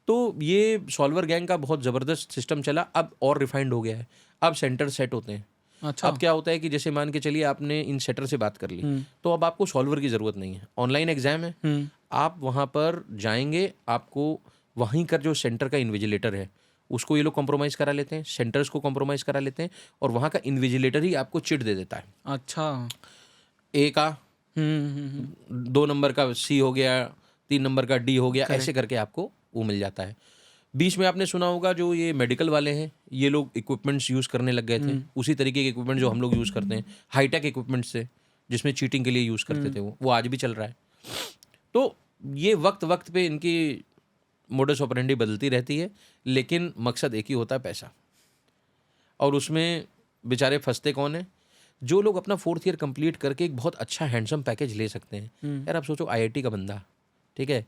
A: तो ये सॉल्वर गैंग का बहुत ज़बरदस्त सिस्टम चला, अब और रिफाइंड हो गया है। अब सेंटर सेट होते हैं।
B: अच्छा,
A: अब क्या होता है कि जैसे मान के चलिए आपने इन सेटर से बात कर ली, तो अब आपको सॉल्वर की ज़रूरत नहीं है, ऑनलाइन एग्जाम है, आप वहाँ पर जाएंगे, आपको वहीं का जो सेंटर का इन्विजिलेटर है उसको ये लोग कॉम्प्रोमाइज़ करा लेते हैं, सेंटर्स को कॉम्प्रोमाइज़ करा लेते हैं, और वहाँ का इन्विजिलेटर ही आपको चिट दे देता है।
B: अच्छा,
A: ए का 2 नंबर का सी हो गया, 3 नंबर का डी हो गया, ऐसे करके आपको वो मिल जाता है। बीच में आपने सुना होगा जो ये मेडिकल वाले हैं, ये लोग इक्विपमेंट्स यूज़ करने लग गए थे, उसी तरीके के इक्विपमेंट जो हम लोग यूज़ करते हैं, हाईटेक इक्विपमेंट्स से, जिसमें चीटिंग के लिए यूज़ करते थे, वो आज भी चल रहा है। तो ये वक्त वक्त पे इनकी मोडस ऑपरेंडी बदलती रहती है, लेकिन मकसद एक ही होता है, पैसा। और उसमें बेचारे फंसते कौन है, जो लोग अपना 4th ईयर कंप्लीट करके एक बहुत अच्छा हैंडसम पैकेज ले सकते हैं। यार आप सोचो, आईआईटी का बंदा, ठीक है,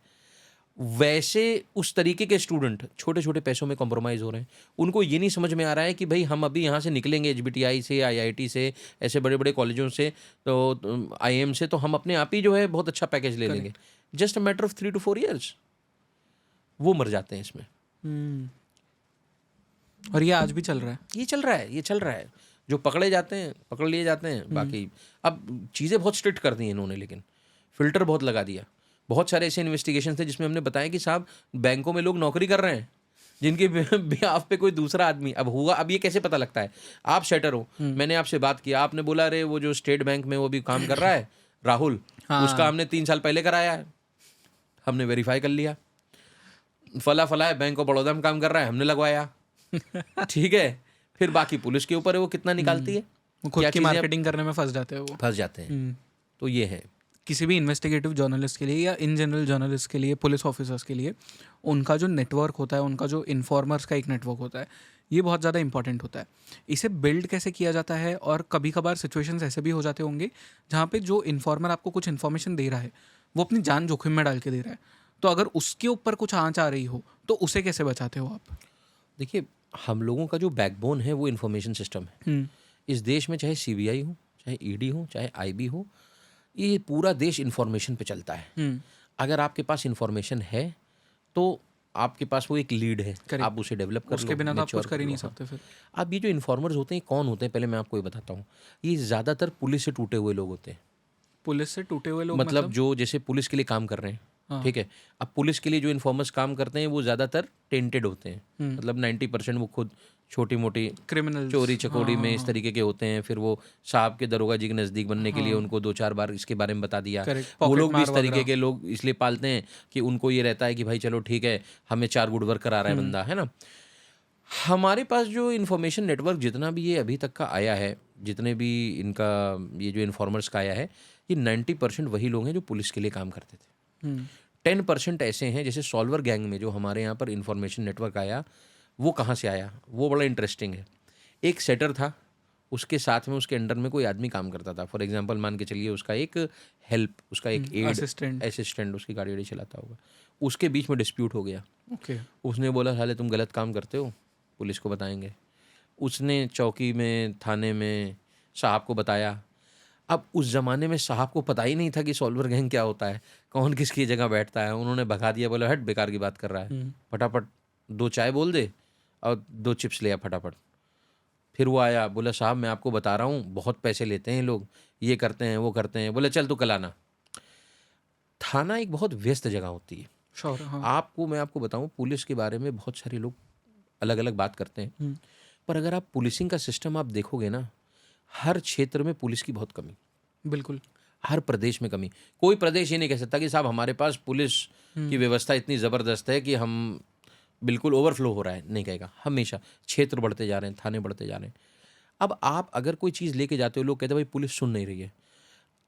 A: वैसे उस तरीके के स्टूडेंट छोटे छोटे पैसों में कॉम्प्रोमाइज़ हो रहे हैं। उनको ये नहीं समझ में आ रहा है कि भाई हम अभी यहाँ से निकलेंगे एचबीटीआई से, आईआईटी से, ऐसे बड़े बड़े कॉलेजों से, तो आईएम से, तो हम अपने आप ही जो है बहुत अच्छा पैकेज ले लेंगे। Just a matter of 3 to 4 years वो मर जाते हैं इसमें।
B: और ये आज भी चल रहा है।
A: ये चल रहा है। जो पकड़े जाते हैं, पकड़ लिए जाते हैं। बाकी अब चीज़ें बहुत स्ट्रिक्ट कर दी हैं इन्होंने, लेकिन फिल्टर बहुत लगा दिया। बहुत सारे ऐसे इन्वेस्टिगेशन थे जिसमें हमने बताया कि साहब बैंकों में लोग नौकरी कर रहे हैं जिनके बिहाफ पे कोई दूसरा आदमी अब हुआ। अब ये कैसे पता लगता है, आप सेटर हो, मैंने आपसे बात किया, आपने बोला अरे वो जो स्टेट बैंक में वो भी काम कर रहा है राहुल, उसका हमने 3 साल पहले कराया है, हमने वेरीफाई कर लिया। फला है बैंक ऑफ बड़ौदा में काम कर रहा है, हमने लगवाया। ठीक है, फिर बाकी पुलिस के ऊपर है वो कितना निकालती है,
B: वो खुद की मार्केटिंग करने में फंस जाते हैं, वो
A: फंस जाते हैं। तो ये है
B: किसी भी इन्वेस्टिगेटिव जर्नलिस्ट के लिए या इन जनरल जर्नलिस्ट के लिए, पुलिस ऑफिसर्स के लिए, उनका जो नेटवर्क होता है, उनका जो इन्फॉर्मर्स का एक नेटवर्क होता है, ये बहुत ज़्यादा इंपॉर्टेंट होता है। इसे बिल्ड कैसे किया जाता है, और कभी कभार सिचुएशंस ऐसे भी हो जाते होंगे जहाँ पे जो इन्फॉर्मर आपको कुछ इन्फॉर्मेशन दे रहा है वो अपनी जान जोखिम में डाल के दे रहा है, तो अगर उसके ऊपर कुछ आँच आ रही हो तो उसे कैसे बचाते हो आप?
A: देखिए, हम लोगों का जो बैकबोन है वो इन्फॉर्मेशन सिस्टम है। इस देश में चाहे सीबीआई हो, चाहे ईडी हो, चाहे आईबी हो, ये पूरा देश इन्फॉर्मेशन पे चलता है। अगर आपके पास इन्फॉर्मेशन है तो आपके पास वो एक लीड है, आप उसे डेवलप कर लो,
B: उसके बिना तो आप कुछ कर ही नहीं सकते। फिर
A: अब ये जो इन्फॉर्मर्स होते हैं कौन होते हैं, पहले मैं आपको ये बताता हूँ। ये ज़्यादातर पुलिस से टूटे हुए लोग होते हैं।
B: पुलिस से टूटे हुए लोग
A: मतलब जो जैसे पुलिस के लिए काम कर रहे हैं, ठीक है। अब पुलिस के लिए जो इन्फॉर्मर्स काम करते हैं वो ज़्यादातर टेंटेड होते हैं, मतलब 90% वो खुद छोटी मोटी
B: क्रिमिनल
A: चोरी चकोरी में इस तरीके के होते हैं। फिर वो साहब के दरोगा जी के नज़दीक बनने के लिए उनको 2-4 बार इसके बारे में बता दिया। वो लोग भी इस तरीके के लोग इसलिए पालते हैं कि उनको ये रहता है कि भाई चलो ठीक है, हमें 4 गुड वर्क करा रहा है बंदा, है ना। हमारे पास जो इन्फॉर्मेशन नेटवर्क जितना भी ये अभी तक का आया है, जितने भी इनका ये जो इन्फॉर्मर्स का आया है, ये 90% वही लोग हैं जो पुलिस के लिए काम करते थे। 10% ऐसे हैं, जैसे सॉल्वर गैंग में जो हमारे यहाँ पर इन्फॉर्मेशन नेटवर्क आया, वो कहाँ से आया, वो बड़ा इंटरेस्टिंग है। एक सेटर था, उसके साथ में उसके अंडर में कोई आदमी काम करता था। फॉर एग्जांपल मान के चलिए उसका एक हेल्प, उसका एक एड असिस्टेंट उसकी गाड़ी वाड़ी चलाता होगा, उसके बीच में डिस्प्यूट हो गया। उसने बोला साले तुम गलत काम करते हो, पुलिस को बताएंगे। उसने चौकी में, थाने में साहब को बताया। अब उस ज़माने में साहब को पता ही नहीं था कि सॉल्वर गैंग क्या होता है, कौन किसकी जगह बैठता है। उन्होंने भगा दिया, बोला हट बेकार की बात कर रहा है, फटाफट 2 चाय बोल दे और 2 चिप्स ले आ फटाफट। फिर वो आया, बोला साहब मैं आपको बता रहा हूँ, बहुत पैसे लेते हैं लोग, ये करते हैं वो करते हैं। बोले चल तू कल आना। थाना एक बहुत व्यस्त जगह होती है। मैं आपको बताऊँ, पुलिस के बारे में बहुत सारे लोग अलग अलग बात करते हैं, पर अगर आप पुलिसिंग का सिस्टम आप देखोगे ना, हर क्षेत्र में पुलिस की बहुत कमी,
B: बिल्कुल
A: हर प्रदेश में कमी। कोई प्रदेश ये नहीं कह सकता कि साहब हमारे पास पुलिस की व्यवस्था इतनी ज़बरदस्त है कि हम बिल्कुल ओवरफ्लो हो रहा है, नहीं कहेगा। हमेशा क्षेत्र बढ़ते जा रहे हैं, थाने बढ़ते जा रहे हैं। अब आप अगर कोई चीज़ लेके जाते हो, लोग कहते हैं भाई पुलिस सुन नहीं रही है।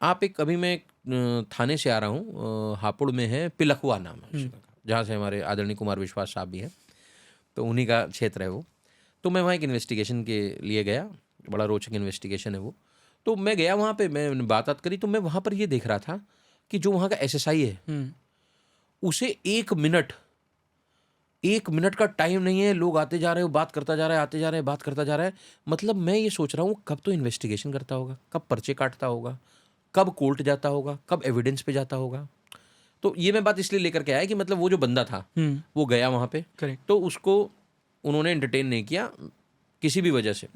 A: आप एक, अभी मैं थाने से आ रहा हूँ, हापुड़ में है पिलखुआ नाम है, जहाँ से हमारे आदरणीय कुमार विश्वास साहब भी हैं, तो उन्हीं का क्षेत्र है वो। तो मैं वहाँ एक इन्वेस्टिगेशन के लिए गया, बड़ा रोचक इन्वेस्टिगेशन है वो। तो मैं गया वहाँ पे, मैं बात करी, तो मैं वहाँ पर ये देख रहा था कि जो वहाँ का एसएसआई है, उसे 1 मिनट का टाइम नहीं है। लोग आते जा रहे हो, बात करता जा रहा है, आते जा रहे हैं, बात करता जा रहा है। मतलब मैं ये सोच रहा हूँ कब तो इन्वेस्टिगेशन करता होगा, कब पर्चे काटता होगा, कब कोर्ट जाता होगा, कब एविडेंस पे जाता होगा। तो ये मैं बात इसलिए लेकर के आया कि मतलब वो जो बंदा था वो गया वहाँ पे, तो उसको उन्होंने एंटरटेन नहीं किया किसी भी वजह से।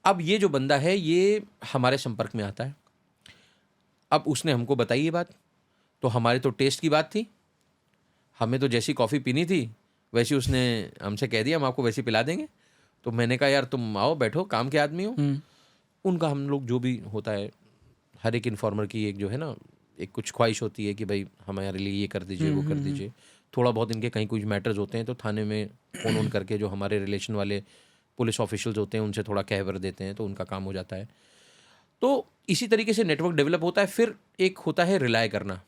A: अब ये जो बंदा है ये हमारे संपर्क में आता है। अब उसने हमको बताई ये बात, तो हमारे तो टेस्ट की बात थी, हमें तो जैसी कॉफ़ी पीनी थी वैसी उसने हमसे कह दिया हम आपको वैसी पिला देंगे। तो मैंने कहा यार तुम आओ बैठो, काम के आदमी हो। उनका हम लोग जो भी होता है, हर एक इन्फॉर्मर की एक जो है ना, एक कुछ ख्वाहिश होती है कि भाई हमारे लिए ये कर दीजिए, वो कर दीजिए। थोड़ा बहुत इनके कहीं कुछ मैटर्स होते हैं तो थाने में फ़ोन करके जो हमारे रिलेशन वाले पुलिस ऑफिशियल्स होते हैं उनसे थोड़ा कहवर देते हैं, तो उनका काम हो जाता है। तो इसी तरीके से नेटवर्क डेवलप होता है। फिर एक होता है रिलाय करना।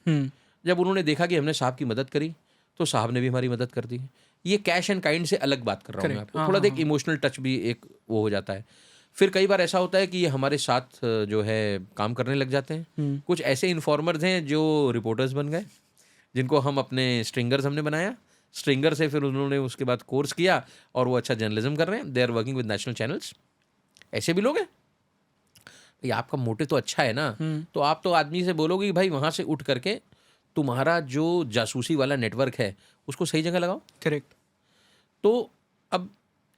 A: जब उन्होंने देखा कि हमने साहब की मदद करी तो साहब ने भी हमारी मदद कर दी। ये कैश एंड काइंड से अलग बात कर रहा हूँ मैं आपको, थोड़ा एक इमोशनल टच भी एक वो हो जाता है। फिर कई बार ऐसा होता है कि ये हमारे साथ जो है काम करने लग जाते हैं। कुछ ऐसे इन्फॉर्मर्स हैं जो रिपोर्टर्स बन गए, जिनको हम अपने स्ट्रिंगर्स हमने बनाया। स्ट्रिंगर से फिर उन्होंने उसके बाद कोर्स किया और वो अच्छा जर्नलिज्म कर रहे हैं, they are working with national channels. ऐसे भी लोग हैं। भाई आपका मोटिव तो अच्छा है ना, तो आप तो आदमी से बोलोगे कि भाई वहाँ से उठ करके तुम्हारा जो जासूसी वाला नेटवर्क है उसको सही जगह लगाओ।
B: करेक्ट।
A: तो अब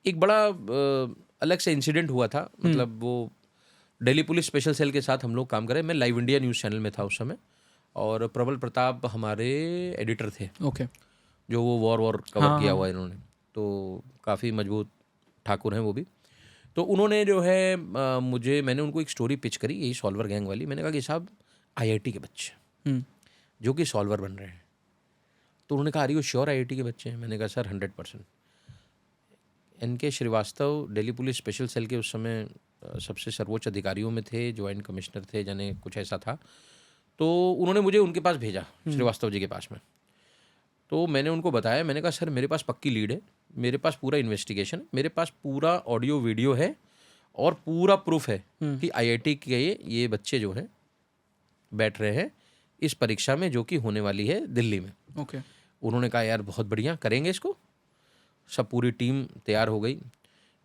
A: एक बड़ा अलग से इंसिडेंट हुआ था, मतलब वो दिल्ली पुलिस स्पेशल सेल के साथ हम लोग काम करें। मैं लाइव इंडिया न्यूज़ चैनल में था उस समय, और प्रबल प्रताप हमारे एडिटर थे।
B: ओके।
A: जो वो वॉर कवर किया हुआ इन्होंने, तो काफ़ी मजबूत ठाकुर हैं वो भी। तो उन्होंने जो है मैंने उनको एक स्टोरी पिच करी, यही सॉल्वर गैंग वाली। मैंने कहा कि साहब IIT के बच्चे जो कि सॉल्वर बन रहे हैं। तो उन्होंने कहा आर यू श्योर IIT के बच्चे हैं? मैंने कहा sir 100%। NK Srivastava Delhi police special cell के उस समय सबसे सर्वोच्च अधिकारियों में थे, ज्वाइंट कमिश्नर थे, जाने कुछ ऐसा था। तो उन्होंने मुझे उनके पास भेजा, श्रीवास्तव जी के पास में। तो मैंने उनको बताया, मैंने कहा सर मेरे पास पक्की लीड है, मेरे पास पूरा इन्वेस्टिगेशन है, मेरे पास पूरा ऑडियो वीडियो है और पूरा प्रूफ है कि IIT के ये बच्चे जो हैं बैठ रहे हैं इस परीक्षा में जो कि होने वाली है दिल्ली में।
B: ओके।
A: उन्होंने कहा यार बहुत बढ़िया, करेंगे इसको। सब पूरी टीम तैयार हो गई।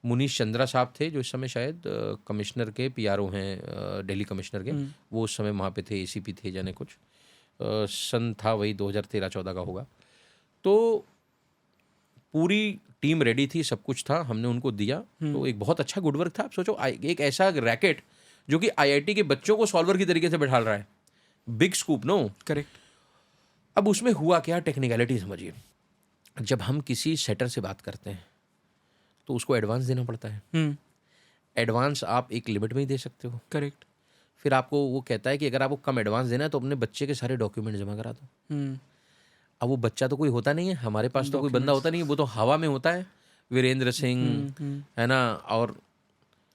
A: मुनीश चंद्रा साहब थे जो इस समय शायद कमिश्नर के PRO हैं, दिल्ली कमिश्नर के। वो उस समय वहाँ पे थे, ACP थे, जाने कुछ सन था वही 2013-14 का होगा। तो पूरी टीम रेडी थी, सब कुछ था, हमने उनको दिया। तो एक बहुत अच्छा गुड वर्क था। आप सोचो एक ऐसा रैकेट जो कि IIT के बच्चों को सॉल्वर की तरीके से बैठा रहा है, बिग स्कूप नो।
B: करेक्ट।
A: अब उसमें हुआ क्या, टेक्निकलिटी समझिए। जब हम किसी सेटर से बात करते हैं तो उसको एडवांस देना पड़ता है। एडवांस आप एक लिमिट में ही दे सकते हो।
B: करेक्ट।
A: फिर आपको वो कहता है कि अगर आपको कम एडवांस देना है तो अपने बच्चे के सारे डॉक्यूमेंट जमा करा दो। अब वो बच्चा तो कोई होता नहीं है, हमारे पास तो कोई बंदा होता नहीं है, वो तो हवा में होता है। वीरेंद्र सिंह है ना, और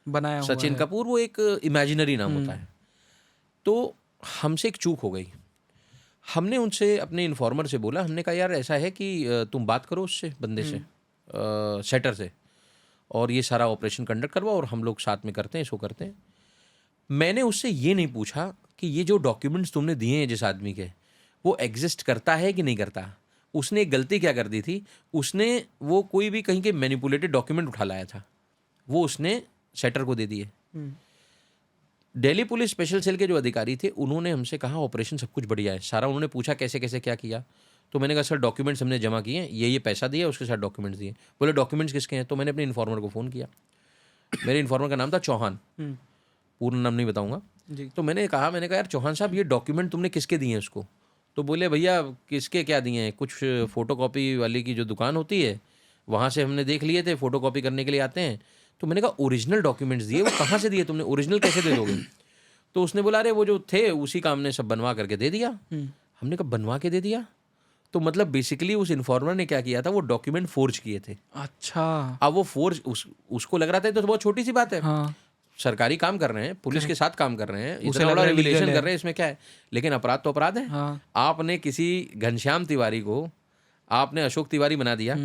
B: बनाया हुआ
A: सचिन
B: है।
A: कपूर, वो एक इमेजिनरी नाम होता है। तो हमसे एक चूक हो गई। हमने उनसे, अपने इन्फॉर्मर से बोला, हमने कहा यार ऐसा है कि तुम बात करो उससे, बंदे से, सेटर से, और ये सारा ऑपरेशन कंडक्ट करवाओ और हम लोग साथ में करते हैं, इसको करते हैं। मैंने उससे ये नहीं पूछा कि ये जो डॉक्यूमेंट्स तुमने दिए हैं जिस आदमी के, वो एग्जिस्ट करता है कि नहीं करता। उसने एक गलती क्या कर दी थी, उसने वो कोई भी कहीं के मैनिपुलेटेड डॉक्यूमेंट उठा लाया था, वो उसने सेटर को दे दिए। दिल्ली पुलिस स्पेशल सेल के जो अधिकारी थे उन्होंने हमसे कहा ऑपरेशन सब कुछ बढ़िया है, सारा उन्होंने पूछा कैसे कैसे क्या किया। तो मैंने कहा सर डॉक्यूमेंट्स हमने जमा किए हैं, ये पैसा दिया, उसके साथ डॉक्यूमेंट्स दिए। बोले डॉक्यूमेंट्स किसके हैं? तो मैंने अपने इन्फॉर्मर को फ़ोन किया। मेरे इन्फॉर्मर का नाम था चौहान, पूर्ण नाम नहीं बताऊंगा
B: जी।
A: तो मैंने कहा यार चौहान साहब ये डॉक्यूमेंट तुमने किसके दिए हैं उसको? तो बोले भैया किसके क्या दिए हैं, कुछ फ़ोटोकॉपी वाली की जो दुकान होती है वहाँ से हमने देख लिए थे, फ़ोटोकॉपी करने के लिए आते हैं। तो मैंने कहा ओरिजिनल डॉक्यूमेंट्स दिए, वो कहाँ से दिए तुमने, ओरिजिनल कैसे दे दोगे? तो उसने बोला अरे वो जो थे उसी का हमने सब बनवा करके दे दिया। हमने कहा बनवा के दे दिया? तो मतलब बेसिकली उस इन्फॉर्मर ने क्या किया था, वो डॉक्यूमेंट फोर्ज किए थे।
B: अच्छा।
A: अब वो फोर्ज उसको लग रहा था तो बहुत छोटी सी बात है,
B: हाँ।
A: सरकारी काम कर रहे हैं, पुलिस के साथ काम कर रहे हैं,
B: उसे
A: इतना
B: लग
A: बड़ा
B: रहा है
A: रेगुलेशन
B: legal है।
A: कर रहे हैं, इसमें क्या है? लेकिन अपराध तो अपराध है।
B: हाँ।
A: आपने किसी घनश्याम तिवारी को आपने अशोक तिवारी बना दिया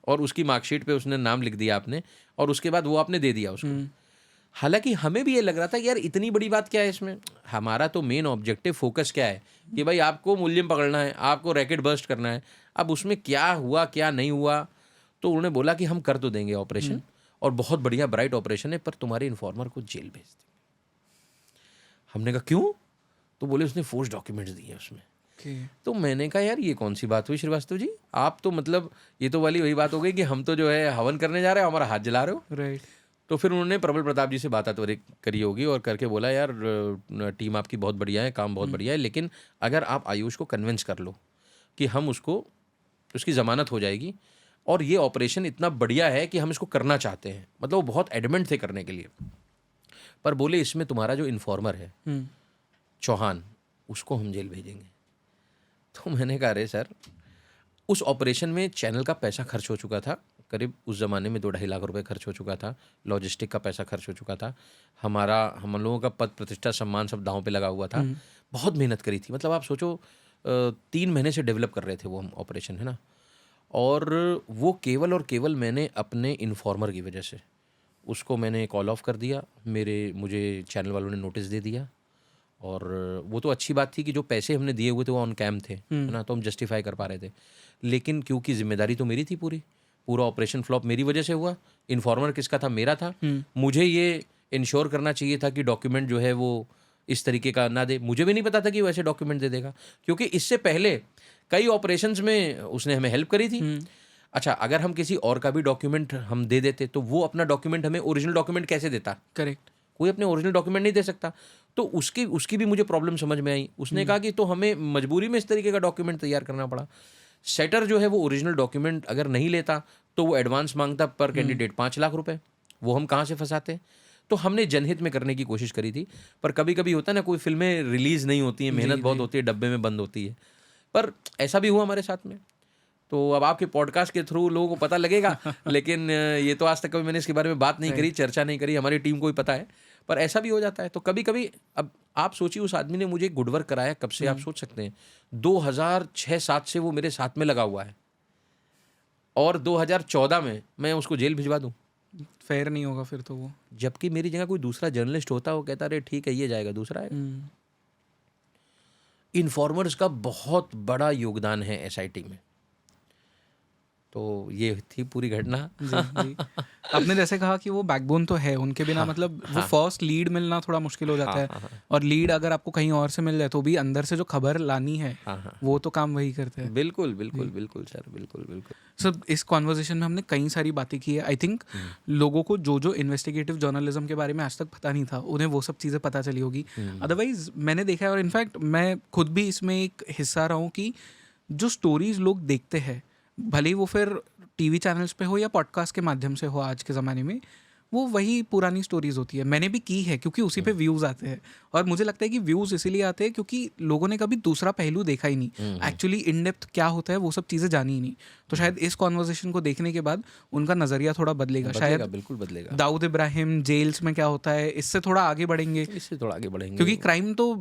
A: और उसकी मार्कशीट पे उसने नाम लिख दिया आपने, और उसके बाद वो आपने दे दिया उसको। हालांकि हमें भी ये लग रहा था यार इतनी बड़ी बात क्या है इसमें। हमारा तो मेन ऑब्जेक्टिव फोकस क्या है कि भाई आपको मूल्यम पकड़ना है, आपको रैकेट बर्स्ट करना है। अब उसमें क्या हुआ क्या नहीं हुआ, तो उन्होंने बोला कि हम कर तो देंगे ऑपरेशन, और बहुत बढ़िया ब्राइट ऑपरेशन है, पर तुम्हारे इन्फॉर्मर को जेल भेज देंगे। हमने कहा क्यों? तो बोले उसने फोर्स डॉक्यूमेंट्स दिए उसमें। तो मैंने कहा यार ये कौन सी बात हुई श्रीवास्तव जी, आप तो मतलब ये तो वाली वही बात हो गई कि हम तो जो है हवन करने जा रहे हो, हमारा हाथ जला रहे हो।
B: राइट।
A: तो फिर उन्होंने प्रबल प्रताप जी से बात करी होगी और करके बोला यार टीम आपकी बहुत बढ़िया है, काम बहुत बढ़िया है, लेकिन अगर आप आयुष को कन्विंस कर लो कि हम उसकी ज़मानत हो जाएगी और ये ऑपरेशन इतना बढ़िया है कि हम इसको करना चाहते हैं, मतलब वो बहुत एडमेंट थे करने के लिए, पर बोले इसमें तुम्हारा जो इन्फॉर्मर है चौहान, उसको हम जेल भेजेंगे। तो मैंने कहा अरे सर, उस ऑपरेशन में चैनल का पैसा खर्च हो चुका था, करीब उस ज़माने में 2-2.5 लाख रुपए खर्च हो चुका था, लॉजिस्टिक का पैसा खर्च हो चुका था, हम लोगों का पद प्रतिष्ठा सम्मान सब दांव पे लगा हुआ था। बहुत मेहनत करी थी, मतलब आप सोचो 3 महीने से डेवलप कर रहे थे वो हम ऑपरेशन, है ना। और वो केवल और केवल मैंने अपने इन्फॉर्मर की वजह से उसको मैंने कॉल ऑफ कर दिया। मुझे चैनल वालों ने नोटिस दे दिया, और वो तो अच्छी बात थी कि जो पैसे हमने दिए हुए थे वो ऑन कैम थे, है ना, तो हम जस्टिफाई कर पा रहे थे। लेकिन क्योंकि जिम्मेदारी तो मेरी थी, पूरा ऑपरेशन फ्लॉप मेरी वजह से हुआ। इन्फॉर्मर किसका था? मेरा था। मुझे ये इंश्योर करना चाहिए था कि डॉक्यूमेंट जो है वो इस तरीके का ना दे। मुझे भी नहीं पता था कि वो ऐसे डॉक्यूमेंट दे देगा, क्योंकि इससे पहले कई ऑपरेशंस में उसने हमें हेल्प करी थी। अच्छा, अगर हम किसी और का भी डॉक्यूमेंट हम दे देते तो वो अपना डॉक्यूमेंट हमें ओरिजिनल डॉक्यूमेंट कैसे देता?
B: करेक्ट।
A: कोई अपने ओरिजिनल डॉक्यूमेंट नहीं दे सकता। तो उसकी भी मुझे प्रॉब्लम समझ में आई। उसने कहा कि तो हमें मजबूरी में इस तरीके का डॉक्यूमेंट तैयार करना पड़ा। सेटर जो है वो ओरिजिनल डॉक्यूमेंट अगर नहीं लेता तो वो एडवांस मांगता पर कैंडिडेट 5 लाख रुपए, वो हम कहाँ से फंसाते? तो हमने जनहित में करने की कोशिश करी थी, पर कभी कभी होता है ना, कोई फिल्में रिलीज़ नहीं होती हैं, मेहनत बहुत होती है, डब्बे में बंद होती है, पर ऐसा भी हुआ हमारे साथ में। तो अब आपके पॉडकास्ट के थ्रू लोगों को पता लगेगा, लेकिन ये तो आज तक कभी मैंने इसके बारे में बात नहीं करी, चर्चा नहीं करी, हमारी टीम को ही पता है, पर ऐसा भी हो जाता है। तो कभी कभी, अब आप सोचिए उस आदमी ने मुझे गुड वर्क कराया कब से, आप सोच सकते हैं 2006-7 से वो मेरे साथ में लगा हुआ है, और 2014 में मैं उसको जेल भिजवा दूं?
B: फेयर नहीं होगा फिर तो वो।
A: जबकि मेरी जगह कोई दूसरा जर्नलिस्ट होता, वो कहता अरे ठीक है ये जाएगा, दूसरा आएगा। इन्फॉर्मर्स का बहुत बड़ा योगदान है एसआईटी में। तो ये थी पूरी घटना।
B: जी। आपने जैसे कहा कि वो बैकबोन तो है, उनके बिना मतलब वो फर्स्ट लीड मिलना थोड़ा मुश्किल हो जाता है, और लीड अगर आपको कहीं और से मिल जाए तो भी अंदर से जो खबर लानी है वो तो काम वही करते हैं।
A: बिल्कुल बिल्कुल बिल्कुल सर, बिल्कुल बिल्कुल
B: सर। इस कॉन्वर्सेशन में हमने कई सारी बातें की है। आई थिंक लोगों को जो इन्वेस्टिगेटिव जर्नलिज्म के बारे में आज तक पता नहीं था, उन्हें वो सब चीज़ें पता चली होगी। अदरवाइज मैंने देखा है, और इनफैक्ट मैं खुद भी इसमें एक हिस्सा रहा हूँ कि जो स्टोरीज लोग देखते हैं, भले ही वो फिर टीवी चैनल्स पे हो या पॉडकास्ट के माध्यम से हो आज के ज़माने में, वो वही पुरानी स्टोरीज होती है। मैंने भी की है क्योंकि उसी पे व्यूज़ आते हैं, और मुझे लगता है कि व्यूज़ इसीलिए आते हैं क्योंकि लोगों ने कभी दूसरा पहलू देखा ही नहीं, एक्चुअली इन डेप्थ क्या होता है वो सब चीज़ें जानी ही नहीं। तो शायद इस कॉन्वर्सेशन को देखने के बाद उनका नज़रिया थोड़ा बदलेगा, शायद
A: बिल्कुल बदलेगा।
B: दाऊद इब्राहिम जेल्स में क्या होता है इससे थोड़ा आगे बढ़ेंगे,
A: इससे थोड़ा आगे बढ़ेंगे
B: क्योंकि क्राइम तो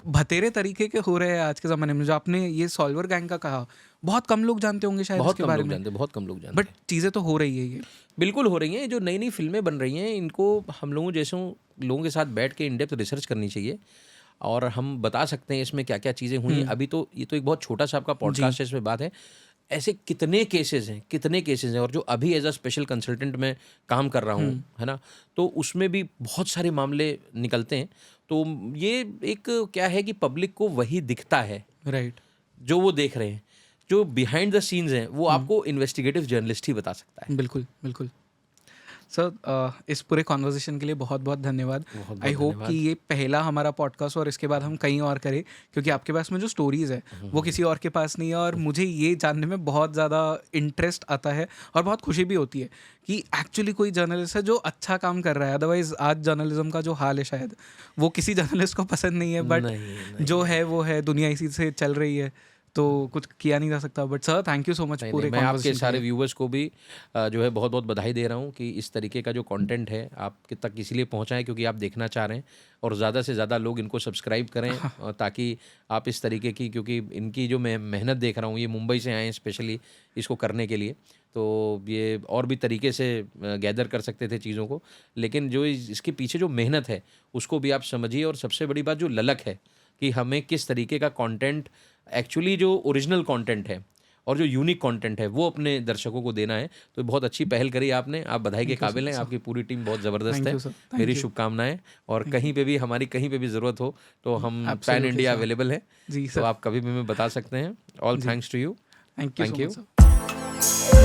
B: भतेरे तरीके के हो रहे हैं आज के ज़माने में। जो आपने ये सॉल्वर गैंग का कहा, बहुत कम लोग जानते होंगे शायद इसके बारे में,
A: बहुत कम लोग जानते,
B: बट चीज़ें तो हो रही है ये।
A: बिल्कुल हो रही हैं। जो नई नई फिल्में बन रही हैं, इनको हम लोगों जैसे लोगों के साथ बैठ के इन डेप्थ रिसर्च करनी चाहिए, और हम बता सकते हैं इसमें क्या क्या चीज़ें हुई हैं। अभी तो ये तो एक बहुत छोटा सा आपका पॉडकास्ट है, इसमें बात है, ऐसे कितने केसेस हैं। और जो अभी एज अ स्पेशल कंसल्टेंट में काम कर रहा हूँ, है ना, तो उसमें भी बहुत सारे मामले निकलते हैं। तो ये एक क्या है कि पब्लिक को वही दिखता है,
B: राइट,
A: जो वो देख रहे हैं। जो बिहाइंड द सीन्स हैं वो आपको इन्वेस्टिगेटिव जर्नलिस्ट ही बता सकता है।
B: बिल्कुल बिल्कुल। सर, इस पूरे कॉन्वर्सेशन के लिए बहुत बहुत धन्यवाद। आई होप कि ये पहला हमारा पॉडकास्ट और इसके बाद हम कहीं और करें, क्योंकि आपके पास में जो स्टोरीज़ है वो किसी और के पास नहीं है, और मुझे ये जानने में बहुत ज़्यादा इंटरेस्ट आता है और बहुत खुशी भी होती है कि एक्चुअली कोई जर्नलिस्ट है जो अच्छा काम कर रहा है। अदरवाइज़ आज जर्नलिज्म का जो हाल है शायद वो किसी जर्नलिस्ट को पसंद नहीं है, बट जो है वो है, दुनिया इसी से चल रही है, तो कुछ किया नहीं जा सकता। But sir, thank you so much पूरे
A: मैं आपके
B: conversation
A: सारे
B: के लिए।
A: व्यूवर्स को भी जो है बहुत बहुत बधाई दे रहा हूँ कि इस तरीके का जो कंटेंट है आपके तक इसीलिए पहुँचा है क्योंकि आप देखना चाह रहे हैं, और ज़्यादा से ज़्यादा लोग इनको सब्सक्राइब करें, और ताकि आप इस तरीके की, क्योंकि इनकी जो मैं मेहनत देख रहा हूँ, ये मुंबई से आए हैं स्पेशली इसको करने के लिए, तो ये और भी तरीके से गैदर कर सकते थे चीज़ों को, लेकिन जो इसके पीछे जो मेहनत है उसको भी आप समझिए, और सबसे बड़ी बात जो ललक है कि हमें किस तरीके का कंटेंट, एक्चुअली जो ओरिजिनल कंटेंट है और जो यूनिक कंटेंट है वो अपने दर्शकों को देना है। तो बहुत अच्छी पहल करी आपने, आप बधाई के काबिल हैं, आपकी पूरी टीम बहुत ज़बरदस्त है। मेरी शुभकामनाएं, और कहीं पे भी हमारी कहीं पे भी ज़रूरत हो तो हम पैन इंडिया अवेलेबल है, तो आप कभी भी हमें बता सकते हैं। All thanks to you.
B: Thank you.